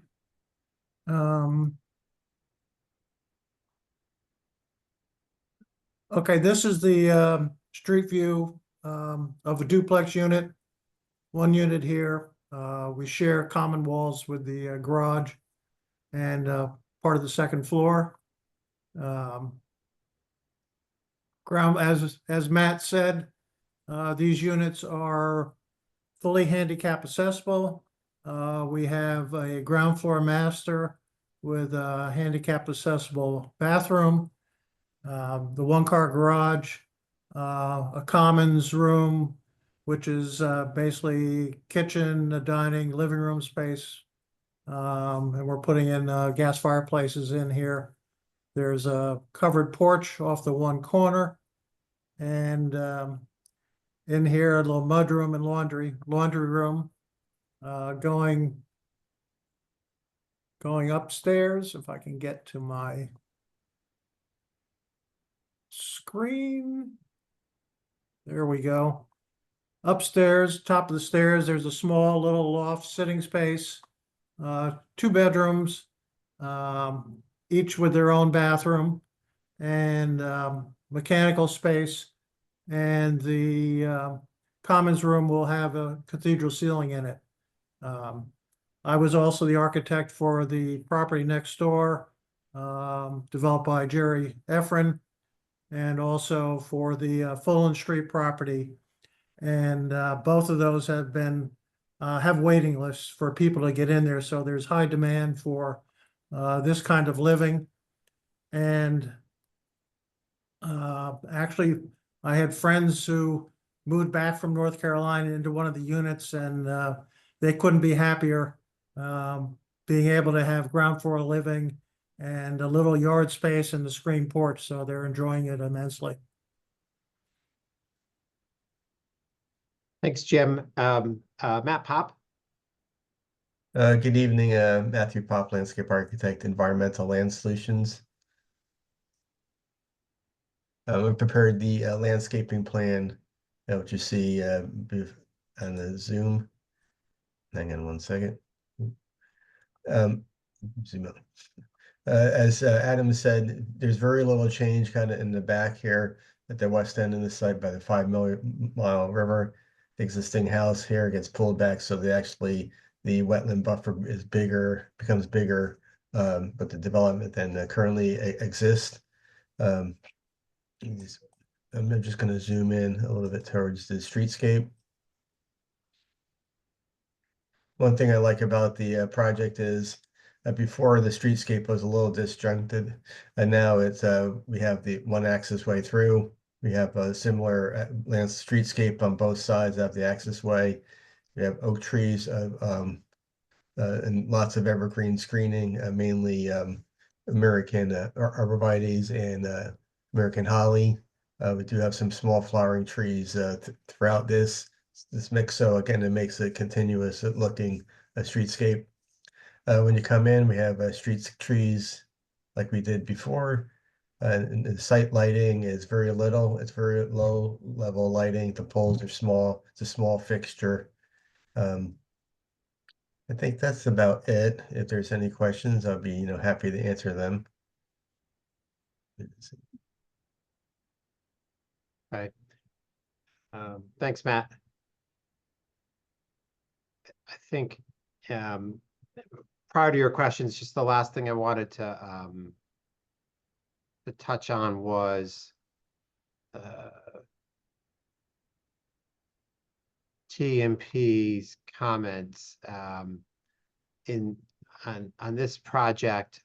Okay, this is the street view of a duplex unit. 1 unit here. We share common walls with the garage and part of the 2nd floor. Ground, as Matt said, these units are fully handicap accessible. We have a ground floor master with a handicap accessible bathroom, the 1-car garage, a commons room, which is basically kitchen, a dining, living room space. And we're putting in gas fireplaces in here. There's a covered porch off the 1 corner. And in here, a little mudroom and laundry room. Going upstairs, if I can get to my screen. There we go. Upstairs, top of the stairs, there's a small little loft sitting space. 2 bedrooms, each with their own bathroom and mechanical space. And the commons room will have a cathedral ceiling in it. I was also the architect for the property next door, developed by Jerry Efren, and also for the Fullen Street property. And both of those have been have waiting lists for people to get in there. So there's high demand for this kind of living. And actually, I had friends who moved back from North Carolina into one of the units, and they couldn't be happier being able to have ground floor living and a little yard space and the screen porch. So they're enjoying it immensely. Thanks, Jim. Matt Pop? Good evening, Matthew Pop, Landscape Architect, Environmental Land Solutions. We prepared the landscaping plan, which you see on the Zoom. Hang on 1 second. Zoom out. As Adam said, there's very little change kind of in the back here at the west end of the site by the 5 Mile River. The existing house here gets pulled back, so the wetland buffer is bigger, becomes bigger, but the development then currently exists. I'm just going to zoom in a little bit towards the streetscape. One thing I like about the project is Before the streetscape was a little disjuncted, and now it's we have the one access way through. We have a similar streetscape on both sides of the access way. We have oak trees and lots of evergreen screening, mainly American arborvitaes and American holly. We do have some small flowering trees throughout this mix. So again, it makes a continuous looking streetscape. When you come in, we have street trees like we did before. And the site lighting is very little. It's very low level lighting. The poles are small. It's a small fixture. I think that's about it. If there's any questions, I'll be, happy to answer them. Right. Thanks, Matt. I think prior to your questions, just the last thing I wanted to touch on was TMP's comments on this project.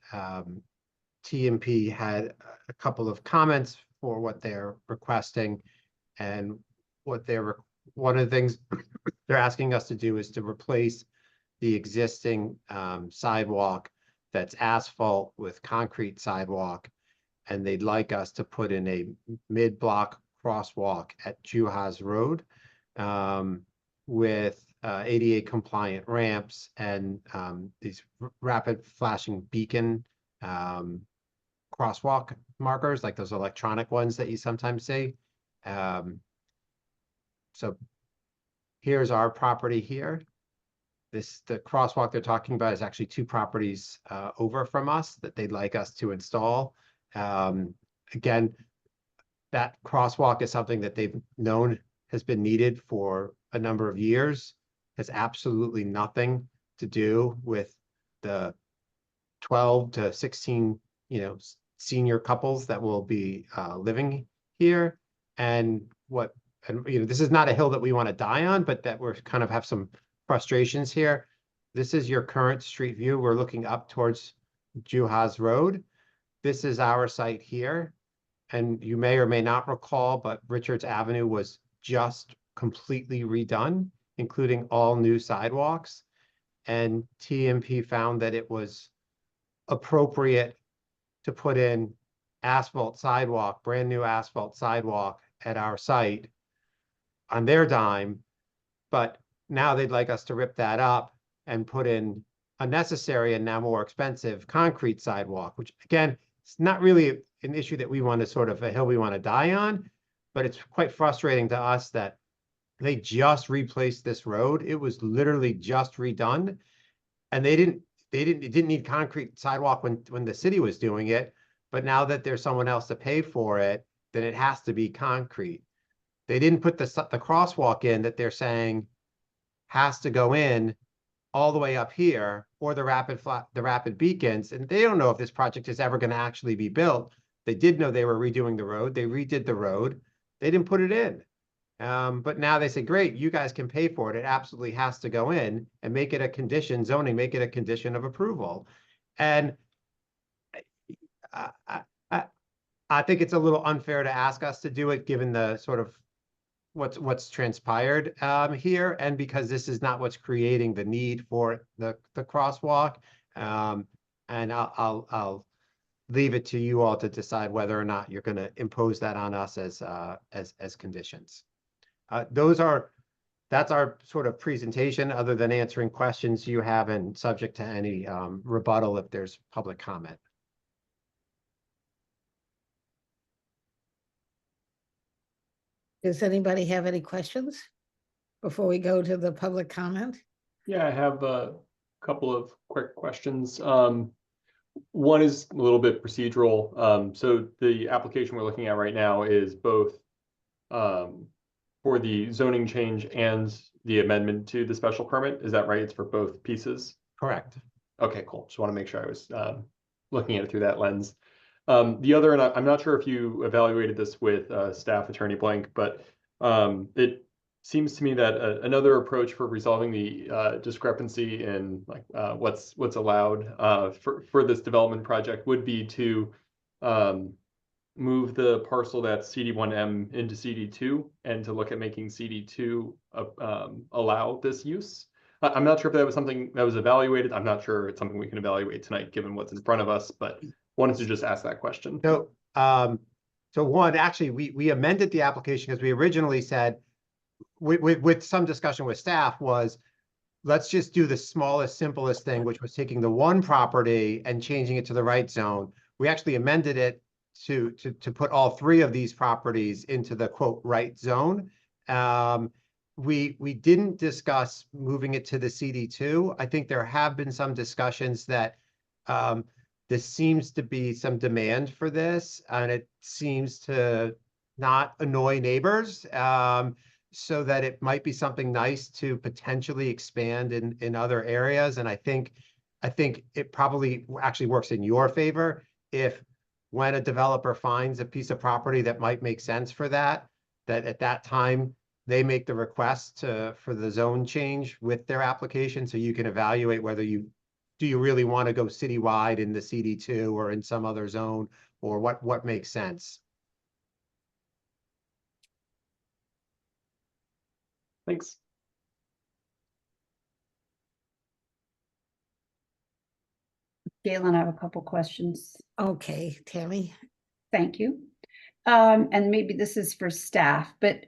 TMP had a couple of comments for what they're requesting, and one of the things they're asking us to do is to replace the existing sidewalk that's asphalt with concrete sidewalk, and they'd like us to put in a mid-block crosswalk at Juhas Road with ADA compliant ramps and these rapid flashing beacon crosswalk markers, like those electronic ones that you sometimes see. So here's our property here. The crosswalk they're talking about is actually 2 properties over from us that they'd like us to install. Again, that crosswalk is something that they've known has been needed for a number of years, has absolutely nothing to do with the 12 to 16, senior couples that will be living here. And this is not a hill that we want to die on, but that we're kind of have some frustrations here. This is your current street view. We're looking up towards Juhas Road. This is our site here. And you may or may not recall, but Richards Avenue was just completely redone, including all new sidewalks. And TMP found that it was appropriate to put in asphalt sidewalk, brand new asphalt sidewalk at our site on their dime. But now they'd like us to rip that up and put in unnecessary and now more expensive concrete sidewalk, which again, it's not really an issue that we want to sort of a hill we want to die on, but it's quite frustrating to us that they just replaced this road. It was literally just redone, and it didn't need concrete sidewalk when the city was doing it. But now that there's someone else to pay for it, then it has to be concrete. They didn't put the crosswalk in that they're saying has to go in all the way up here, or the rapid beacons, and they don't know if this project is ever going to actually be built. They did know they were redoing the road. They redid the road. They didn't put it in. But now they say, great, you guys can pay for it. It absolutely has to go in, and make it a condition, zoning, make it a condition of approval. And I think it's a little unfair to ask us to do it, given the sort of what's transpired here, and because this is not what's creating the need for the crosswalk. And I'll leave it to you all to decide whether or not you're going to impose that on us as conditions. That's our sort of presentation, other than answering questions you have and subject to any rebuttal if there's public comment. Does anybody have any questions before we go to the public comment? Yeah, I have a couple of quick questions. One is a little bit procedural. So the application we're looking at right now is both for the zoning change and the amendment to the special permit. Is that right? It's for both pieces? Correct. Okay, cool. Just want to make sure I was looking at it through that lens. The other, and I'm not sure if you evaluated this with staff attorney Blank, but it seems to me that another approach for resolving the discrepancy in like what's allowed for this development project would be to move the parcel that's CD1M into CD2 and to look at making CD2 allow this use. I'm not sure if that was something that was evaluated. I'm not sure it's something we can evaluate tonight, given what's in front of us, but wanted to just ask that question. So, so one, actually, we amended the application because we originally said, with some discussion with staff, was let's just do the smallest, simplest thing, which was taking the one property and changing it to the right zone. We actually amended it to put all three of these properties into the quote right zone. We didn't discuss moving it to the CD2. I think there have been some discussions that there seems to be some demand for this, and it seems to not annoy neighbors, so that it might be something nice to potentially expand in other areas. And I think it probably actually works in your favor if, when a developer finds a piece of property that might make sense for that at that time they make the request for the zone change with their application, so you can evaluate whether you really want to go citywide in the CD2 or in some other zone, or what makes sense. Thanks. Galen, I have a couple questions. Okay, Tammy. Thank you. And maybe this is for staff, but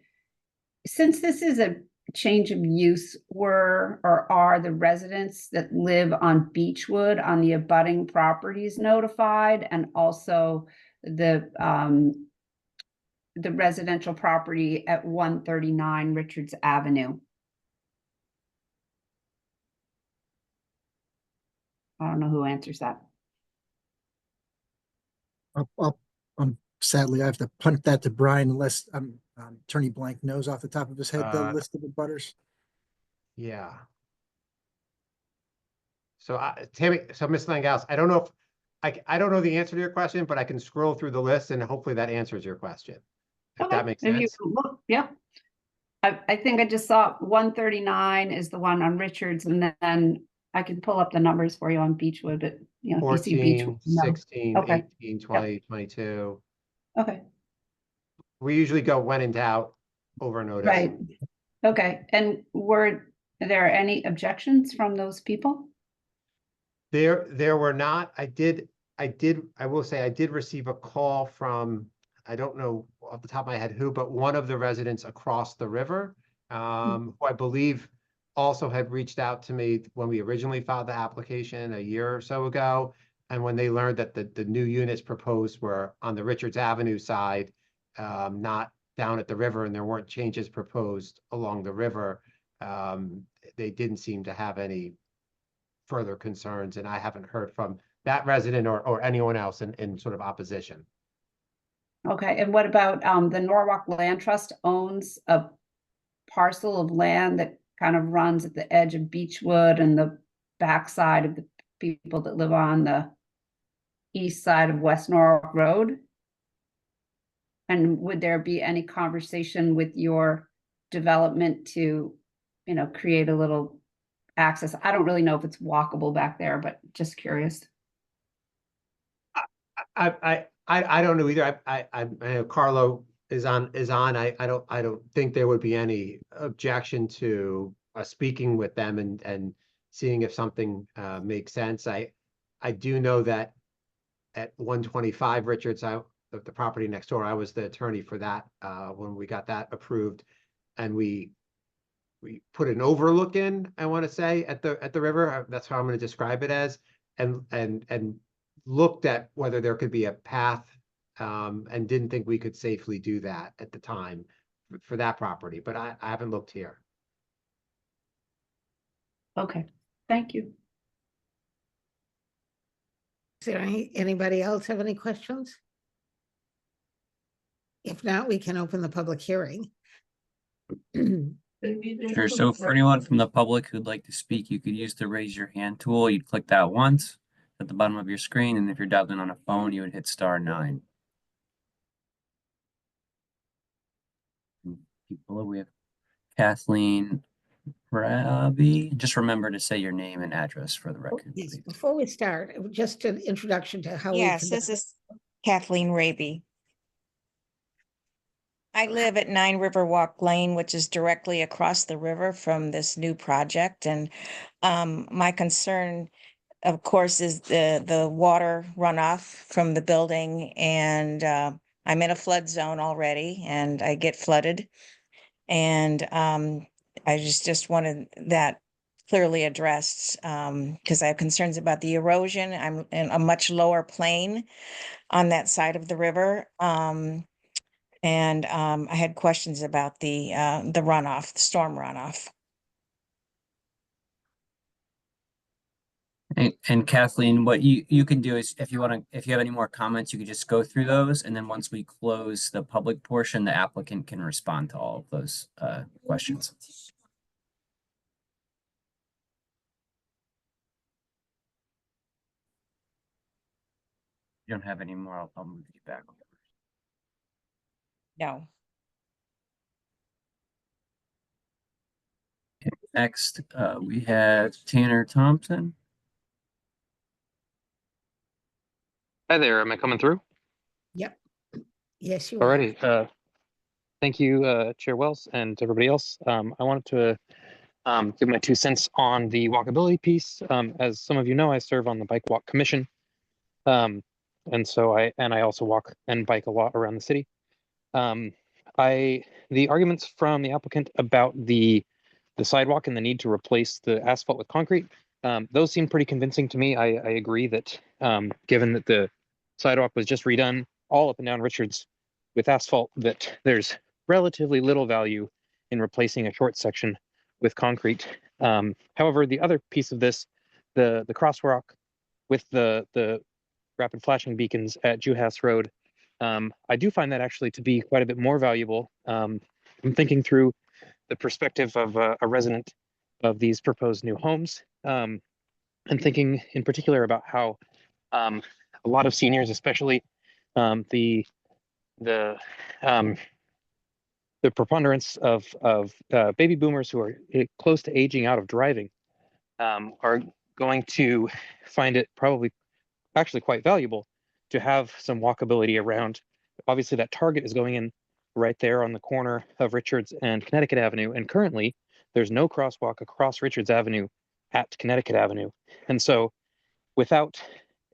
since this is a change of use, are the residents that live on Beechwood on the abutting properties notified, and also the residential property at 139 Richards Avenue? I don't know who answers that. Sadly, I have to punt that to Brian unless Attorney Blank knows off the top of his head the list of the butters. Yeah. So Tammy, so Ms. Langhouse, I don't know if I don't know the answer to your question, but I can scroll through the list and hopefully that answers your question. If that makes sense. Yeah. I think I just saw 139 is the one on Richards, and then I can pull up the numbers for you on Beechwood, but you know, if you see 14, Beechwood, no. 16, Okay. 18, 20, 22. Okay. We usually go when in doubt over notice. Right. Okay. And were there any objections from those people? There were not. I will say I did receive a call from, I don't know off the top of my head who, but one of the residents across the river, who I believe also had reached out to me when we originally filed the application a year or so ago. And when they learned that the new units proposed were on the Richards Avenue side, not down at the river, and there weren't changes proposed along the river, they didn't seem to have any further concerns. And I haven't heard from that resident or anyone else in sort of opposition. Okay. And what about the Norwalk Land Trust owns a parcel of land that kind of runs at the edge of Beechwood and the backside of the people that live on the east side of West Norwalk Road? And would there be any conversation with your development to, you know, create a little access? I don't really know if it's walkable back there, but just curious. I don't know either. I know Carlo is on. I don't think there would be any objection to speaking with them and seeing if something makes sense. I do know that at 125 Richards, the property next door, I was the attorney for that when we got that approved, and we put an overlook in, I want to say, at the river. That's how I'm going to describe it as, and looked at whether there could be a path, and didn't think we could safely do that at the time for that property, but I haven't looked here. Okay, thank you. Is there anybody else have any questions? If not, we can open the public hearing. Sure. So for anyone from the public who'd like to speak, you could use the raise your hand tool. You'd click that once at the bottom of your screen, and if you're dialed in on a phone, you would hit *9. Below, we have Kathleen Rabi, just remember to say your name and address for the record, Yes, please. before we start, just an introduction to how we Yes, this conduct. is Kathleen Raby. I live at 9 River Walk Lane, which is directly across the river from this new project. And my concern, of course, is the water runoff from the building. And I'm in a flood zone already and I get flooded. And I just wanted that clearly addressed because I have concerns about the erosion. I'm in a much lower plane on that side of the river. And I had questions about the runoff, the storm runoff. And Kathleen, what you can do is if you have any more comments, you can just go through those. And then once we close the public portion, the applicant can respond to all of those questions. You don't have any more, I'll move you back. No. Next, we have Tanner Thompson. Hi there, am I coming through? Yep. Yes, you are. Alrighty, thank you, Chair Wells and everybody else. I wanted to give my 2 cents on the walkability piece. As some of you know, I serve on the Bike Walk Commission. And so I also walk and bike a lot around the city. The arguments from the applicant about the sidewalk and the need to replace the asphalt with concrete, those seem pretty convincing to me. I agree that given that the sidewalk was just redone all up and down Richards with asphalt, that there's relatively little value in replacing a short section with concrete. However, the other piece of this, the crosswalk with the rapid flashing beacons at Juhas Road, I do find that actually to be quite a bit more valuable. I'm thinking through the perspective of a resident of these proposed new homes, and thinking in particular about how a lot of seniors, especially the preponderance of baby boomers who are close to aging out of driving, are going to find it probably actually quite valuable to have some walkability around. Obviously, that Target is going in right there on the corner of Richards and Connecticut Avenue. And currently, there's no crosswalk across Richards Avenue at Connecticut Avenue. And so without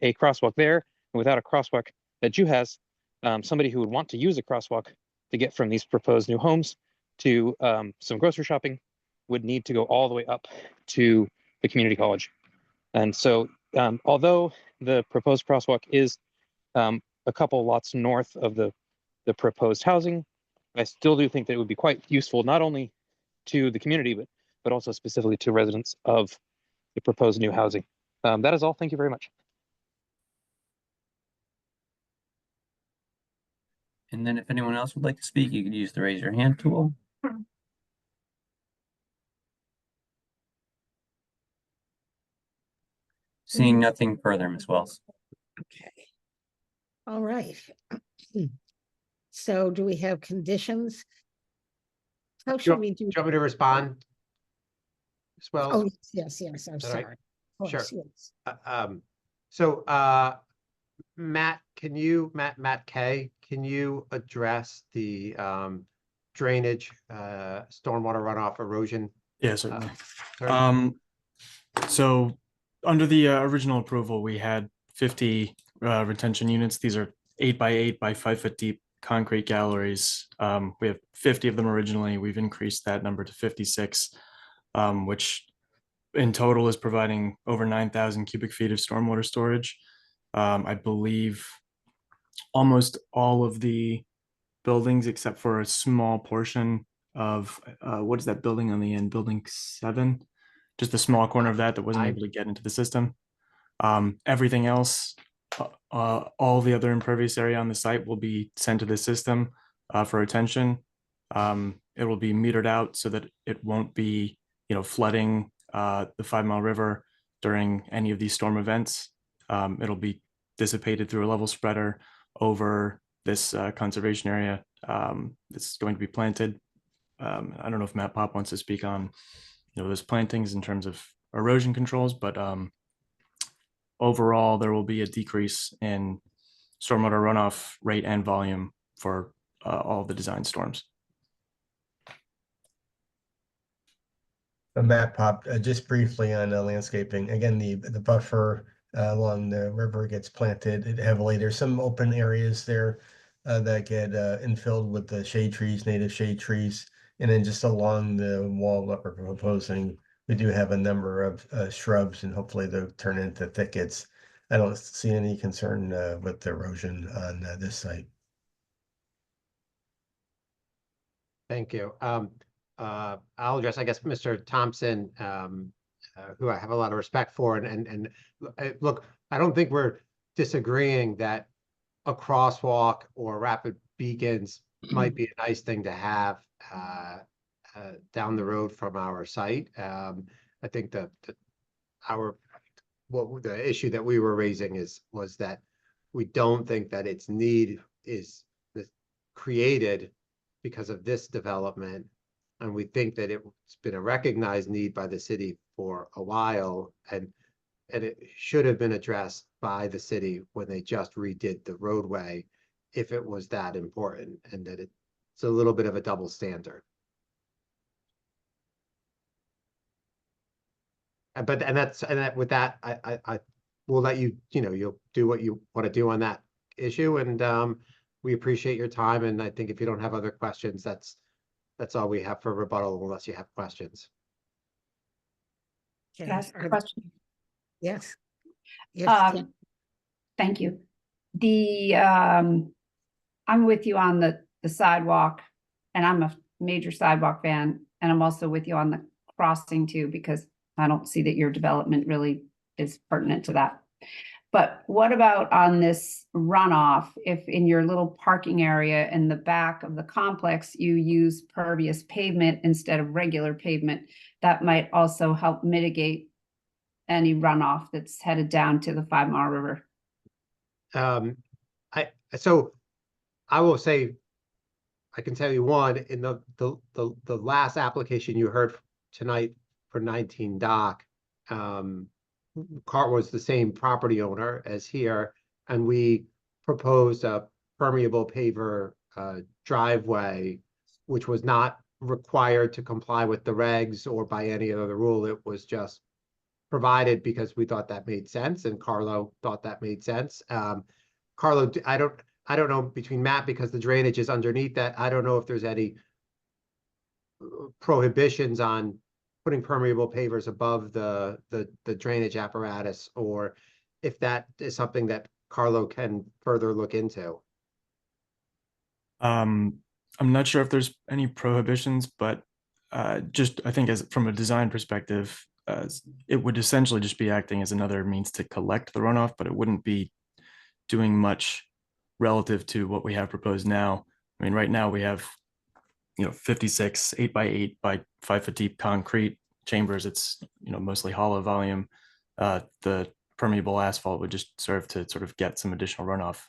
a crosswalk there, and without a crosswalk that Juhas, somebody who would want to use a crosswalk to get from these proposed new homes to some grocery shopping would need to go all the way up to the community college. And so although the proposed crosswalk is a couple lots north of the proposed housing, I still do think that it would be quite useful, not only to the community, but also specifically to residents of the proposed new housing. That is all. Thank you very much. And then if anyone else would like to speak, you can use the raise your hand tool. Seeing nothing further, Ms. Wells. Okay. All right. So do we have conditions? How should we do? Do you want me to respond as well? Oh, yes, I'm Is that right? sorry. Of Sure. course, yes. So Matt Kay, can you address the drainage, stormwater runoff erosion? Yeah, certainly. Sorry. So under the original approval, we had 50 retention units. These are 8 by 8 by 5 foot deep concrete galleries. We have 50 of them originally. We've increased that number to 56, which in total is providing over 9,000 cubic feet of stormwater storage. I believe almost all of the buildings, except for a small portion of what is that building on the end? Building 7, just a small corner of that wasn't able to get into the system. Everything else, all the other impervious area on the site will be sent to the system for retention. It will be metered out so that it won't be, flooding the 5 Mile River during any of these storm events. It'll be dissipated through a level spreader over this conservation area that's going to be planted. I don't know if Matt Pop wants to speak on, those plantings in terms of erosion controls, but overall, there will be a decrease in stormwater runoff rate and volume for all of the design storms. Matt Pop, just briefly on landscaping. Again, the buffer along the river gets planted heavily. There's some open areas there that get infilled with the shade trees, native shade trees. And then just along the wall that we're proposing, we do have a number of shrubs, and hopefully they'll turn into thickets. I don't see any concern with erosion on this site. Thank you. I'll address, I guess, Mr. Thompson, who I have a lot of respect for. And look, I don't think we're disagreeing that a crosswalk or rapid beacons might be a nice thing to have down the road from our site. I think the issue that we were raising was that we don't think that its need is created because of this development. And we think that it's been a recognized need by the city for a while, and it should have been addressed by the city when they just redid the roadway, if it was that important, and that it's a little bit of a double standard. With that, I will let you, you'll do what you want to do on that issue, and we appreciate your time. And I think if you don't have other questions, that's all we have for rebuttal, unless you have questions. Can I ask a question? Yes. Yes. Kim. Thank you. I'm with you on the sidewalk, and I'm a major sidewalk fan, and I'm also with you on the crossing too, because I don't see that your development really is pertinent to that. But what about on this runoff? If in your little parking area in the back of the complex, you use pervious pavement instead of regular pavement, that might also help mitigate any runoff that's headed down to the 5 Mile River. So I will say, I can tell you one, in the last application you heard tonight for 19 Dock, Cart was the same property owner as here, and we proposed a permeable paver driveway, which was not required to comply with the regs or by any other rule. It was just provided because we thought that made sense, and Carlo thought that made sense. Carlo, I don't know between Matt, because the drainage is underneath that. I don't know if there's any prohibitions on putting permeable pavers above the drainage apparatus, or if that is something that Carlo can further look into. I'm not sure if there's any prohibitions, but just I think as from a design perspective, it would essentially just be acting as another means to collect the runoff, but it wouldn't be doing much relative to what we have proposed now. I mean, right now we have 56 8x8 by 5 foot deep concrete chambers. It's mostly hollow volume. The permeable asphalt would just serve to sort of get some additional runoff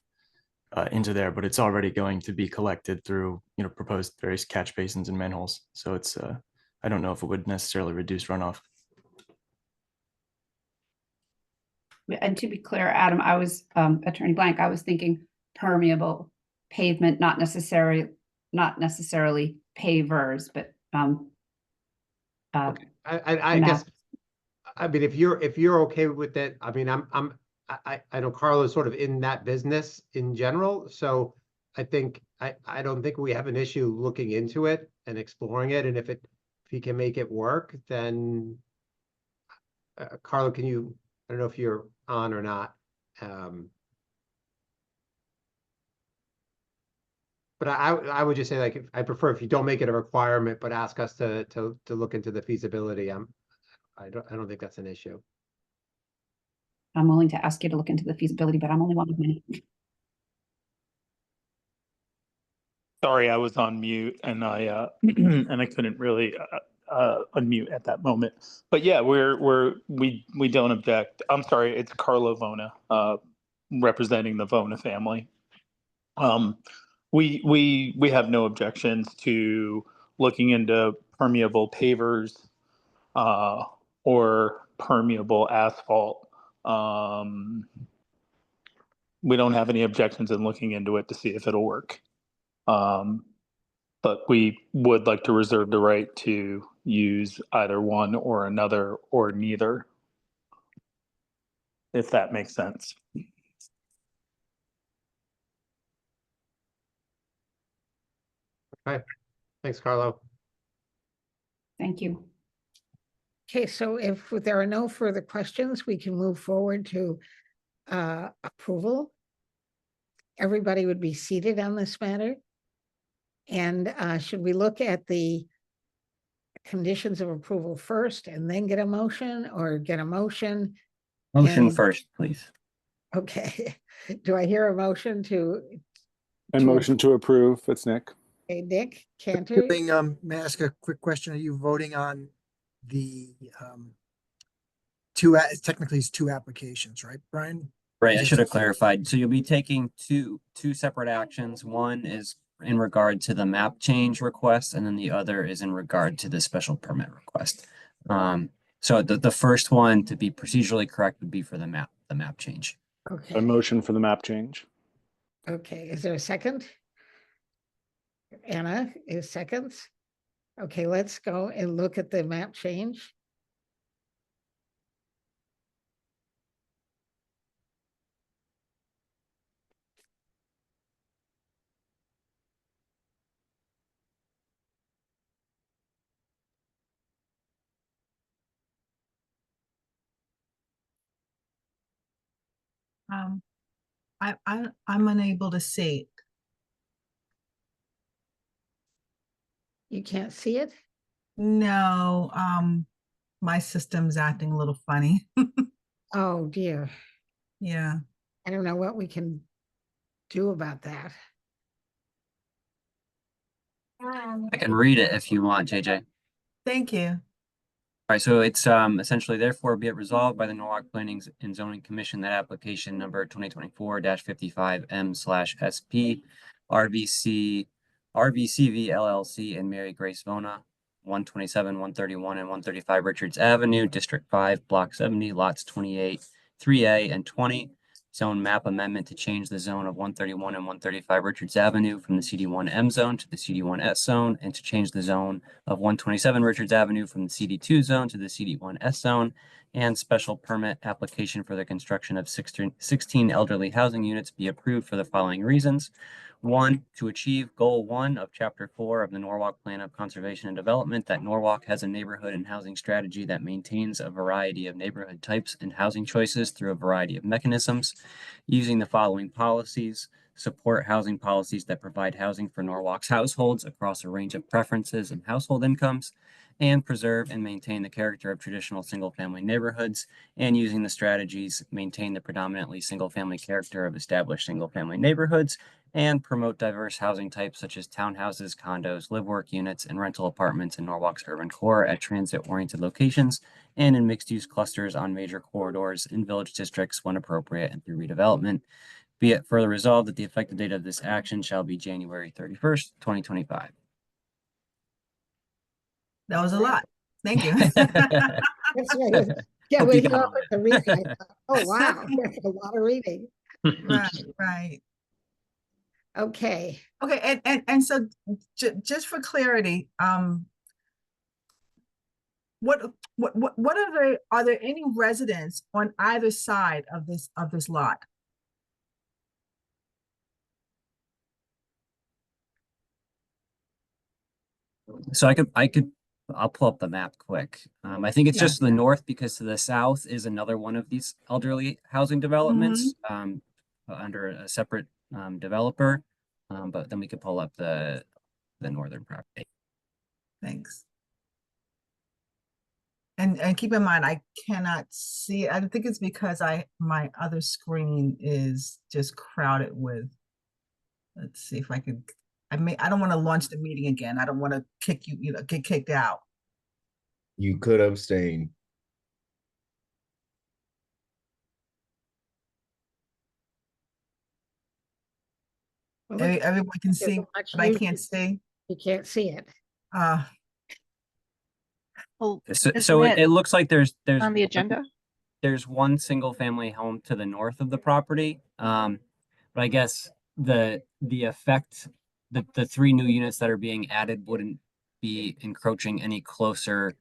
into there, but it's already going to be collected through proposed various catch basins and manholes. So it's I don't know if it would necessarily reduce runoff. And to be clear, Adam, I was Attorney Blank, I was thinking permeable pavement, not necessarily pavers, but I guess, I mean, if you're okay with it, I mean, I know Carlo's sort of in that business in general, so I think I don't think we have an issue looking into it and exploring it, and if he can make it work, then Carlo, can you? I don't know if you're on or not. But I would just say, like, I prefer if you don't make it a requirement, but ask us to look into the feasibility. I don't think that's an issue. I'm willing to ask you to look into the feasibility, but I'm only one of many. Sorry, I was on mute, and I and I couldn't really unmute at that moment. But yeah, we don't object. I'm sorry, it's Carlo Vona, representing the Vona family. We have no objections to looking into permeable pavers, or permeable asphalt. We don't have any objections in looking into it to see if it'll work. But we would like to reserve the right to use either one or another or neither, if that makes sense. Okay, thanks, Carlo. Thank you. Okay, so if there are no further questions, we can move forward to approval. Everybody would be seated on this matter. And should we look at the conditions of approval first and then get a motion, or get a motion? Motion and- first, please. Okay, do I hear a motion to, And motion to approve. It's Nick. okay, Nick Cantor? May I ask a quick question? Are you voting on the technically it's two applications, right, Brian? Right, I Is should it- have clarified. So you'll be taking two separate actions. One is in regard to the map change request, and then the other is in regard to the special permit request. So the first one, to be procedurally correct, would be for the map change. Okay. A motion for the map change. Okay, is there a second? Anna is seconds. Okay, let's go and look at the map change. I'm unable to see it. You can't see it? No, my system's acting a little funny. Oh dear. Yeah. I don't know what we can do about that. I can read it if you want, JJ. Thank you. All right, so it's essentially therefore be it resolved by the Norwalk Planning and Zoning Commission that application number 2024-55M/SP RVCV LLC and Mary Grace Vona, 127, 131, and 135 Richards Avenue, District 5, Block 70, lots 28, 3A and 20. Zone map amendment to change the zone of 131 and 135 Richards Avenue from the CD1M zone to the CD1S zone, and to change the zone of 127 Richards Avenue from the CD2 zone to the CD1S zone, and special permit application for the construction of 16 elderly housing units be approved for the following reasons. 1, to achieve goal 1 of chapter 4 of the Norwalk Plan of Conservation and Development, that Norwalk has a neighborhood and housing strategy that maintains a variety of neighborhood types and housing choices through a variety of mechanisms, using the following policies: support housing policies that provide housing for Norwalk's households across a range of preferences and household incomes, and preserve and maintain the character of traditional single-family neighborhoods, and using the strategies, maintain the predominantly single-family character of established single-family neighborhoods, and promote diverse housing types such as townhouses, condos, live-work units, and rental apartments in Norwalk's urban core at transit-oriented locations and in mixed-use clusters on major corridors in village districts when appropriate and through redevelopment. Be it further resolved that the effective date of this action shall be January 31st, 2025. That was a lot. Thank you. That's right. Yeah, Hope when you you got offered to read it, I thought, oh, wow, that's a lot of reading. Right. Okay, Okay, and so just for clarity, what are there any residents on either side of this lot? So I'll pull up the map quick. I think it's Yeah. just to the north, because to the south is another one of these elderly housing developments, under a separate developer. But then we could pull up the northern property. Thanks. And keep in mind, I cannot see, I think it's because my other screen is just crowded with, let's see if I could, I don't want to launch the meeting again. I don't want to kick you, get kicked out. You could abstain. Well, look, Everyone can there's see, a much but I new- can't see. you can't see it. Well, So isn't it looks like there's on the agenda? there's one single family home to the north of the property. But I guess the effect, the 3 new units that are being added wouldn't be encroaching any closer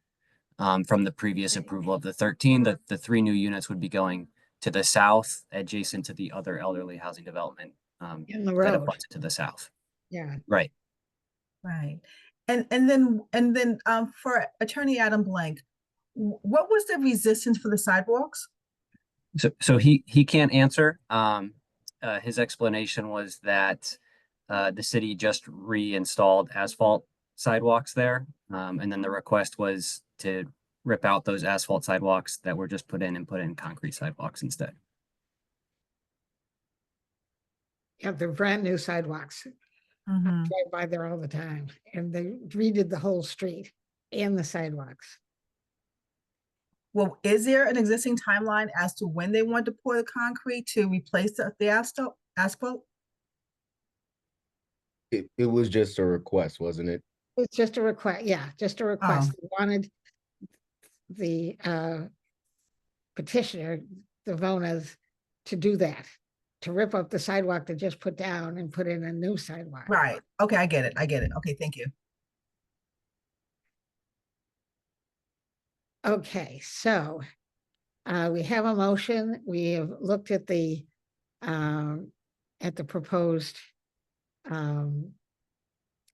from the previous approval of the 13. The 3 new units would be going to the south, adjacent to the other elderly housing development In the that road. abuts to the south. Yeah. Right. Right. And then for Attorney Adam Blank, what was the resistance for the sidewalks? So he can't answer. His explanation was that the city just reinstalled asphalt sidewalks there. And then the request was to rip out those asphalt sidewalks that were just put in and put in concrete sidewalks instead. Yeah, they're brand new sidewalks. I drive by there all the time, and they redid the whole street and the sidewalks. Well, is there an existing timeline as to when they want to pour the concrete to replace the asphalt? It was just a request, wasn't it? It's just a request, yeah, just a request. They wanted the petitioner, the Vonas, to do that, to rip up the sidewalk they just put down and put in a new sidewalk. Right. Okay, I get it. Okay, thank you. Okay, so we have a motion. We have looked at the proposed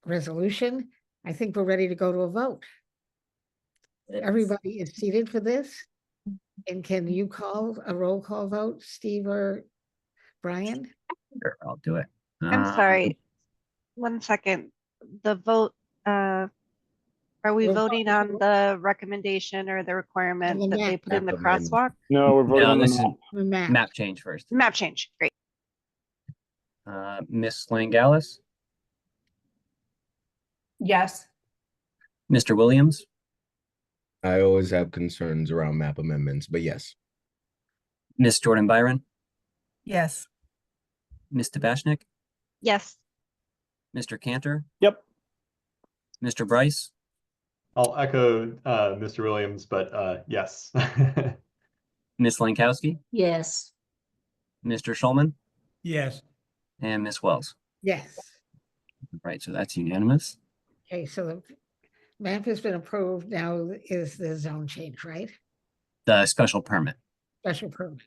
resolution. I think we're ready to go to a vote. Everybody is seated for this. And can you call a roll call vote, Steve or Brian? Sure, I'll do it. I'm sorry. 1 second. The vote, are we We're voting on the recommendation or the requirement that they put in the crosswalk? No, we're voting on this is the map change first. Map change, great. Miss Langallis, Yes. Mr. Williams, I always have concerns around map amendments, but yes. Miss Jordan Byron, Yes. Miss Tabashnik, Yes. Mr. Cantor. Yep. Mr. Bryce, I'll echo Mr. Williams, but yes. Miss Lankowski, Yes. Mr. Schulman, Yes. and Miss Wells. Yes. Right, so that's unanimous. Okay, so the map has been approved. Now is the zone change, right? The special permit, Special permit.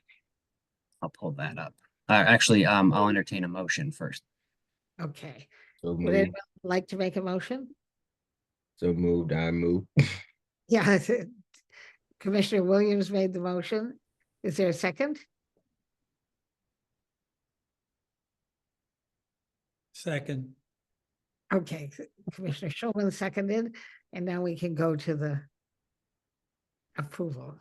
I'll pull that up. Actually, I'll entertain a motion first. Okay. So Would moved. anyone like to make a motion? So moved. I move. Yeah, Commissioner Williams made the motion. Is there a second? Second. Okay, Commissioner Schulman seconded, and now we can go to the approval.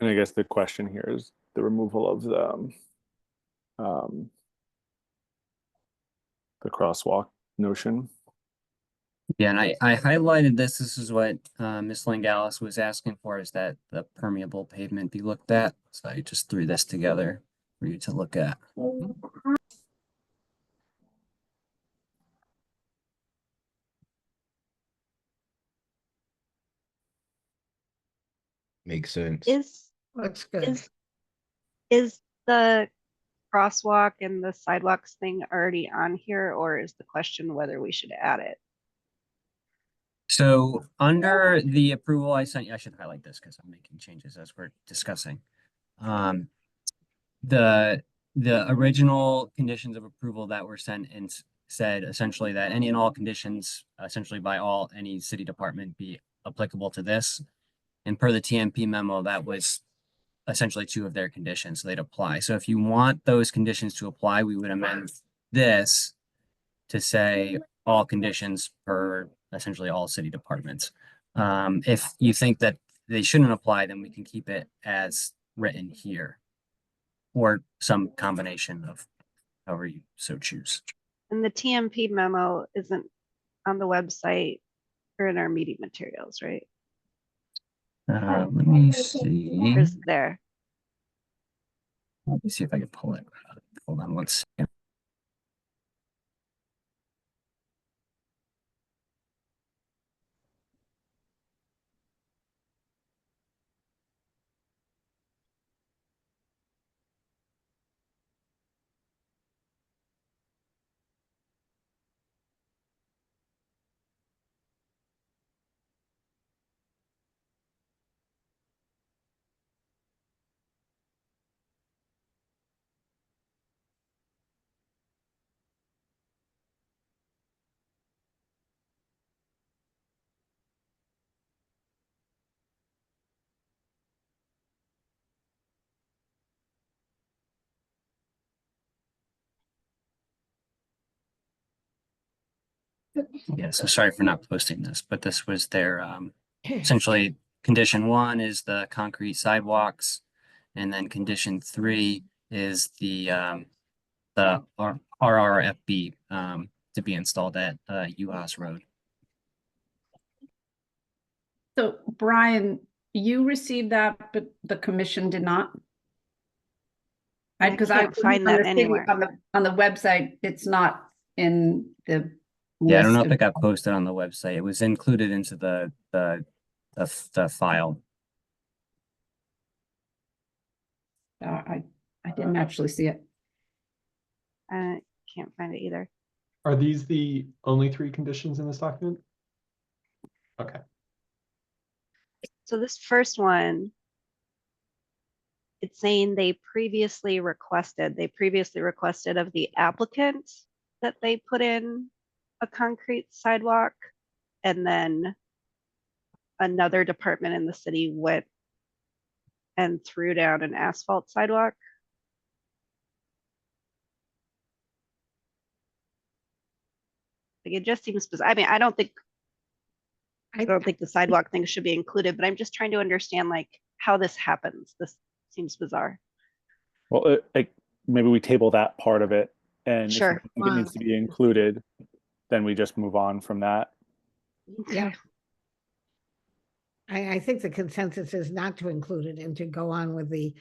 And I guess the question here is the removal of the crosswalk notion. Yeah, and I highlighted this. This is what Miss Langallis was asking for, is that the permeable pavement be looked at. So I just threw this together for you to look at. Makes sense. Looks good. Is the crosswalk and the sidewalks thing already on here, or is the question whether we should add it? So under the approval I sent you, I should highlight this because I'm making changes as we're discussing. The original conditions of approval that were sent in said essentially that any and all conditions, essentially by any city department, be applicable to this. And per the TMP memo, that was essentially 2 of their conditions, so they'd apply. So if you want those conditions to apply, we would amend this to say all conditions per essentially all city departments. If you think that they shouldn't apply, then we can keep it as written here, or some combination of however you so choose. And the TMP memo isn't on the website or in our meeting materials, right? Let me see. Or is it there? Let me see if I can pull it. Hold on one second. Yeah, so sorry for not posting this, but this was their, essentially, condition 1 is the concrete sidewalks. And then condition 3 is the RRFB, to be installed at, UHAS Road. So Brian, you received that, but the commission did not? I Because can't find that anywhere. On the website, it's not in the. Yeah, I don't know list if it of- got posted on the website. It was included into the file. I didn't actually see it. I can't find it either. Are these the only 3 conditions in this document? Okay. So this first one, it's saying they previously requested of the applicant that they put in a concrete sidewalk, and then another department in the city went and threw down an asphalt sidewalk. Like, it just seems bizarre. I mean, I don't think the sidewalk thing should be included, but I'm just trying to understand like how this happens. This seems bizarre. Well, maybe we table that part of it, and if Sure. we think it needs to be included, then we just move on from that. Yeah. I think the consensus is not to include it and to go on with the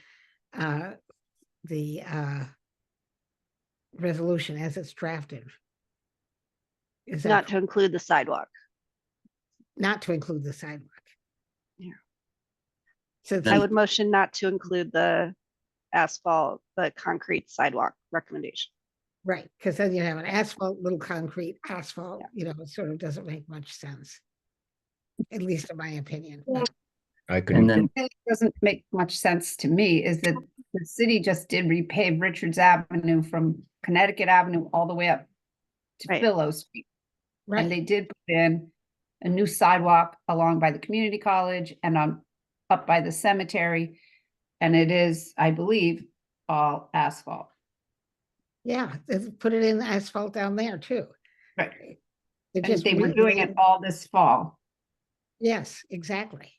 resolution as it's drafted. Is that Not to include the sidewalk. not to include the sidewalk? Yeah. So I would motion not to include the asphalt, the concrete sidewalk recommendation. right, because then you have an asphalt, little concrete, asphalt, it sort of doesn't make much sense. At least in my opinion. I And couldn't. then, It doesn't make much sense to me is that the city just did repave Richards Avenue from Connecticut Avenue all the way up to Right. Willow Street. Right. And they did put in a new sidewalk along by the community college and up by the cemetery. And it is, I believe, all asphalt. Yeah, they put it in asphalt down there too. Right. They And just they were doing it all this fall. Yes, exactly.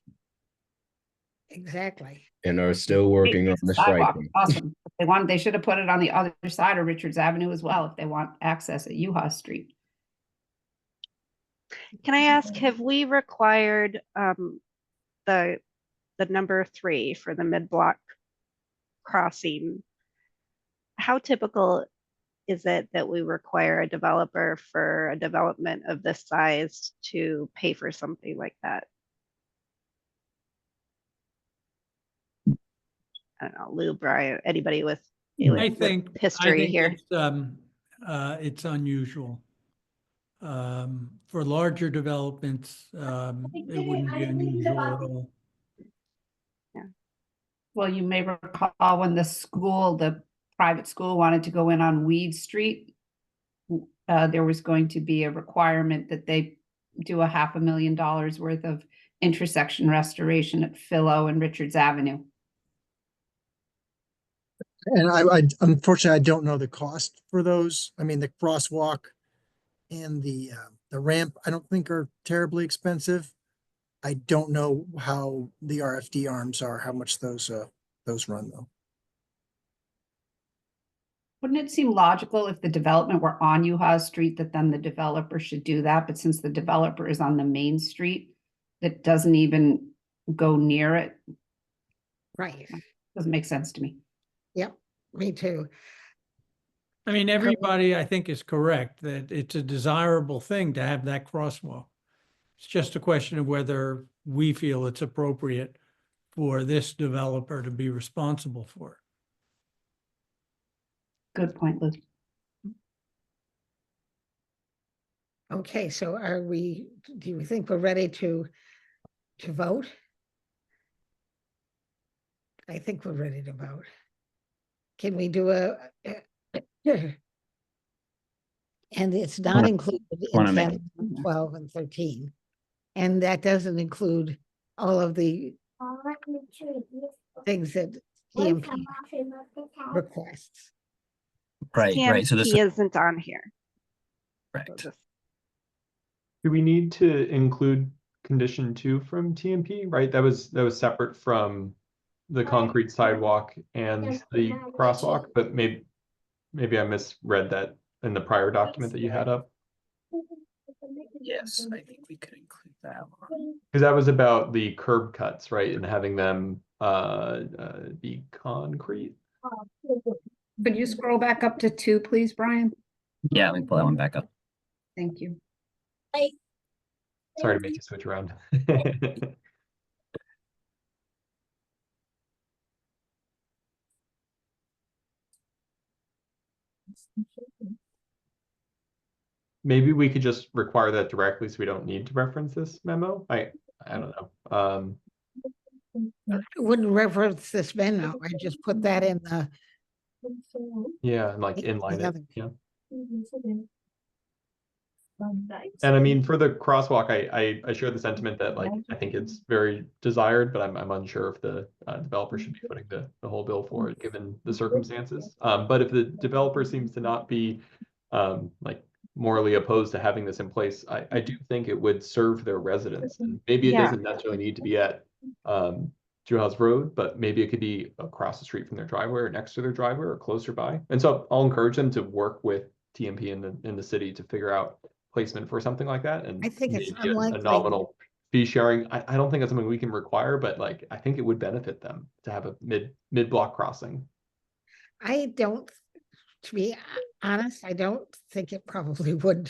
Exactly. And are still working on the Sidewalk, striping. awesome. If they should have put it on the other side of Richards Avenue as well, if they want access at UHA Street. Can I ask, have we required the number 3 for the mid-block crossing? How typical is it that we require a developer for a development of this size to pay for something like that? I don't know, Lou, Brian, anybody with I think history here. It's unusual. For larger developments, it wouldn't be unusual at all. Well, you may recall when the private school wanted to go in on Weed Street. There was going to be a requirement that they do $500,000 worth of intersection restoration at Philo and Richards Avenue. And I unfortunately, I don't know the cost for those. I mean, the crosswalk and the ramp, I don't think are terribly expensive. I don't know how the RFD arms are, how much those run though. Wouldn't it seem logical if the development were on UHA Street that then the developer should do that? But since the developer is on the main street, that doesn't even go near it. Right. Doesn't make sense to me. Yep, me too. I mean, everybody, I think, is correct that it's a desirable thing to have that crosswalk. It's just a question of whether we feel it's appropriate for this developer to be responsible for it. Good point, Lou. Okay, so do you think we're ready to vote? I think we're ready to vote. Can we do and it's not included in 10, 12, and 13. And that doesn't include all of the things that EMP requests. right. So this CMP isn't on here. right. Do we need to include condition 2 from TMP, right? That was separate from the concrete sidewalk and the crosswalk, but maybe I misread that in the prior document that you had up. Yes, I think we could include that one. Because that was about the curb cuts, right? And having them be concrete. Could you scroll back up to 2, please, Brian? Yeah, let me pull that one back up. Thank you. Sorry to make you switch around. Maybe we could just require that directly so we don't need to reference this memo. I don't know. I wouldn't reference this memo. I just put that in the. Yeah, and like inline it. Together. Yeah. And I mean, for the crosswalk, I share the sentiment that like I think it's very desired, but I'm unsure if the developer should be putting the whole bill for it given the circumstances. But if the developer seems to not be like morally opposed to having this in place, I do think it would serve their residents. And maybe it Yeah. doesn't necessarily need to be at Drew House Road, but maybe it could be across the street from their driveway or next to their driveway or closer by. And so I'll encourage them to work with TMP in the city to figure out placement for something like that. And I think it's maybe a unlikely. nominal fee sharing. I don't think that's something we can require, but like I think it would benefit them to have a mid block crossing. I don't, to be honest, I don't think it probably would,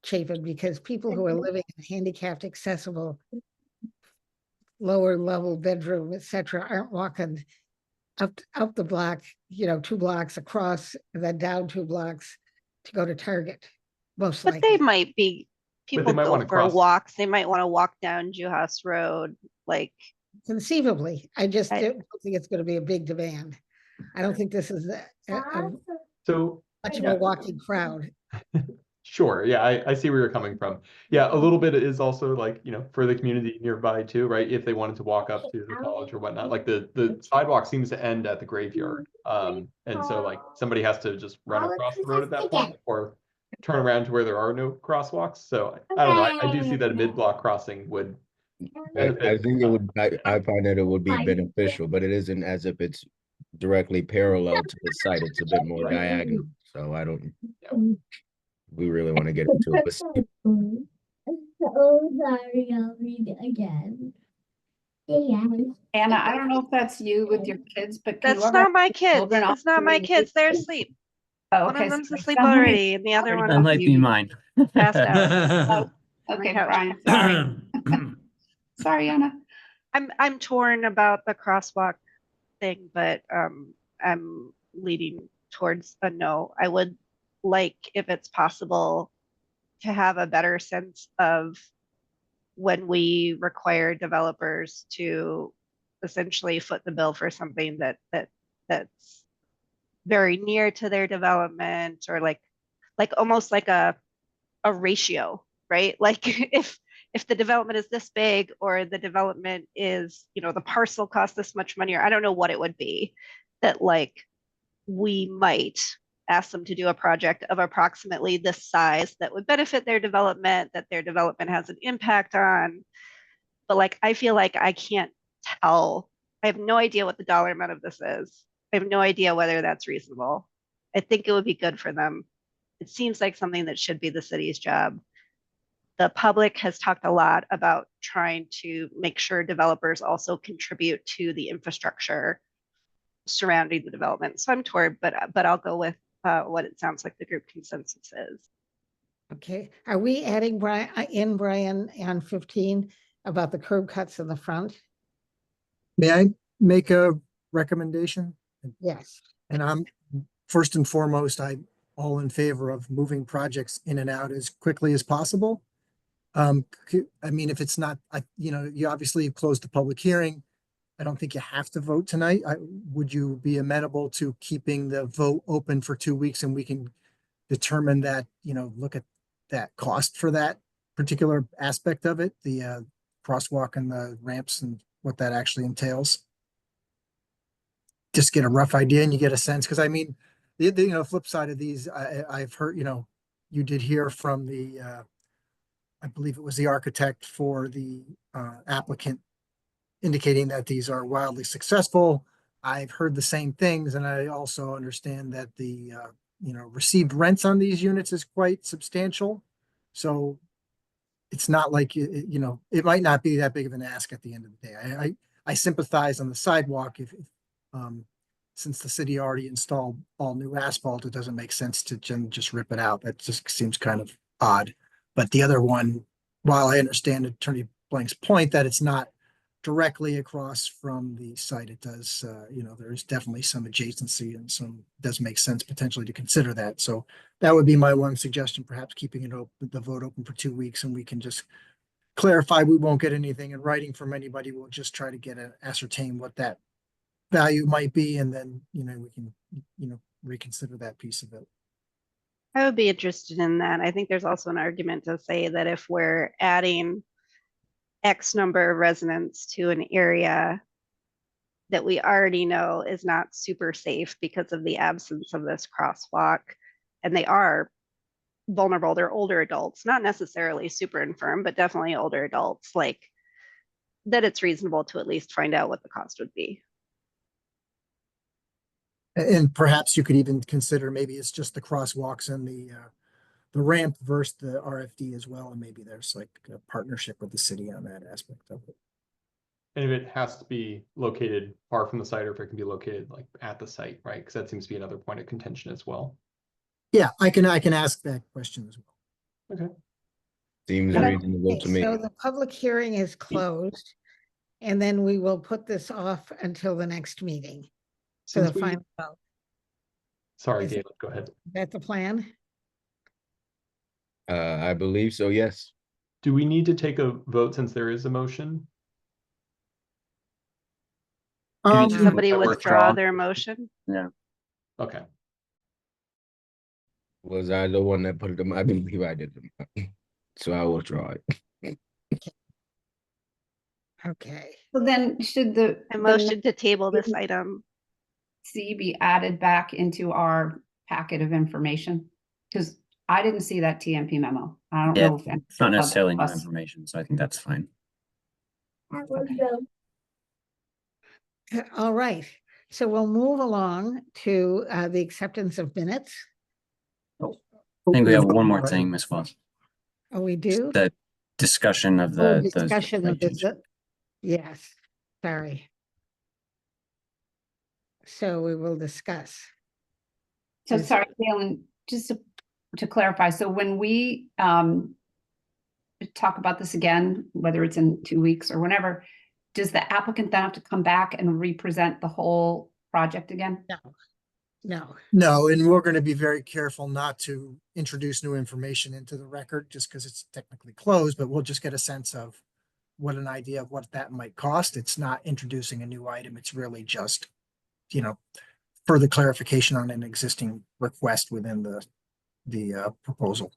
Chapin, because people who are living in handicapped accessible lower level bedroom, etc., aren't walking up the block, 2 blocks across and then down 2 blocks to go to Target. Most But likely. they might be, But they people might go wanna for cross- walks. They might want to walk down Juhaus Road, like. Conceivably, I just I- don't think it's going to be a big demand. I don't think this is So much of yeah. a walking crowd. Sure. Yeah, I see where you're coming from. Yeah, a little bit is also like, for the community nearby too, right? If they wanted to walk up to the college or whatnot, like the sidewalk seems to end at the graveyard. And so like somebody has to just run across the road at that point or turn around to where there are no crosswalks. So I don't know. I do see that a mid-block crossing would I benefit. think it would, I find that it would be beneficial, but it isn't as if it's directly parallel to the site. It's a bit more diagonal. So I don't, we really want to get into it. But So sorry, I'll read it again. Anna, I don't know if that's you with your kids, but can you That's ever not my have kids. children That's off not my during the kids. They're week? asleep. Oh, One okay. of them's sorry. asleep Somebody- already, and the other one That might be mine. passed out. Okay, couch. Brian, sorry. Sorry, Anna. I'm torn about the crosswalk thing, but I'm leaning towards a no. I would like, if it's possible, to have a better sense of when we require developers to essentially foot the bill for something that's very near to their development, or like almost like a ratio, right? Like if the development is this big, or the development is, the parcel costs this much money, or I don't know what it would be, that like we might ask them to do a project of approximately this size that would benefit their development, that their development has an impact on. But like, I feel like I can't tell. I have no idea what the dollar amount of this is. I have no idea whether that's reasonable. I think it would be good for them. It seems like something that should be the city's job. The public has talked a lot about trying to make sure developers also contribute to the infrastructure surrounding the development. So I'm torn, but I'll go with what it sounds like the group consensus is. Okay, are we adding Brian on 15 about the curb cuts in the front? May I make a recommendation? Yes. And I'm, first and foremost, I'm all in favor of moving projects in and out as quickly as possible. I mean, if it's not, you obviously closed the public hearing. I don't think you have to vote tonight. Would you be amenable to keeping the vote open for 2 weeks, and we can determine that, look at that cost for that particular aspect of it, the crosswalk and the ramps and what that actually entails? Just get a rough idea and you get a sense, because I mean, the flip side of these, I've heard, you did hear from the I believe it was the architect for the applicant indicating that these are wildly successful. I've heard the same things, and I also understand that the received rents on these units is quite substantial. So it's not like it might not be that big of an ask at the end of the day. I sympathize on the sidewalk if since the city already installed all new asphalt, it doesn't make sense to just rip it out. That just seems kind of odd. But the other one, while I understand Attorney Blank's point that it's not directly across from the site, it does, there's definitely some adjacency and does make sense potentially to consider that. So that would be my one suggestion, perhaps keeping it open, the vote open for 2 weeks, and we can just clarify. We won't get anything in writing from anybody. We'll just try to ascertain what that value might be, and then, we can, reconsider that piece of it. I would be interested in that. I think there's also an argument to say that if we're adding X number of residents to an area that we already know is not super safe because of the absence of this crosswalk, and they are vulnerable, they're older adults, not necessarily super infirm, but definitely older adults, like that it's reasonable to at least find out what the cost would be. And perhaps you could even consider maybe it's just the crosswalks and the ramp versus the RFD as well, and maybe there's like a partnership with the city on that aspect of it. And if it has to be located far from the site, or if it can be located like at the site, right? Because that seems to be another point of contention as well. Yeah, I can ask that question as well. Okay. Seems Okay, reasonable to me. so the public hearing is closed, and then we will put this off until the next meeting. So Since the final vote. Sorry, Is Galen, go ahead. Is that the plan? I believe so, yes. Do we need to take a vote since there is a motion? Did somebody withdraw their motion? Yeah. Okay. Was I the one that put it in? I believe I did. So I will draw it. Okay. So then should the motion to table this item C be added back into our packet of information? Because I didn't see that TMP memo. I don't Yeah, know if it's not necessarily new us- information, so I think that's fine. All right, so we'll move along to the acceptance of minutes. I think we have one more thing, Ms. Wells. Oh, we do? The discussion of Oh, the discussion of change. the, yes, sorry. So we will discuss. So Is- sorry, Galen, just to clarify, so when we talk about this again, whether it's in 2 weeks or whenever, does the applicant then have to come back and represent the whole project again? No. No, and we're going to be very careful not to introduce new information into the record just because it's technically closed, but we'll just get a sense of what an idea of what that might cost. It's not introducing a new item. It's really just, further clarification on an existing request within the proposal.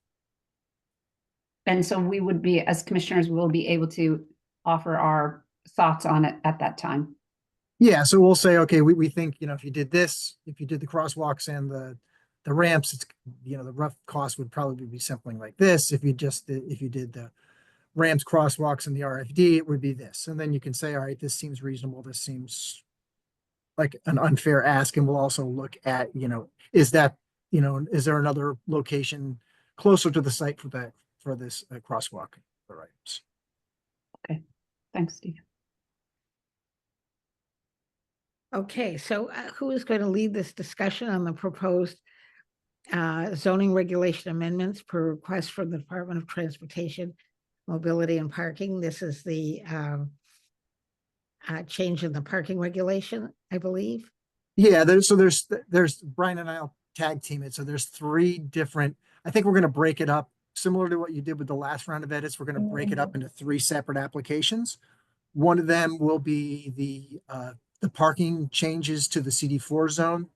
And so we would be, as commissioners, we'll be able to offer our thoughts on it at that time. Yeah, so we'll say, okay, we think, if you did this, if you did the crosswalks and the ramps, it's, the rough cost would probably be something like this. If you did the ramps, crosswalks, and the RFD, it would be this. And then you can say, all right, this seems reasonable. This seems like an unfair ask. And we'll also look at, is there another location closer to the site for this crosswalk for items? Okay, thanks, Steve. Okay, so who is going to lead this discussion on the proposed zoning regulation amendments per request from the Department of Transportation, Mobility and Parking? This is the change in the parking regulation, I believe. Yeah, there's Brian and I'll tag team it. So there's 3 different, I think we're going to break it up similar to what you did with the last round of edits. We're going to break it up into 3 separate applications. One of them will be the parking changes to the CD4 zone.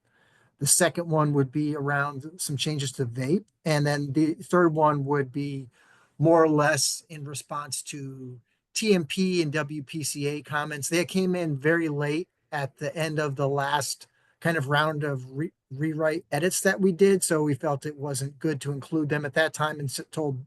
The second one would be around some changes to vape. And then the third one would be more or less in response to TMP and WPCA comments. They came in very late at the end of the last kind of round of rewrite edits that we did. So we felt it wasn't good to include them at that time and told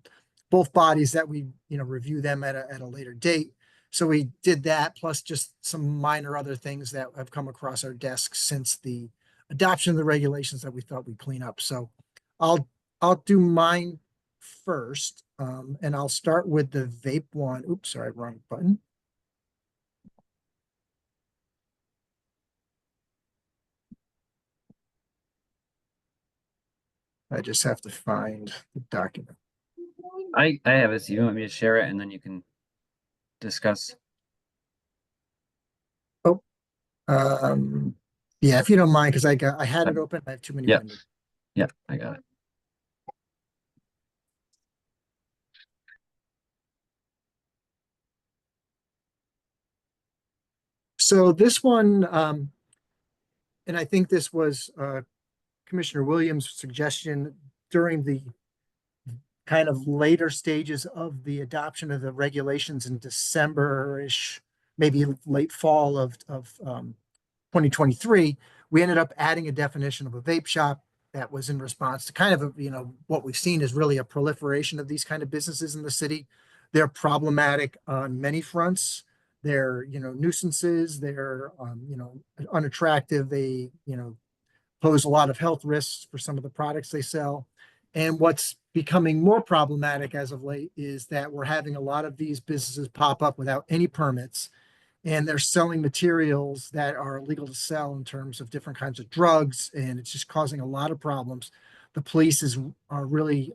both bodies that we, review them at a later date. So we did that, plus just some minor other things that have come across our desks since the adoption of the regulations that we thought we'd clean up. So I'll do mine first, and I'll start with the vape one. Oops, sorry, wrong button. I just have to find the document. I have it. So you want me to share it and then you can discuss? Oh, yeah, if you don't mind, because I had it open. I have too many Yep. windows. Yep, I got it. So this one, and I think this was Commissioner Williams' suggestion during the kind of later stages of the adoption of the regulations in December-ish, maybe late fall of 2023, we ended up adding a definition of a vape shop that was in response to kind of, what we've seen is really a proliferation of these kind of businesses in the city. They're problematic on many fronts. They're, nuisances, they're, unattractive. They, pose a lot of health risks for some of the products they sell. And what's becoming more problematic as of late is that we're having a lot of these businesses pop up without any permits, and they're selling materials that are illegal to sell in terms of different kinds of drugs, and it's just causing a lot of problems. The police are really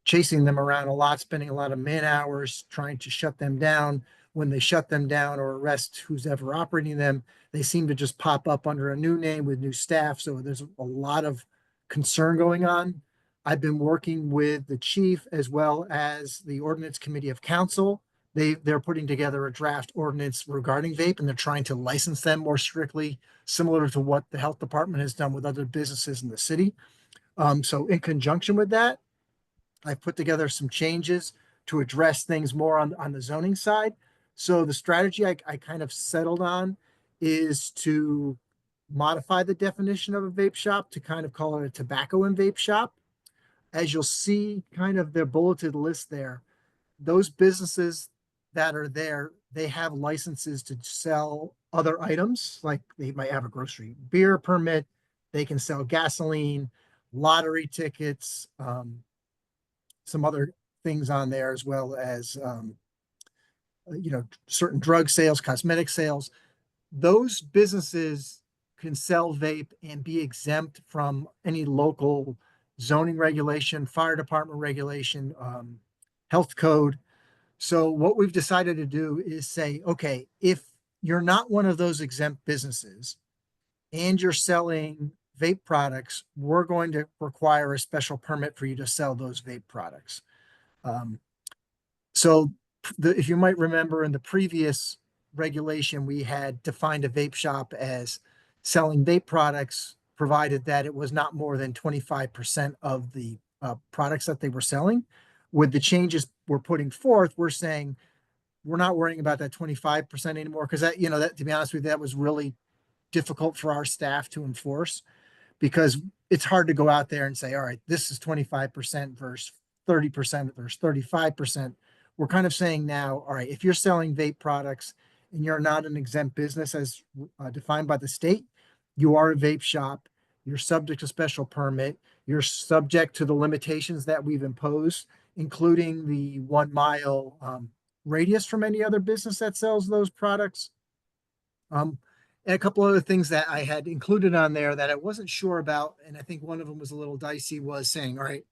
chasing them around a lot, spending a lot of man hours trying to shut them down. When they shut them down or arrest who's ever operating them, they seem to just pop up under a new name with new staff. So there's a lot of concern going on. I've been working with the chief as well as the ordinance committee of council. They're putting together a draft ordinance regarding vape, and they're trying to license them more strictly, similar to what the health department has done with other businesses in the city. So in conjunction with that, I've put together some changes to address things more on the zoning side. So the strategy I kind of settled on is to modify the definition of a vape shop to kind of call it a tobacco and vape shop. As you'll see kind of their bulleted list there, those businesses that are there, they have licenses to sell other items, like they might have a grocery beer permit, they can sell gasoline, lottery tickets, some other things on there, as well as certain drug sales, cosmetic sales. Those businesses can sell vape and be exempt from any local zoning regulation, fire department regulation, health code. So what we've decided to do is say, okay, if you're not one of those exempt businesses and you're selling vape products, we're going to require a special permit for you to sell those vape products. So if you might remember in the previous regulation, we had defined a vape shop as selling vape products, provided that it was not more than 25% of the products that they were selling. With the changes we're putting forth, we're saying we're not worrying about that 25% anymore, because that, that, to be honest with you, that was really difficult for our staff to enforce, because it's hard to go out there and say, all right, this is 25% versus 30% versus 35%. We're kind of saying now, all right, if you're selling vape products and you're not an exempt business as defined by the state, you are a vape shop, you're subject to special permit, you're subject to the limitations that we've imposed, including the 1 mile radius from any other business that sells those products. And a couple other things that I had included on there that I wasn't sure about, and I think one of them was a little dicey, was saying, all right,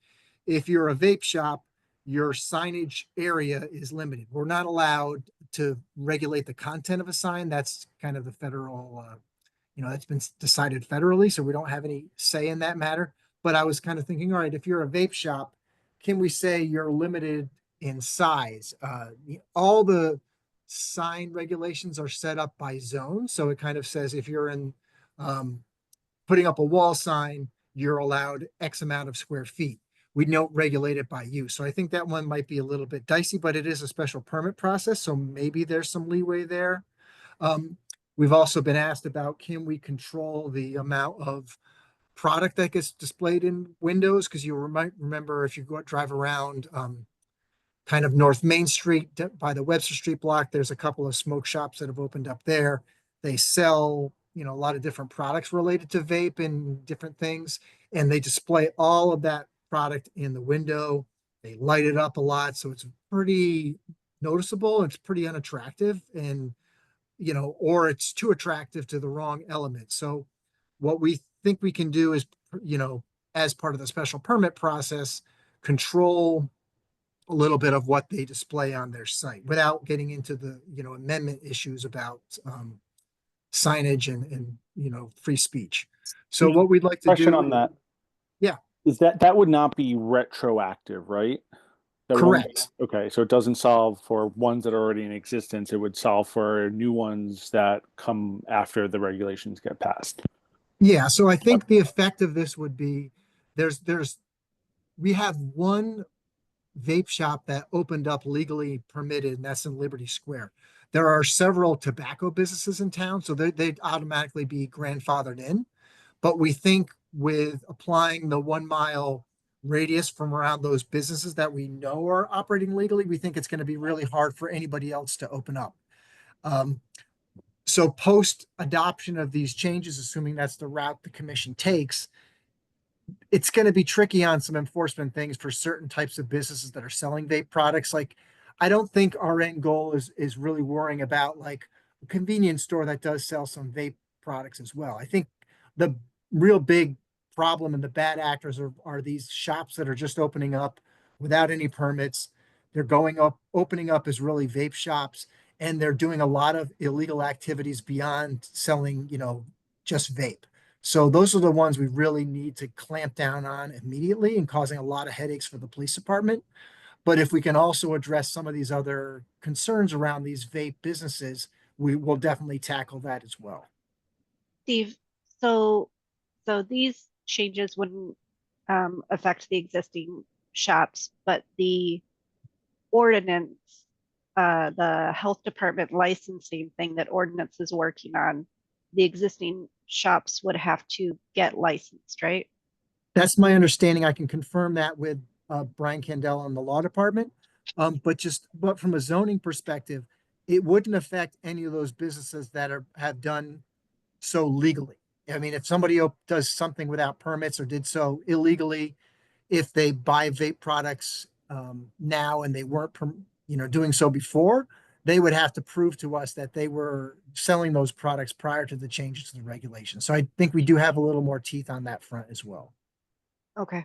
if you're a vape shop, your signage area is limited. We're not allowed to regulate the content of a sign. That's kind of the federal, that's been decided federally, so we don't have any say in that matter. But I was kind of thinking, all right, if you're a vape shop, can we say you're limited in size? All the sign regulations are set up by zone. So it kind of says if you're in putting up a wall sign, you're allowed X amount of square feet. We don't regulate it by use. So I think that one might be a little bit dicey, but it is a special permit process. So maybe there's some leeway there. We've also been asked about, can we control the amount of product that gets displayed in windows? Because you might remember, if you go drive around kind of North Main Street by the Webster Street block. There's a couple of smoke shops that have opened up there. They sell, a lot of different products related to vape and different things. And they display all of that product in the window. They light it up a lot. So it's pretty noticeable. It's pretty unattractive and, or it's too attractive to the wrong element. So what we think we can do is, as part of the special permit process, control a little bit of what they display on their site without getting into the, amendment issues about signage and, free speech. So what we'd like to Question do. on that. Yeah. Is that would not be retroactive, right? That would only- Correct. Okay, so it doesn't solve for ones that are already in existence. It would solve for new ones that come after the regulations get passed. Yeah, so I think the effect of this would be we have one vape shop that opened up legally permitted, and that's in Liberty Square. There are several tobacco businesses in town, so they'd automatically be grandfathered in. But we think with applying the 1 mile radius from around those businesses that we know are operating legally, we think it's going to be really hard for anybody else to open up. So post adoption of these changes, assuming that's the route the commission takes, it's going to be tricky on some enforcement things for certain types of businesses that are selling vape products. Like, I don't think our end goal is really worrying about like a convenience store that does sell some vape products as well. I think the real big problem and the bad actors are these shops that are just opening up without any permits. They're opening up as really vape shops, and they're doing a lot of illegal activities beyond selling, just vape. So those are the ones we really need to clamp down on immediately and causing a lot of headaches for the police department. But if we can also address some of these other concerns around these vape businesses, we will definitely tackle that as well. Steve, so these changes wouldn't affect the existing shops, but the ordinance, the health department licensing thing that ordinance is working on, the existing shops would have to get licensed, right? That's my understanding. I can confirm that with Brian Candela in the law department. But from a zoning perspective, it wouldn't affect any of those businesses that have done so legally. I mean, if somebody does something without permits or did so illegally, if they buy vape products now and they weren't, doing so before, they would have to prove to us that they were selling those products prior to the changes to the regulation. So I think we do have a little more teeth on that front as well. Okay.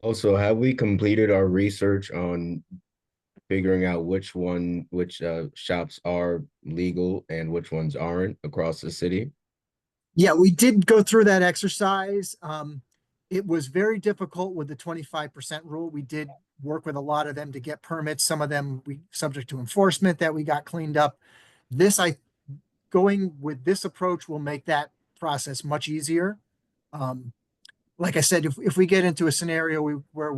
Also, have we completed our research on figuring out which shops are legal and which ones aren't across the city? Yeah, we did go through that exercise. It was very difficult with the 25% rule. We did work with a lot of them to get permits. Some of them we subject to enforcement that we got cleaned up. Going with this approach will make that process much easier. Like I said, if we get into a scenario where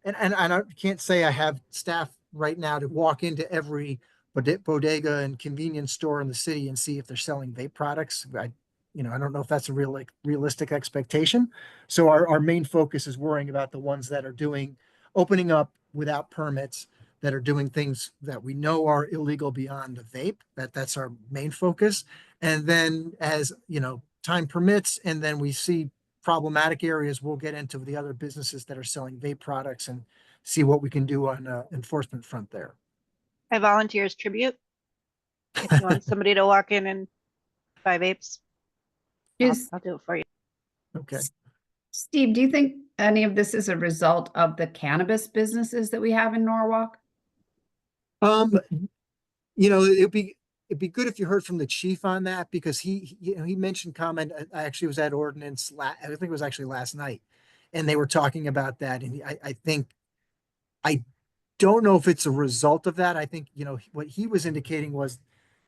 and I can't say I have staff right now to walk into every bodega and convenience store in the city and see if they're selling vape products. I don't know if that's a realistic expectation. So our main focus is worrying about the ones that are opening up without permits, that are doing things that we know are illegal beyond the vape. That's our main focus. And then as time permits, and then we see problematic areas, we'll get into the other businesses that are selling vape products and see what we can do on enforcement front there. I volunteer as tribute. If you want somebody to walk in and buy vapes, I'll do it for you. Okay. Steve, do you think any of this is a result of the cannabis businesses that we have in Norwalk? It'd be good if you heard from the chief on that, because he mentioned comment. I actually was at ordinance. I think it was actually last night, and they were talking about that. And I don't know if it's a result of that. I think, what he was indicating was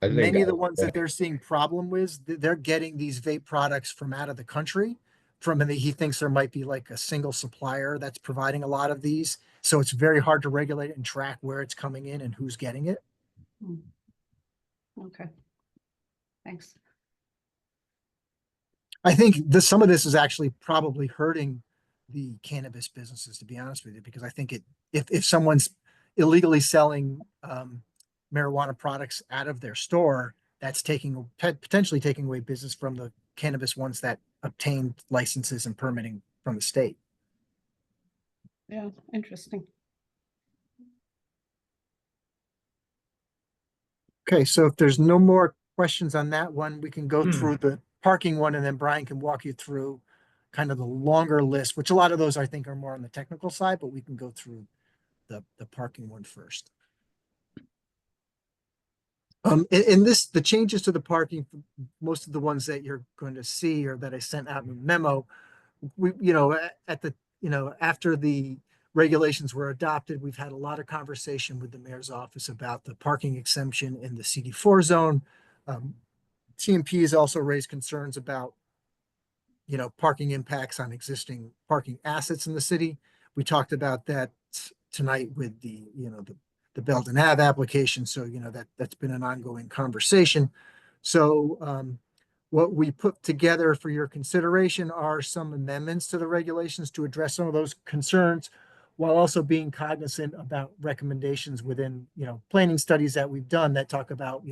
many of the ones that they're seeing problem with, they're getting these vape products from out of the country. And he thinks there might be like a single supplier that's providing a lot of these. So it's very hard to regulate and track where it's coming in and who's getting it. Okay. Thanks. I think some of this is actually probably hurting the cannabis businesses, to be honest with you, because I think if someone's illegally selling marijuana products out of their store, that's potentially taking away business from the cannabis ones that obtained licenses and permitting from the state. Yeah, interesting. Okay, so if there's no more questions on that one, we can go through the parking one, and then Brian can walk you through kind of the longer list, which a lot of those I think are more on the technical side, but we can go through the parking one first. In this, the changes to the parking, most of the ones that you're going to see or that I sent out in the memo, we, after the regulations were adopted, we've had a lot of conversation with the mayor's office about the parking exemption in the CD4 zone. TMP has also raised concerns about, parking impacts on existing parking assets in the city. We talked about that tonight with the Belden Ave application. So, that's been an ongoing conversation. So, what we put together for your consideration are some amendments to the regulations to address some of those concerns, while also being cognizant about recommendations within, planning studies that we've done that talk about,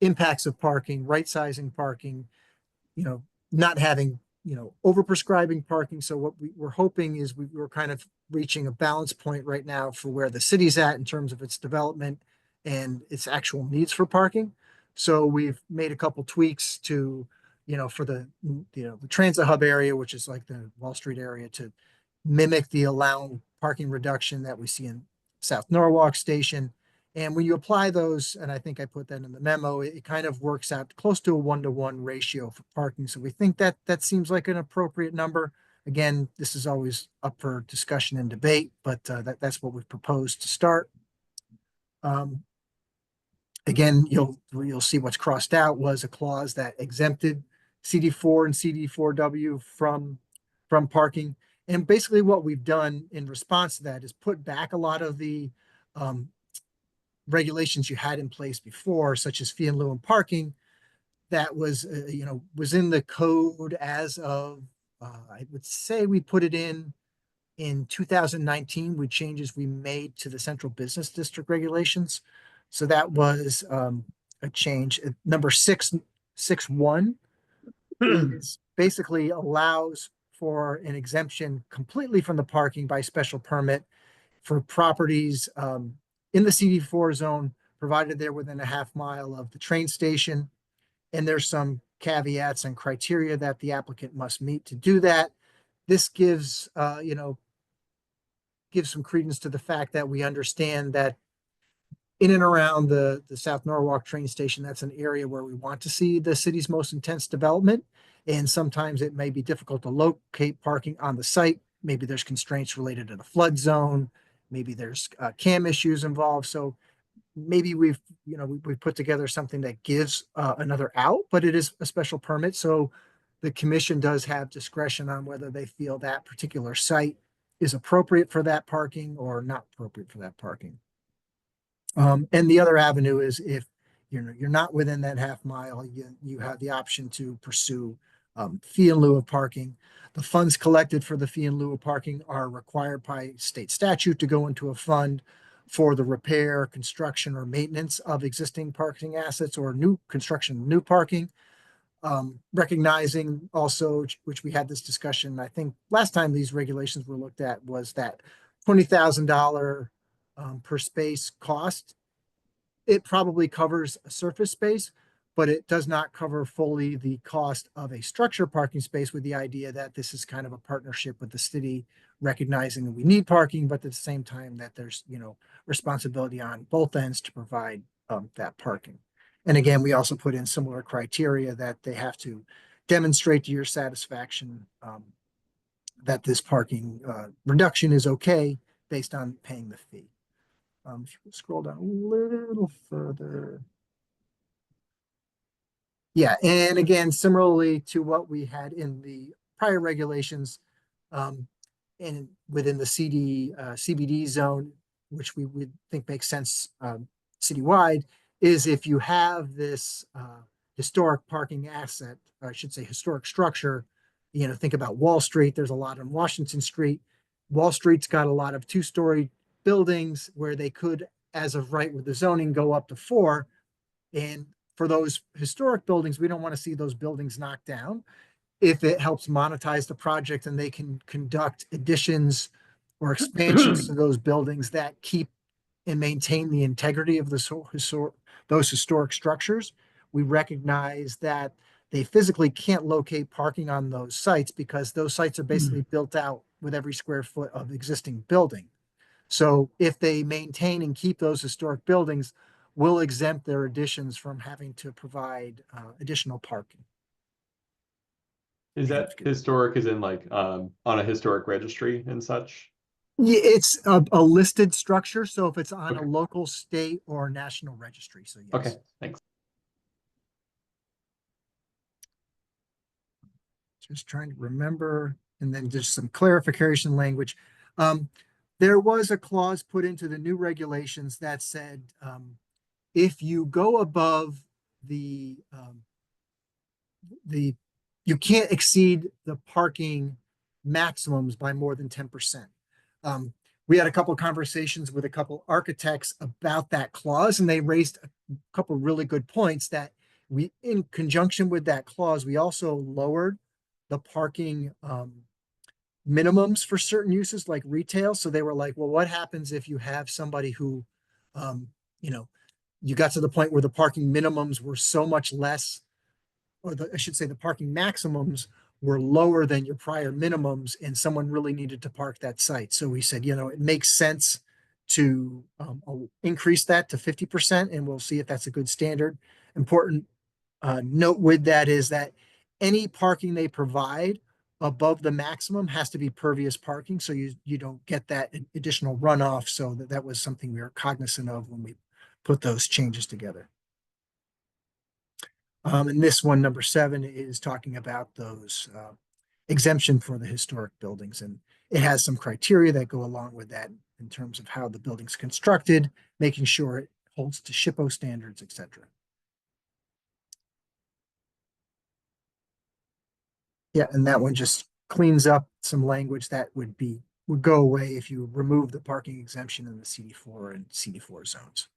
impacts of parking, right sizing parking, not having, overprescribing parking. So what we're hoping is we're kind of reaching a balance point right now for where the city's at in terms of its development and its actual needs for parking. So we've made a couple tweaks to, for the transit hub area, which is like the Wall Street area, to mimic the allowed parking reduction that we see in South Norwalk Station. And when you apply those, and I think I put that in the memo, it kind of works out close to a 1-to-1 ratio for parking. So we think that seems like an appropriate number. Again, this is always up for discussion and debate, but that's what we've proposed to start. Again, you'll see what's crossed out was a clause that exempted CD4 and CD4W from parking. And basically what we've done in response to that is put back a lot of the regulations you had in place before, such as fee in lieu and parking, that was in the code as of I would say we put it in 2019 with changes we made to the central business district regulations. So that was a change. Number 6.1 is basically allows for an exemption completely from the parking by special permit for properties in the CD4 zone, provided they're within a half mile of the train station. And there's some caveats and criteria that the applicant must meet to do that. This gives, gives some credence to the fact that we understand that in and around the South Norwalk train station, that's an area where we want to see the city's most intense development. And sometimes it may be difficult to locate parking on the site. Maybe there's constraints related to the flood zone. Maybe there's CAM issues involved. So maybe we've put together something that gives another out, but it is a special permit. So the commission does have discretion on whether they feel that particular site is appropriate for that parking or not appropriate for that parking. And the other avenue is if you're not within that half mile, you have the option to pursue fee in lieu of parking. The funds collected for the fee in lieu of parking are required by state statute to go into a fund for the repair, construction, or maintenance of existing parking assets or new construction, new parking. Recognizing also, which we had this discussion, I think last time these regulations were looked at, was that $20,000 per space cost. It probably covers a surface space, but it does not cover fully the cost of a structure parking space, with the idea that this is kind of a partnership with the city, recognizing that we need parking, but at the same time that there's, responsibility on both ends to provide that parking. And again, we also put in similar criteria that they have to demonstrate to your satisfaction that this parking reduction is okay based on paying the fee. If you scroll down a little further. Yeah, and again, similarly to what we had in the prior regulations, and within the CBD zone, which we would think makes sense citywide, is if you have this historic parking asset, or I should say historic structure, think about Wall Street, there's a lot on Washington Street. Wall Street's got a lot of 2-story buildings where they could, as of right with the zoning, go up to 4. And for those historic buildings, we don't want to see those buildings knocked down. If it helps monetize the project and they can conduct additions or expansions to those buildings that keep and maintain the integrity of those historic structures, we recognize that they physically can't locate parking on those sites because those sites are basically built out with every square foot of existing building. So if they maintain and keep those historic buildings, we'll exempt their additions from having to provide additional parking. Is that historic as in like on a historic registry and such? Yeah, it's a listed structure, so if it's on a local, state, or national registry, so yes. Okay, thanks. Just trying to remember, and then just some clarification language. There was a clause put into the new regulations that said, if you go above you can't exceed the parking maximums by more than 10%. We had a couple of conversations with a couple architects about that clause, and they raised a couple of really good points that in conjunction with that clause, we also lowered the parking minimums for certain uses like retail. So they were like, well, what happens if you have somebody who, you got to the point where the parking minimums were so much less, or I should say the parking maximums were lower than your prior minimums, and someone really needed to park that site. So we said, it makes sense to increase that to 50%, and we'll see if that's a good standard. Important note with that is that any parking they provide above the maximum has to be pervious parking, so you don't get that additional runoff. So that was something we were cognizant of when we put those changes together. And this one, number 7, is talking about those exemption for the historic buildings, and it has some criteria that go along with that in terms of how the building's constructed, making sure it holds to SHPO standards, etc. Yeah, and that one just cleans up some language that would go away if you remove the parking exemption in the CD4 and CD4 zones.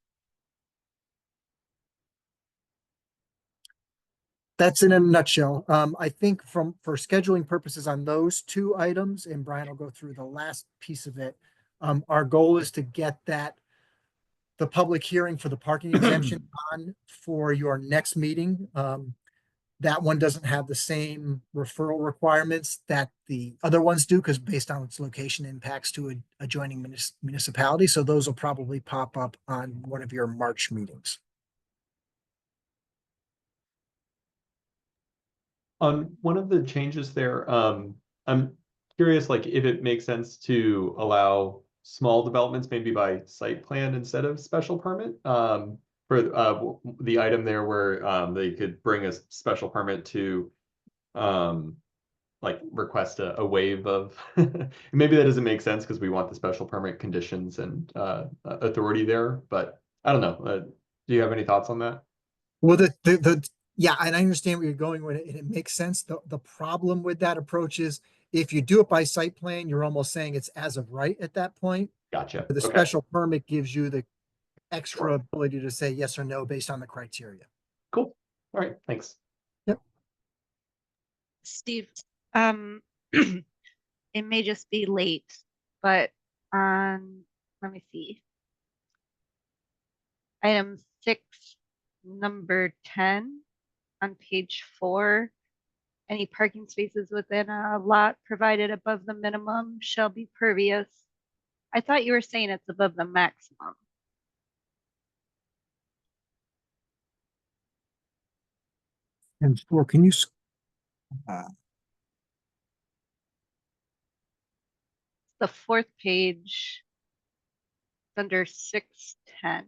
That's in a nutshell. I think for scheduling purposes on those 2 items, and Brian will go through the last piece of it, our goal is to get the public hearing for the parking exemption on for your next meeting. That one doesn't have the same referral requirements that the other ones do, because based on its location impacts to an adjoining municipality. So those will probably pop up on one of your March meetings. On one of the changes there, I'm curious, like if it makes sense to allow small developments maybe by site plan instead of special permit. For the item there where they could bring a special permit to like request a waive of maybe that doesn't make sense because we want the special permit conditions and authority there, but I don't know. Do you have any thoughts on that? Well, yeah, and I understand where you're going with it, and it makes sense. The problem with that approach is if you do it by site plan, you're almost saying it's as of right at that point. Gotcha. The special permit gives you the extra ability to say yes or no based on the criteria. Cool. All right. Thanks. Yep. Steve, it may just be late, but let me see. Item 6, number 10 on page 4. Any parking spaces within a lot provided above the minimum shall be pervious. I thought you were saying it's above the maximum. And 4, can you? The 4th page, it's under 610.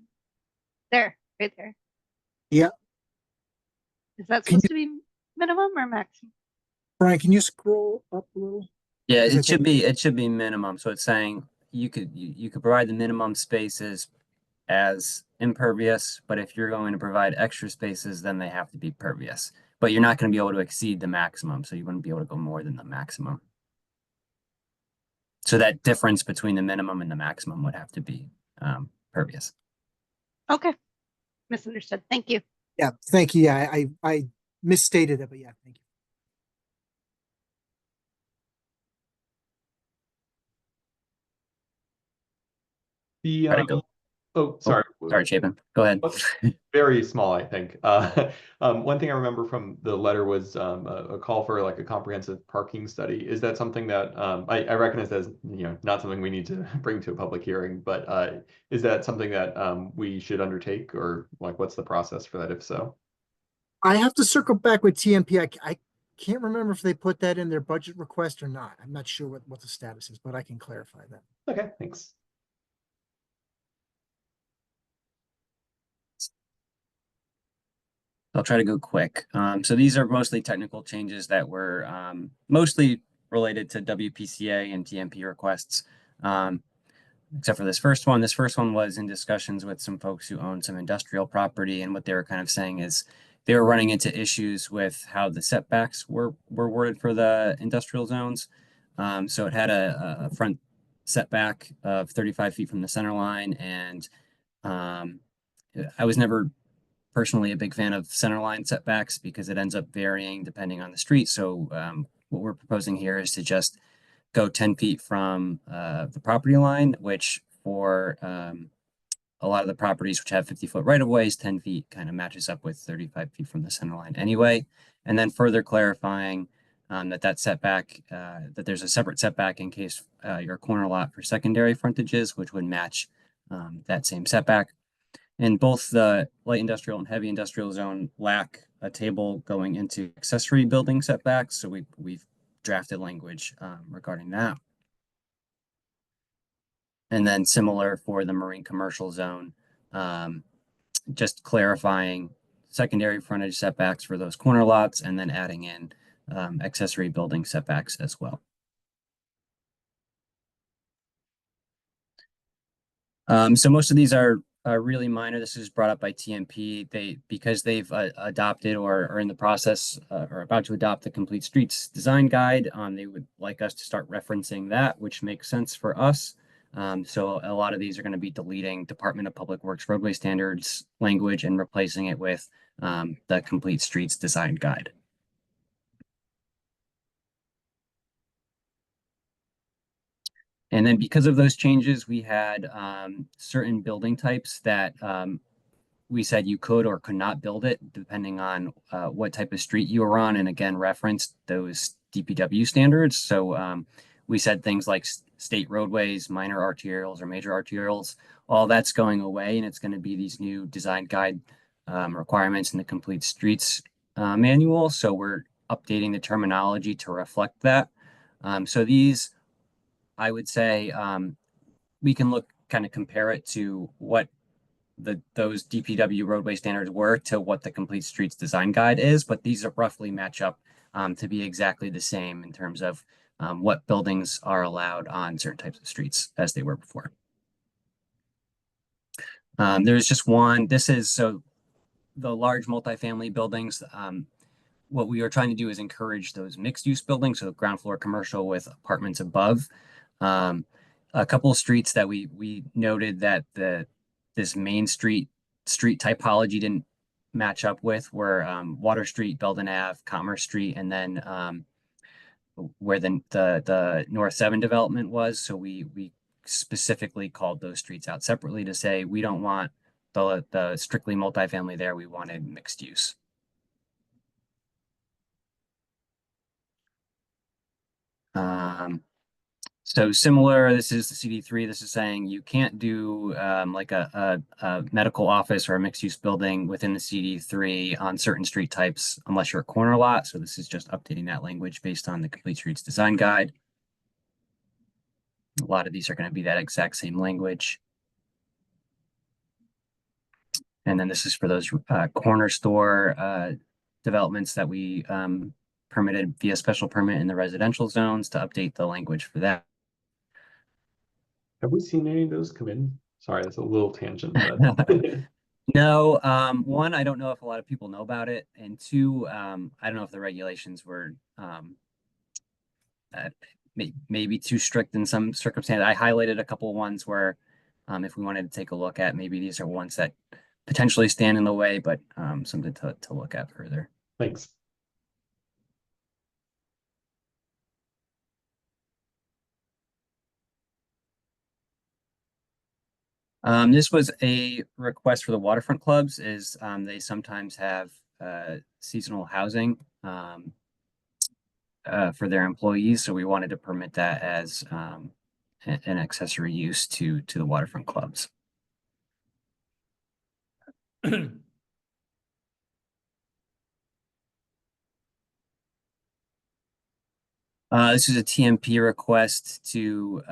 There, right there. Yeah. Is that supposed to be minimum or maximum? Brian, can you scroll up a little? Yeah, it should be minimum. So it's saying you could provide the minimum spaces as impervious, but if you're going to provide extra spaces, then they have to be pervious. but you're not going to be able to exceed the maximum. So you wouldn't be able to go more than the maximum. So that difference between the minimum and the maximum would have to be pervious. Okay. Misunderstood. Thank you. Yeah, thank you. Yeah, I misstated it, but yeah, thank you. The Try to go. sorry. Sorry, Chapin. Go ahead. Very small, I think. One thing I remember from the letter was a call for like a comprehensive parking study. Is that something that I recognize as not something we need to bring to a public hearing, but is that something that we should undertake, or like what's the process for that if so? I have to circle back with TMP. I can't remember if they put that in their budget request or not. I'm not sure what the status is, but I can clarify that. Okay, thanks. I'll try to go quick. So these are mostly technical changes that were mostly related to WPCA and TMP requests, except for this first one. This first one was in discussions with some folks who own some industrial property, and what they were kind of saying is they were running into issues with how the setbacks were worded for the industrial zones. So it had a front setback of 35 feet from the center line, and I was never personally a big fan of center line setbacks because it ends up varying depending on the street. So what we're proposing here is to just go 10 feet from the property line, which for a lot of the properties which have 50-foot right-of-ways, 10 feet kind of matches up with 35 feet from the center line anyway. And then further clarifying that setback, that there's a separate setback in case your corner lot for secondary frontages, which would match that same setback. And both the light industrial and heavy industrial zone lack a table going into accessory building setbacks. So we've drafted language regarding that. And then similar for the marine commercial zone, just clarifying secondary frontage setbacks for those corner lots and then adding in accessory building setbacks as well. So most of these are really minor. This is brought up by TMP. Because they've adopted or are in the process or about to adopt the Complete Streets Design Guide, they would like us to start referencing that, which makes sense for us. So a lot of these are going to be deleting Department of Public Works roadway standards language and replacing it with the Complete Streets Design Guide. And then because of those changes, we had certain building types that we said you could or could not build it depending on what type of street you were on. And again, referenced those DPW standards. So we said things like state roadways, minor arterials or major arterials, all that's going away. And it's going to be these new design guide requirements in the Complete Streets manual. So we're updating the terminology to reflect that. So these, I would say we can kind of compare it to what those DPW roadway standards were to what the Complete Streets Design Guide is, but these are roughly match up to be exactly the same in terms of what buildings are allowed on certain types of streets as they were before. There's just one. This is so the large multifamily buildings. What we are trying to do is encourage those mixed use buildings, so ground floor commercial with apartments above. A couple of streets that we noted that this main street typology didn't match up with were Water Street, Belden Ave, Commerce Street, and then where the North 7 development was. So we specifically called those streets out separately to say we don't want the strictly multifamily there. We wanted mixed use. So similar, this is the CD3. This is saying you can't do like a medical office or a mixed use building within the CD3 on certain street types unless you're a corner lot. So this is just updating that language based on the Complete Streets Design Guide. A lot of these are going to be that exact same language. And then this is for those corner store developments that we permitted via special permit in the residential zones to update the language for that. Have we seen any of those come in? Sorry, that's a little tangent. But No, one, I don't know if a lot of people know about it, and two, I don't know if the regulations were uh, maybe too strict in some circumstances. I highlighted a couple of ones where if we wanted to take a look at, maybe these are ones that potentially stand in the way, but something to look at further. Thanks. This was a request for the waterfront clubs, is they sometimes have seasonal housing for their employees, so we wanted to permit that as an accessory use to the waterfront clubs. This is a TMP request to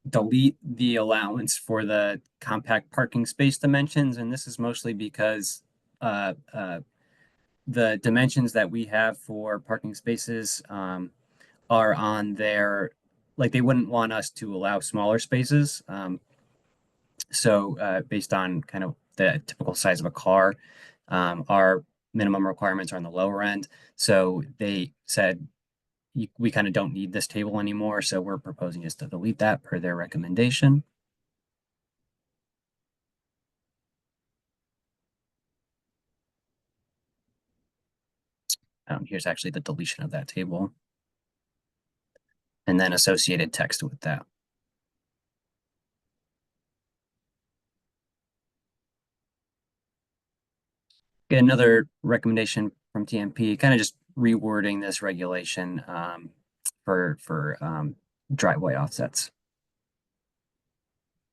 delete the allowance for the compact parking space dimensions, and this is mostly because the dimensions that we have for parking spaces are on their, like, they wouldn't want us to allow smaller spaces. So based on kind of the typical size of a car, our minimum requirements are on the lower end. So they said we kind of don't need this table anymore. So we're proposing just to delete that per their recommendation. Here's actually the deletion of that table. And then associated text with that. Get another recommendation from TMP, kind of just rewording this regulation for driveway offsets.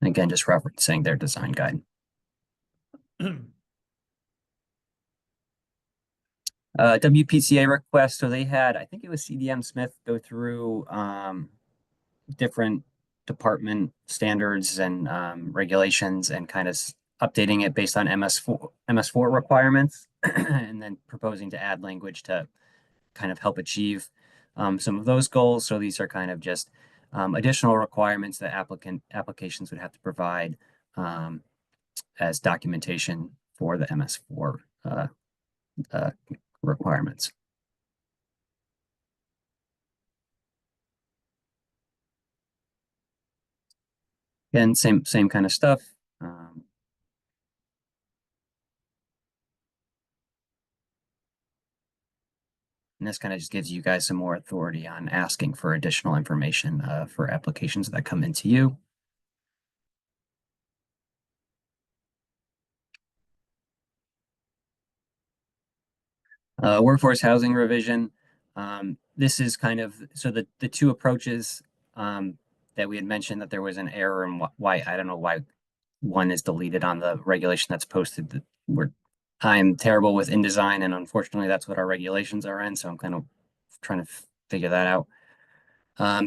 And again, just referencing their design guide. WPCA request. So they had, I think it was CDM Smith, go through different department standards and regulations and kind of updating it based on MS4 requirements and then proposing to add language to kind of help achieve some of those goals. So these are kind of just additional requirements that applications would have to provide as documentation for the MS4 requirements. Again, same kind of stuff. And this kind of just gives you guys some more authority on asking for additional information for applications that come into you. Workforce housing revision. This is kind of, so the two approaches that we had mentioned that there was an error and why, I don't know why one is deleted on the regulation that's posted. I'm terrible with InDesign, and unfortunately that's what our regulations are in. So I'm kind of trying to figure that out.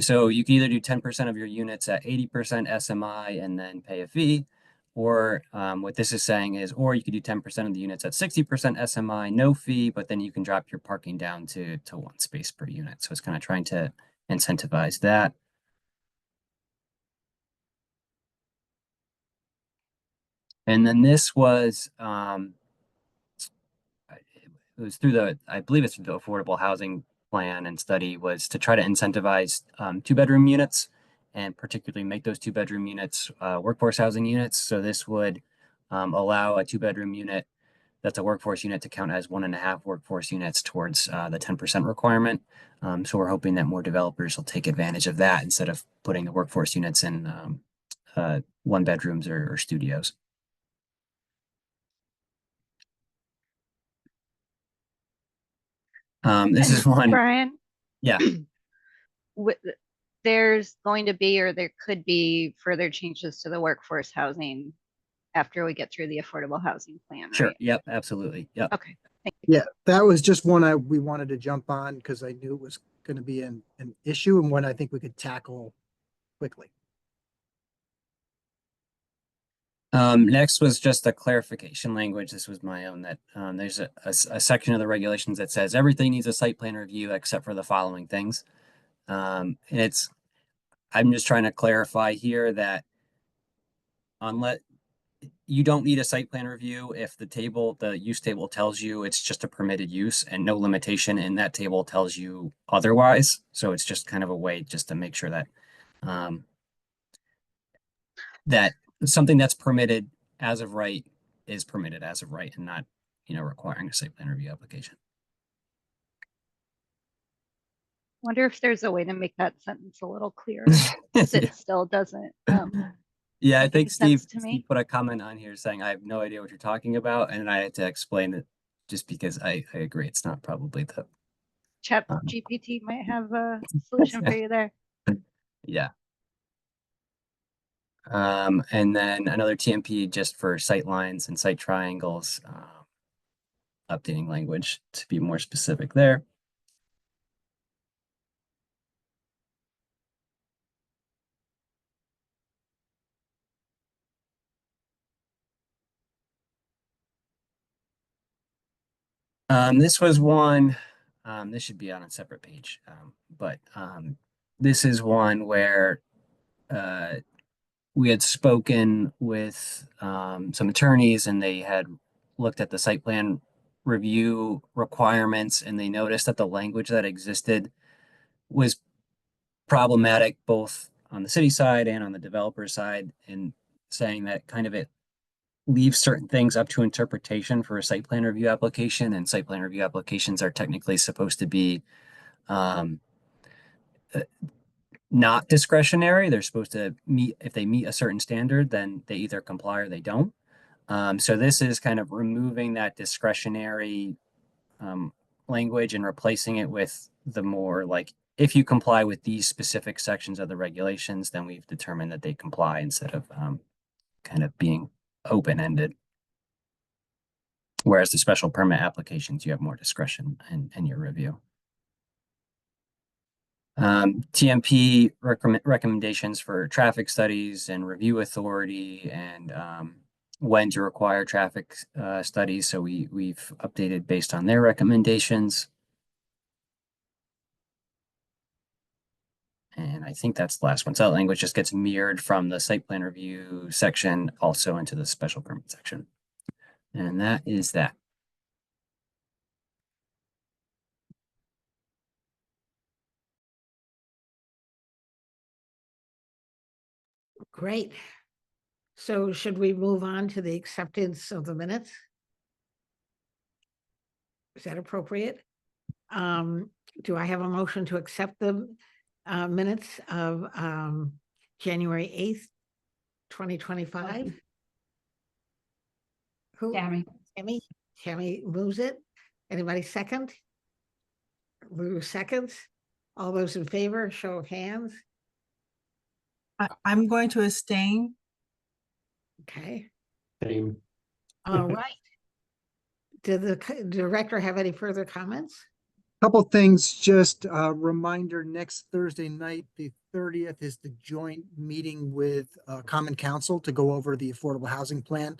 So you can either do 10% of your units at 80% SMI and then pay a fee, or what this is saying is, or you could do 10% of the units at 60% SMI, no fee, but then you can drop your parking down to 1 space per unit. So it's kind of trying to incentivize that. And then this was, it was through the, I believe it's through the affordable housing plan and study, was to try to incentivize 2-bedroom units and particularly make those 2-bedroom units workforce housing units. So this would allow a 2-bedroom unit that's a workforce unit to count as 1.5 workforce units towards the 10% requirement. So we're hoping that more developers will take advantage of that instead of putting the workforce units in 1-bedrooms or studios. This is one. Brian? Yeah. There's going to be, or there could be, further changes to the workforce housing after we get through the affordable housing plan, Sure. right? Yep. Absolutely. Yep. Okay. Thank you. Yeah, that was just one we wanted to jump on because I knew it was going to be an issue and one I think we could tackle quickly. Next was just a clarification language. This was my own, that there's a section of the regulations that says everything needs a site plan review except for the following things. And I'm just trying to clarify here that unless you don't need a site plan review if the use table tells you it's just a permitted use and no limitation in that table tells you otherwise. So it's just kind of a way just to make sure that that something that's permitted as of right is permitted as of right and not, requiring a site plan review application. Wonder if there's a way to make that sentence a little clearer. 'Cause it still doesn't. Yeah, I make think any sense to Steve me. put a comment on here saying, I have no idea what you're talking about. And I had to explain it just because I agree. It's not probably the, Chat GPT might have a solution for you there. yeah. And then another TMP just for sight lines and sight triangles, updating language to be more specific there. This was one, this should be on a separate page, but this is one where we had spoken with some attorneys and they had looked at the site plan review requirements and they noticed that the language that existed was problematic both on the city side and on the developer side, and saying that kind of it leaves certain things up to interpretation for a site plan review application, and site plan review applications are technically supposed to be not discretionary. They're supposed to meet, if they meet a certain standard, then they either comply or they don't. So this is kind of removing that discretionary language and replacing it with the more like, if you comply with these specific sections of the regulations, then we've determined that they comply, instead of kind of being open-ended. Whereas the special permit applications, you have more discretion in your review. TMP recommendations for traffic studies and review authority, and when to require traffic studies. So we've updated based on their recommendations. And I think that's the last one. So that language just gets mirrored from the site plan review section also into the special permit section. And that is that. Great. So should we move on to the acceptance of the minutes? Is that appropriate? Do I have a motion to accept the minutes of January 8th, 2025? Who? Tammy. Tammy moves it. Anybody second? Lou seconds. All those in favor, show of hands. I'm going to abstain. Okay, Same. all right. Did the director have any further comments? Couple things, just a reminder, next Thursday night, the 30th, is the joint meeting with Common Council to go over the affordable housing plan.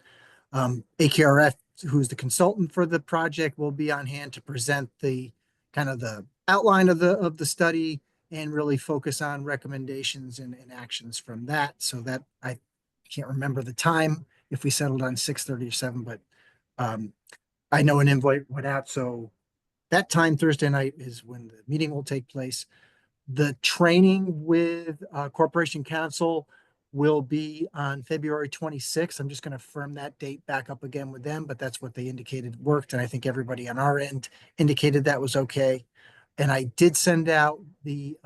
AKRF, who's the consultant for the project, will be on hand to present the kind of the outline of the study and really focus on recommendations and actions from that. So that, I can't remember the time, if we settled on 6:30 or 7, but I know an invite went out, so that time, Thursday night, is when the meeting will take place. The training with Corporation Counsel will be on February 26th. I'm just going to firm that date back up again with them, but that's what they indicated worked. And I think everybody on our end indicated that was okay. And I did send out the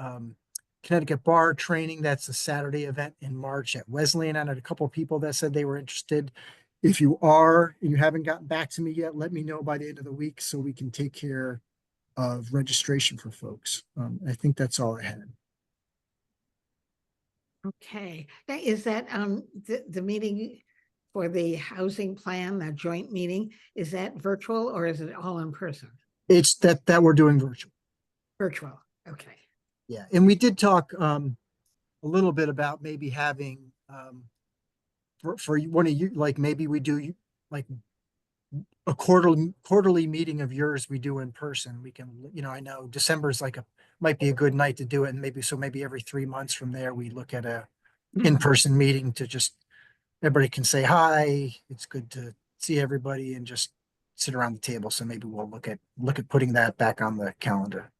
Connecticut Bar training. That's a Saturday event in March at Wesleyan. I had a couple of people that said they were interested. If you are, and you haven't gotten back to me yet, let me know by the end of the week so we can take care of registration for folks. I think that's all I had. Okay, now is that the meeting for the housing plan, that joint meeting, is that virtual or is it all in person? It's that we're doing virtual. Virtual, okay. Yeah, and we did talk a little bit about maybe having for one of you, like maybe we do like a quarterly meeting of yours we do in person. We can, I know December's might be a good night to do it, and maybe every 3 months from there we look at a in-person meeting to just everybody can say hi. It's good to see everybody and just sit around the table. So maybe we'll look at putting that back on the calendar.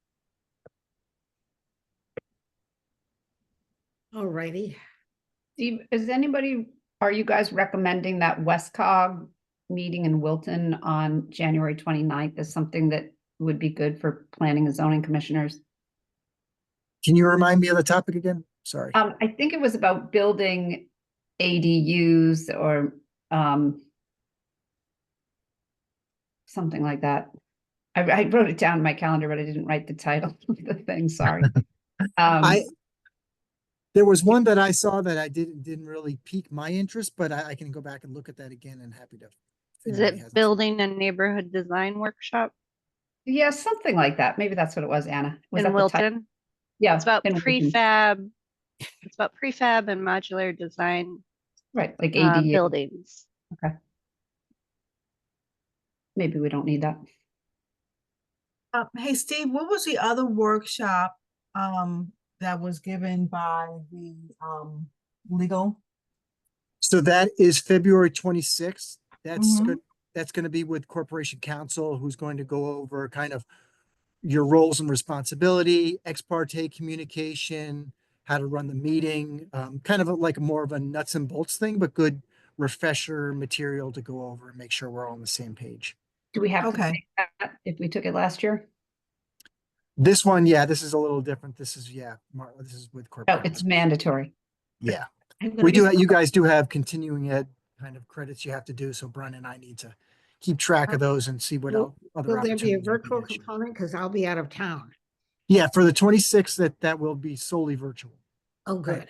All righty. Steve, are you guys recommending that WestCog meeting in Wilton on January 29th as something that would be good for planning and zoning commissioners? Can you remind me of the topic again? Sorry. I think it was about building ADUs or something like that. I wrote it down in my calendar, but I didn't write the title of the thing, sorry. There was one that I saw that I didn't really pique my interest, but I can go back and look at that again and happy to. Is it building a neighborhood design workshop? Yeah, something like that. Maybe that's what it was, Anna. Was In that the title? Wilton? Yeah. It's about in Wilton. prefab. It's about prefab and modular design. Right, like ADU. Buildings. Okay. Maybe we don't need that. Hey, Steve, what was the other workshop that was given by the legal? So that is February 26th. That's Mhm. good. That's going to be with Corporation Counsel, who's going to go over kind of your roles and responsibility, ex parte communication, how to run the meeting, kind of like more of a nuts and bolts thing, but good refresher material to go over and make sure we're all on the same page. Do we have to Okay. take that if we took it last year? This one, yeah, this is a little different. This is, this is with No, corporate. it's mandatory. Yeah. I'm gonna We do, be- you guys do have continuing ed kind of credits you have to do. So Bren and I need to keep track of those and see what Will other will there be a opportunities. we can virtual get you. component? Because I'll be out of town. Yeah, for the 26th, that will be solely virtual. Oh, good.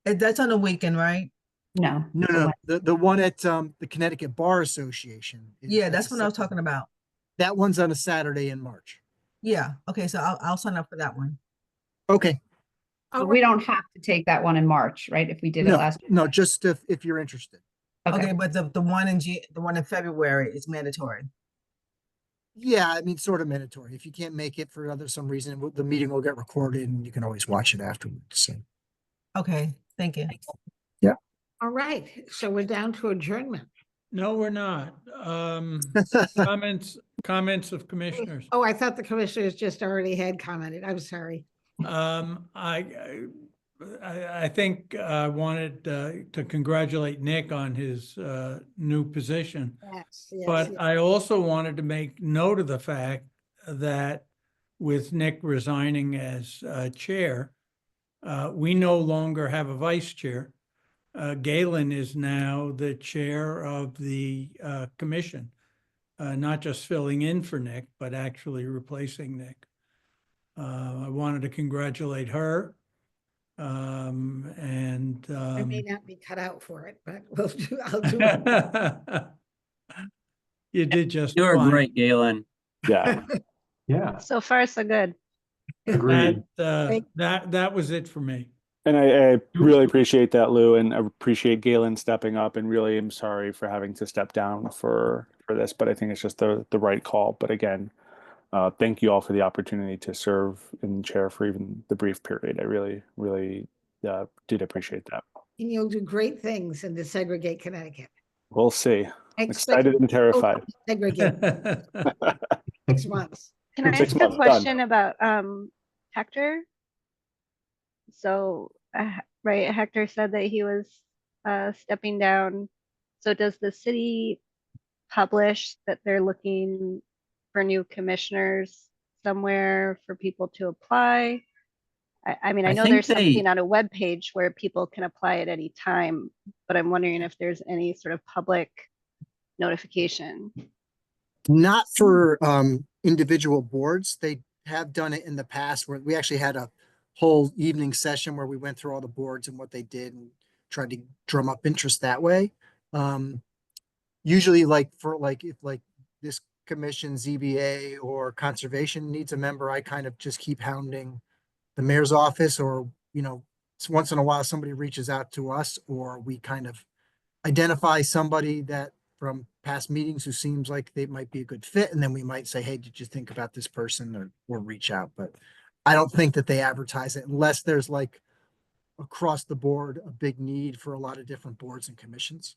That's on the weekend, right? No. No, the one at the Connecticut Bar Association. Yeah, that's what I was talking about. That one's on a Saturday in March. Yeah, okay, so I'll sign up for that one. Okay. But we don't have to take that one in March, right? If we did it No, last. no, just if you're interested. Okay, but the one in February is mandatory. Yeah, I mean, sort of mandatory. If you can't make it for some reason, the meeting will get recorded and you can always watch it afterwards. So. Okay, thank you. Yeah. All right, so we're down to adjournment. No, we're not. Comments of commissioners. Oh, I thought the commissioners just already had commented. I'm sorry. I think I wanted to congratulate Nick on his new position. Yes, But I also wanted to make note of the fact that with Nick resigning as chair, we no longer have a vice chair. Galen is now the chair of the commission, not just filling in for Nick, but actually replacing Nick. I wanted to congratulate her. I may not be cut out for it, but I'll do it. You did just You were fine. great, Galen. Yeah. Yeah. So far, so good. Agreed. That was it for me. And I really appreciate that, Lou, and I appreciate Galen stepping up, and really am sorry for having to step down for this, but I think it's just the right call. But again, thank you all for the opportunity to serve in chair for even the brief period. I really, really did appreciate that. And you'll do great things in Desegregate Connecticut. We'll see. Expect- Excited and terrified. Segregate 6 months. Can I Six ask a months, done. question about Hector? So, right, Hector said that he was stepping down. So does the city publish that they're looking for new commissioners somewhere for people to apply? I mean, I I know think there's something they- on a web page where people can apply at any time, but I'm wondering if there's any sort of public notification. Not for individual boards. They have done it in the past where we actually had a whole evening session where we went through all the boards and what they did and tried to drum up interest that way. Usually if this commission, ZBA or conservation needs a member, I kind of just keep hounding the mayor's office, or, once in a while somebody reaches out to us, or we kind of identify somebody that from past meetings who seems like they might be a good fit. And then we might say, hey, did you think about this person, or reach out. But I don't think that they advertise it unless there's like across the board, a big need for a lot of different boards and commissions.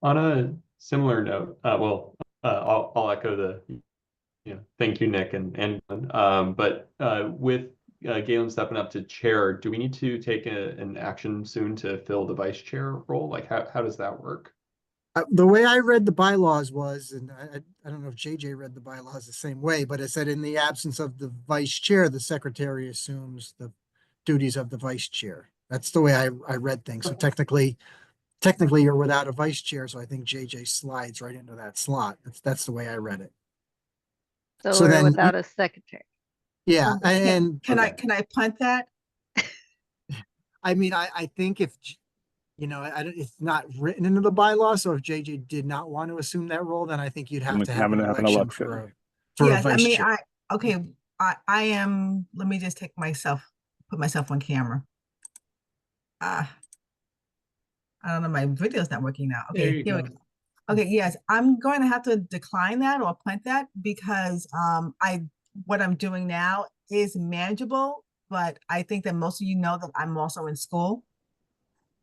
On a similar note, I'll echo the, thank you, Nick, but with Galen stepping up to chair, do we need to take an action soon to fill the vice chair role? Like, how does that work? The way I read the bylaws was, and I don't know if JJ read the bylaws the same way, but it said in the absence of the vice chair, the secretary assumes the duties of the vice chair. That's the way I read things. So technically you're without a vice chair. So I think JJ slides right into that slot. That's the way I read it. So So we're then without a secretary. Yeah, and Can I punt that? I mean, I think if, it's not written into the bylaw, so if JJ did not want to assume that role, then I think you'd have we to can have an have an election election. for a Yes, I vice mean, chair. I am, let me just put myself on camera. I don't know, my video's not working now. There Okay, you here we go. go. Okay, yes, I'm going to have to decline that or punt that because what I'm doing now is manageable, but I think that most of you know that I'm also in school.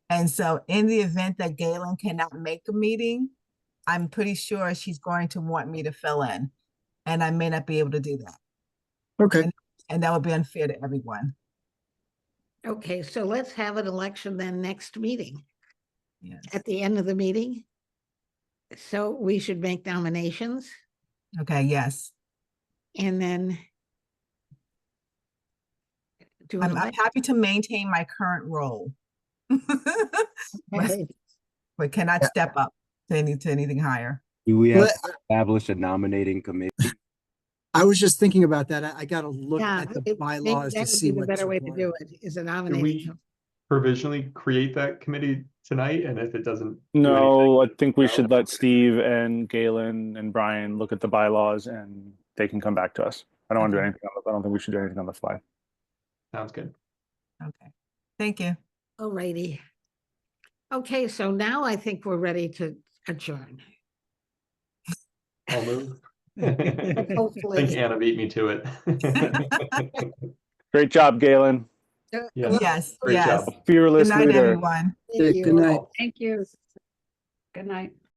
And so in the event that Galen cannot make a meeting, I'm pretty sure she's going to want me to fill in, and I may not be able to do that. Okay. And that would be unfair to everyone. Okay, so let's have an election then next meeting, Yes. at the end of the meeting. So we should make nominations Okay, yes. and then do I'm an happy to maintain my current role. election. But cannot step up to anything higher. Do we have Well, to establish a nominating committee? I was just thinking about that. I got to look Yeah, at the maybe bylaws to that would see be the what's better way to do required. it, is a Can nominating. we provisionally create that committee tonight? And if it doesn't do No, I anything, think we should let Steve and Galen and Brian look at the bylaws and they can come back to us. I don't want to do anything I don't think we should do anything on the fly. sounds good. Okay, thank you. Alrighty. Okay, so now I think we're ready to adjourn. I'll move. I Hopefully. think Anna beat me to it. Great job, Galen. Yes, Great yes. job. Fearless Good night, leader. everyone. Thank you. Good night. Thank you. Good night.